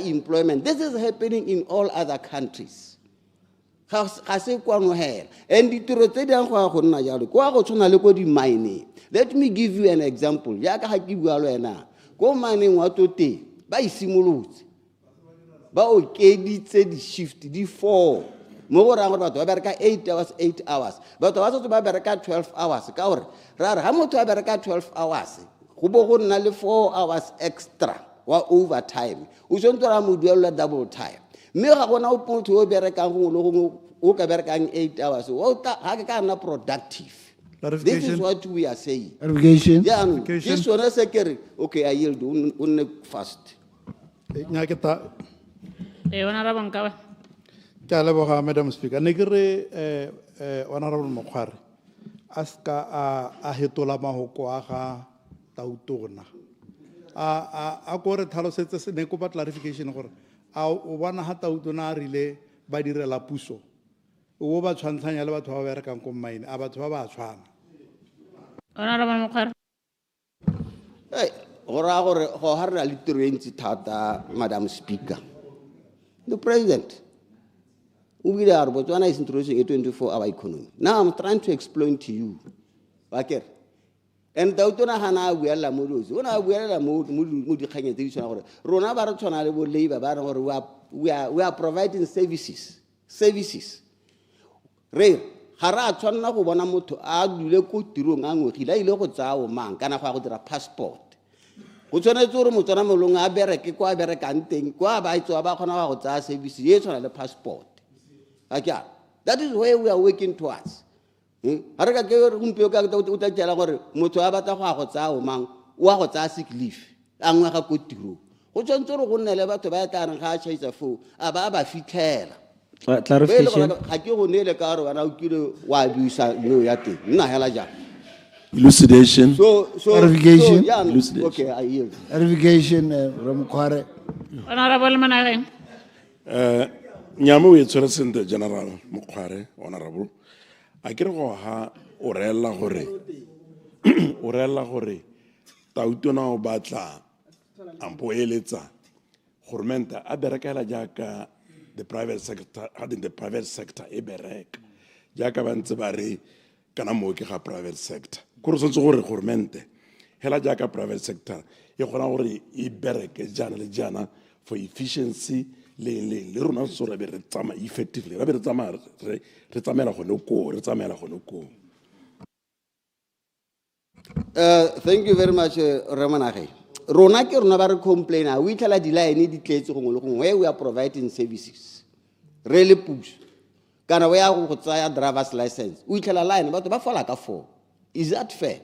Employment. This is happening in all other countries. And let me give you an example. Go mining watote, ba isimolotse. Ba o keditse di shift di 4. Mo go rang gore batho ba bereka 8 hours 8 hours. Batho ba tshotse ba bereka 12 hours ka gore ra ha motho a bereka 12 hours go bo go nna le 4 hours extra wa overtime. O tshwanetse ra mo duela double time. Mme ga gona o motho o berekang go le go o ka berekang 8 hours. O ga ka nna productive. This is what we are saying. Clarification. Yeah, this one is secretary. Okay, I yield. On fast. Honorable Nkawa. Ke Madam Speaker. Negere Honorable Mokhare. Aska a hetola mahoko a ga tautona. A gore tlhalosetse se ne ko ba clarification gore a o bona ha tautona rile ba direla puso. O ba tshwantlhanya le batho ba ba berekang ko mine a batho ba ba tshwana. Honorable Mokhare. Gora gore go harra le tirentsi thata, Madam Speaker. The president, Botswana is introducing a 24-hour economy. Now I'm trying to explain to you, Baker. And Tautona Hana Wiala Mudus, when I wear a mood hanging, Rona Baratona labor, we are providing services. Rare. Hara tshwanna go bona motho a dule ko tirong a ngwegile a ile go tsaya o mang kana go dira passport go tshwanetse gore motsana molong a bereke kwa berekang teng kwa ba itso ba khona go tsaya service ye tshwana le passport akya. That is where we are working towards. Hara ka ke re gumpeo ka o ta tshela gore motho a batla go tsaya o mang wa go tsaya sick leave a ngwaga ko tirong go tshwanetse gore go nne le batho ba tla reng ga a chaisa fo a ba fitlhela. Clarification. Elucidation. Clarification. Elucidation. Okay, I yield. Clarification. Ramkhware. Honorable Manageng. Nyamu yetsore sente General Mokhare, Honorable. A kere go ha o rela gore tautona o batla ampo eletsa gormenta a berekela jaaka the private sector, having the private sector e bereka jaaka ba ntse ba re kana mo ke ga private sector go re gore government hela jaaka private sector e gona gore e bereke jana le jana for efficiency le rona so re be re tsama effectively re be re tsama re tsamela go no. Thank you very much, Ramanage. Rona ke rona ba re complain we tla di line di tletse go ngolo go where we are providing services really push kana we ya go tsaya driver's license we tla line batho ba fola ka 4. Is that fair?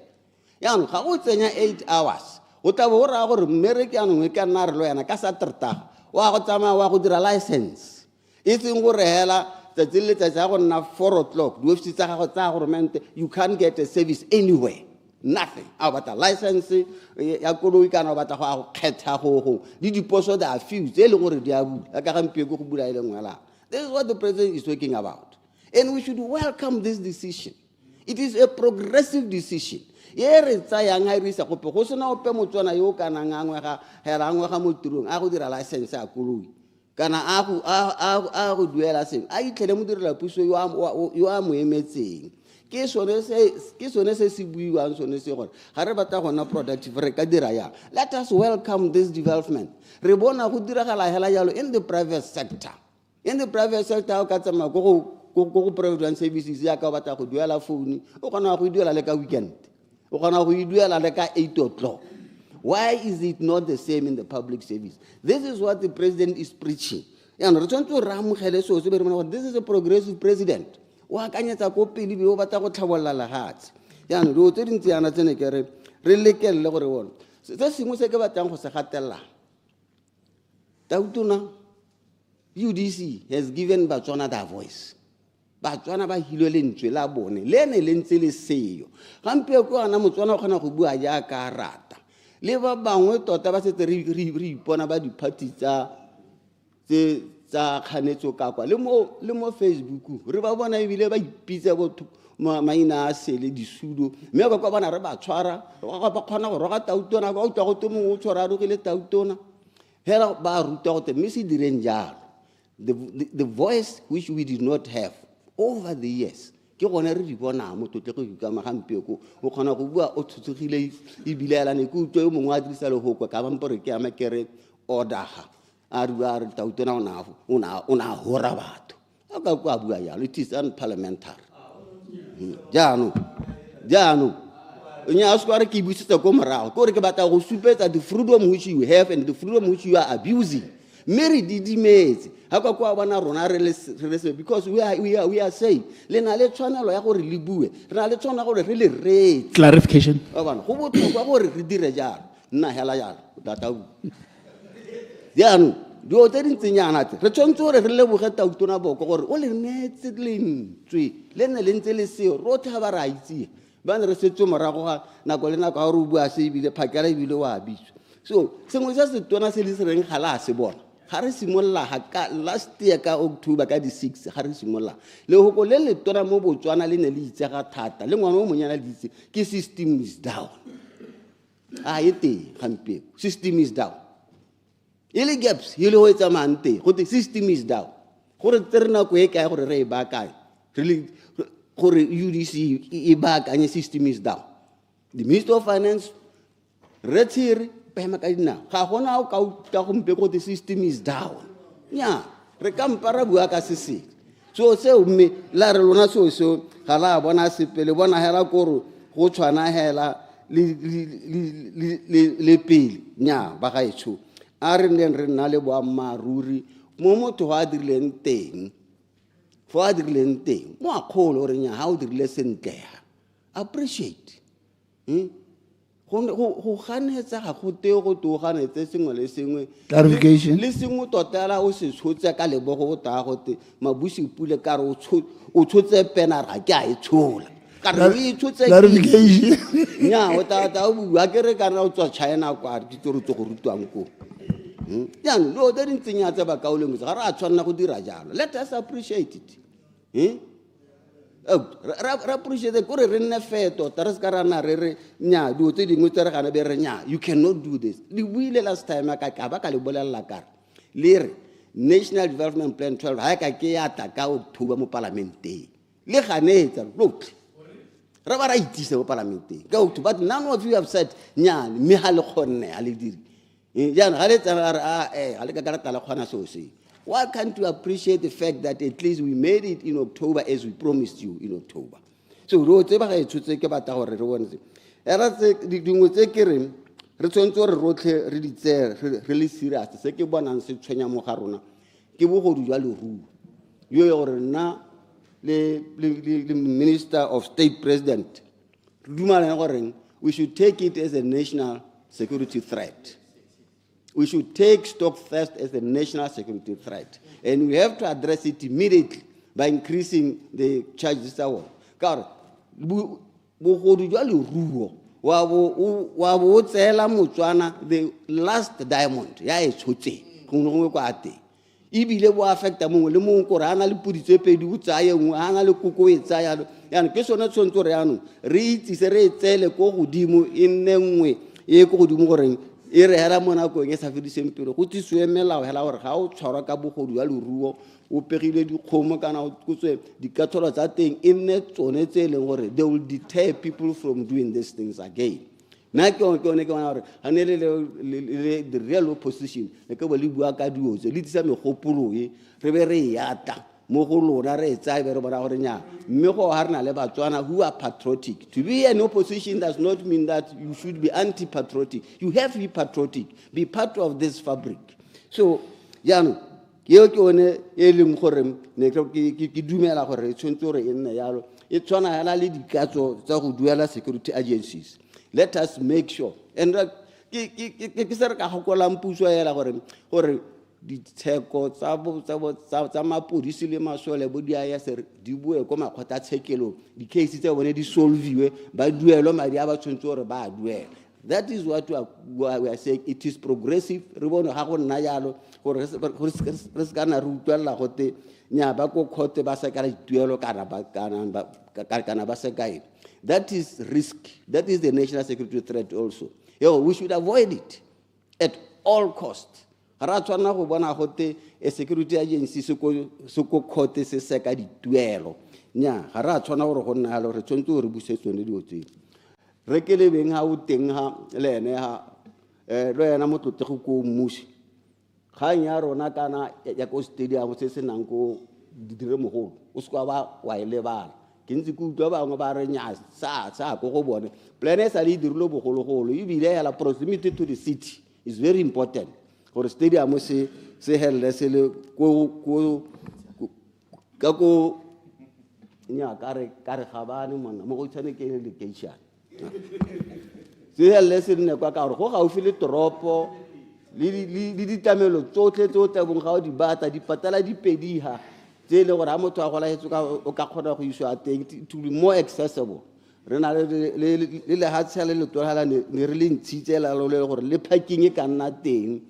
Ya no ga go tsenya 8 hours o tla bo ra gore mmereke ya no ke nna re lo yana ka Saturday wa go tsama wa go dira license e seng go rehela tsa le tsa go nna 4 o'clock di office tsa go tsa government you can't get a service anywhere. Nothing about a license. Ya koloi kana ba tla go kgetha go di diposo da fuse e le gore di a bula ka gampe go bula ile ngwala. This is what the president is talking about, and we should welcome this decision. It is a progressive decision. Yere tsayang ha irisa go pe go sena ope motswana yo kana ngangwe ga hela ngwe ga motirong a go dira license ya koloi kana a go duela seng a itlhele mo direla puso yo a mo emetseng. Ke sone se se buiwang sone se gore ga re batla gona productive re ka dira ya. Let us welcome this development. Re bona go diragala hela jalo in the private sector. In the private sector o ka tsama go private services ya ka batla go duela phone o gona go duela le ka weekend o gona go duela le ka 8 o'clock. Why is it not the same in the public service? This is what the president is preaching. And this is a progressive president. Wa kanyetsa ko pele be o batla go tlhabolla lahatse ya no tse dintsi yana tsene ke re lekelle gore bona se sengwe se ke batlang go se gatella tautona UDC has given Batswana their voice. Batswana ba hilwe lentswe la bone le ne le ntse le seyo gampe ko ana Motswana o kgona go bua ja ka rata le ba bangwe tota ba setse re ipona ba di party tsa tsa kganetso ka kwa le mo Facebook re ba bona ebile ba ipitsa botho maina a sele disudo mme ba kwa bana re ba tshwara ba khona go roga tautona go twa go tmo go tshwara ro le tautona hela ba ruta go te misi direng jalo the voice which we did not have over the years ke gona re di bona mo totle go ka magampe go khona go bua o tsutsugile ibile ala ne ku tlo mo ngwa dirisa le go kwa ka bampore ke ama kere order a re tautona ona hora batho aka kwa bua yalo it is unparliamentary jano nya askware ke busetsa go morago go re ke batla go supetsa the freedom which you have and the freedom which you are abusing Mary didimetse haka kwa bana rona re le because we are saying le na le tshwanelo ya gore le bue re na le tshwana gore re le re Clarification. bana go botlhokwa gore re dire jalo nna hela jalo data jano dio tse dintsenyana tse re tshwantse gore re leboge tautona boko gore o le netse lentswe le ne le ntse le seo rotha ba ra itse ba ne re setse morago ga nako le nako ga re bua se ibile phakela ibile wa bitso so sengwe se se tona se le se reng gala se bona ga re simolla ka last year ka October ka di 6 ga re simolla le hoko le le tona mo Botswana le ne le itsega thata le ngwana o monyana le itse ke system is down ete gampe system is down ile gaps ile ho etsa mante go the system is down gore terna ko e kae gore re ba kae really gore UDC e ba kanye system is down the Minister of Finance retire pema ka dina ga gona o ka gompe go the system is down nya re ka mpara bua ka sese so se mme la re lona so ga la bona sepele bona hela koro go tshwana hela le pele nya ba ga etsho a re nne re nna le boammaruri mo motho wa dirileng teng mo a kholo re nya ha o dirile sentle appreciate go ganetsa ga go teo go to ganetse sengwe le sengwe Clarification. le sengwe totela o se tshotse ka lebogo go ta go te mabusi pule ka re o tshotse pena ra ke a e tshola ka re o e tshotse Clarification. nya o ta o bua ke re ka na o tswa China kwa ke tlo re tlo go rutwang ko yang lo de rintsenya tsa ba kaoleng ga ra tshwanna go dira jalo let us appreciate it ra appreciate it gore re nne feto ta re ska rana re nya dio tse dingwe tse re gana be re nya you cannot do this le buile last time ka ba ka le bolella ka le re National Development Plan 12 ha ka ke ya ta ka October mo parlamenteng le ganetsa lotlhe ra ba ra itse mo parlamenteng ka October but none of you have said nya me ha le khonne a le diri jana ga le tsana ga le ka karata la khona so se why can't you appreciate the fact that at least we made it in October as we promised you in October so ro tse ba ga itshutse ke bata gore re bone se era tse dingwe tse ke re tshwantse gore rotlhe re di tse re le serious se ke bonang se tshwenya mo ga rona ke bogodu jwa leruo yo gore nna le Minister of State President dumana gore we should take it as a national security threat. We should take stock first as a national security threat. And we have to address it immediately by increasing the charges. Car, the last diamond, ibile bo affecta mongwe le mongwe gore ana le puditse pedi o tsaya engwe ana le koko e tsaya yana ke sone tshwantsho re yanong re itse se re tsele go godimo e nne nngwe e go godimo gore e re hela mona go e sa fediseng pelo go tsitswe melao hela gore ga o tshwarwa ka bogodu ya leruo o pegile dikgomo kana o kutswe dikatlholo tsa teng e nne tsone tse leng gore they will deter people from doing these things again. Na ke one ke bona gore hanele the real opposition le ke bo le bua ka diotse le tsa megopolo e re be re yata mo go lona re etsa be re bona gore nya mme go ha rena le Batswana who are patriotic. To be an opposition does not mean that you should be anti-patriotic. You have to be patriotic, be part of this fabric. So yano ye ke one e leng gore ne ke dumela gore e tshwentse gore e nne yalo e tshwana hela le dikatso tsa go duela security agencies. Let us make sure. And ke se re ka gokola mpuso ela gore ditsheko tsa mapodisi le masole bo di aya se di bue go makgotla tshekelo di case tse bone di solviwe ba duelo madi a ba tshwentse gore ba duela That is what we are saying. It is progressive. Re bone ha go nna jalo gore re se kana re utlwella gote nya ba go khote ba sa ka dituelo kana ba se kae. That is risk. That is the national security threat also. We should avoid it at all costs. Ra tshwana go bona gote a security agency se ko khote se se ka dituelo. Nya ga ra tshwana gore go nna jalo re tshwantse gore busetsone dio tse. Re ke le beng ha o teng ha le ene ha lo yena motlotlego ko mmusi kgang ya rona kana ya ko stadium se se nang ko dire mogolo o se kwa ba wa ile bana ke ntse go utlwa bangwe ba re nya sa go go bone plan e sa le dirilo bogologolo e bile ya la proximity to the city is very important for stadium se hele se le ko nya kare gabane mona mo go tshwane ke le location se hele se ne kwa ka gore go ga o file toropo le ditamelo tsotlhe tsotlhe bong ga o di bata di patala di pediha tse le gore ha motho a gola hetso ka o ka khona go iswa teng to be more accessible re na le hatsa le tlohala ne re le ntshitsela lo le gore le parking e ka nna teng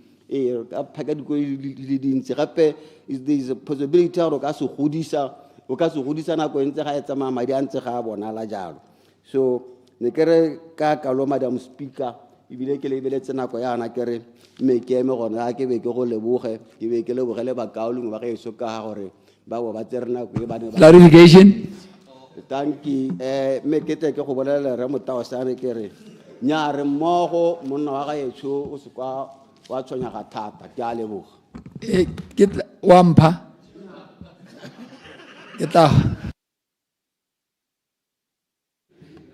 ka phaka di go di dintse gape there is a possibility gore ka se godisa na go ntse ga etsa mama di antse ga bona la jalo. So ne kere ka kalo Madam Speaker ibile ke le beletse nako yana kere me ke me gona ke be ke go leboge ke be ke lebogele ba kaolong ba ge so ka gore ba ba tserna go ba ne Clarification. Thank you. Me ke te ke go bolela re motao sane kere nyare mmogo monna wa ga yetso o se kwa wa tshwanya ga thata ke a leboga. Ke wampha ke ta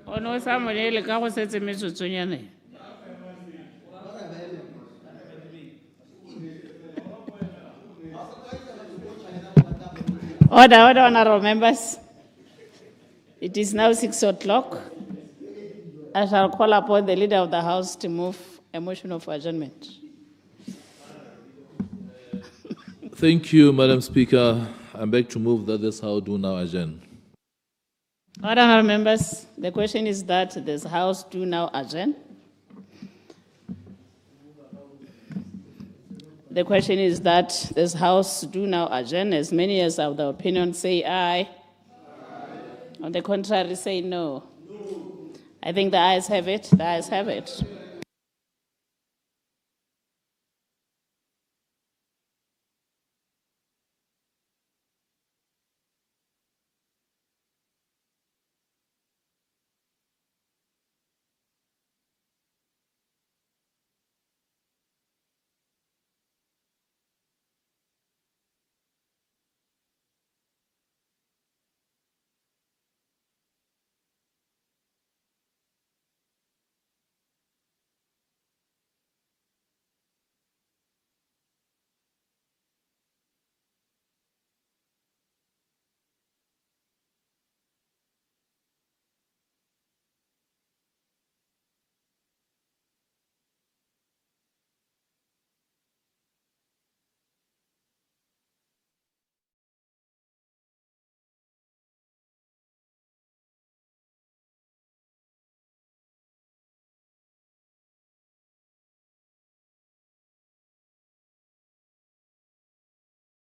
Ono Samuel le ka go setse metsotsonyane. Order, honorable members. It is now 6 o'clock. I shall call upon the leader of the House to move a motion of adjournment. Thank you, Madam Speaker. I beg to move that this House do now adjourn. Honorable members, the question is that this House do now adjourn. The question is that this House do now adjourn. As many as of the opinion say aye. On the contrary, say no. I think the ayes have it. The ayes have it.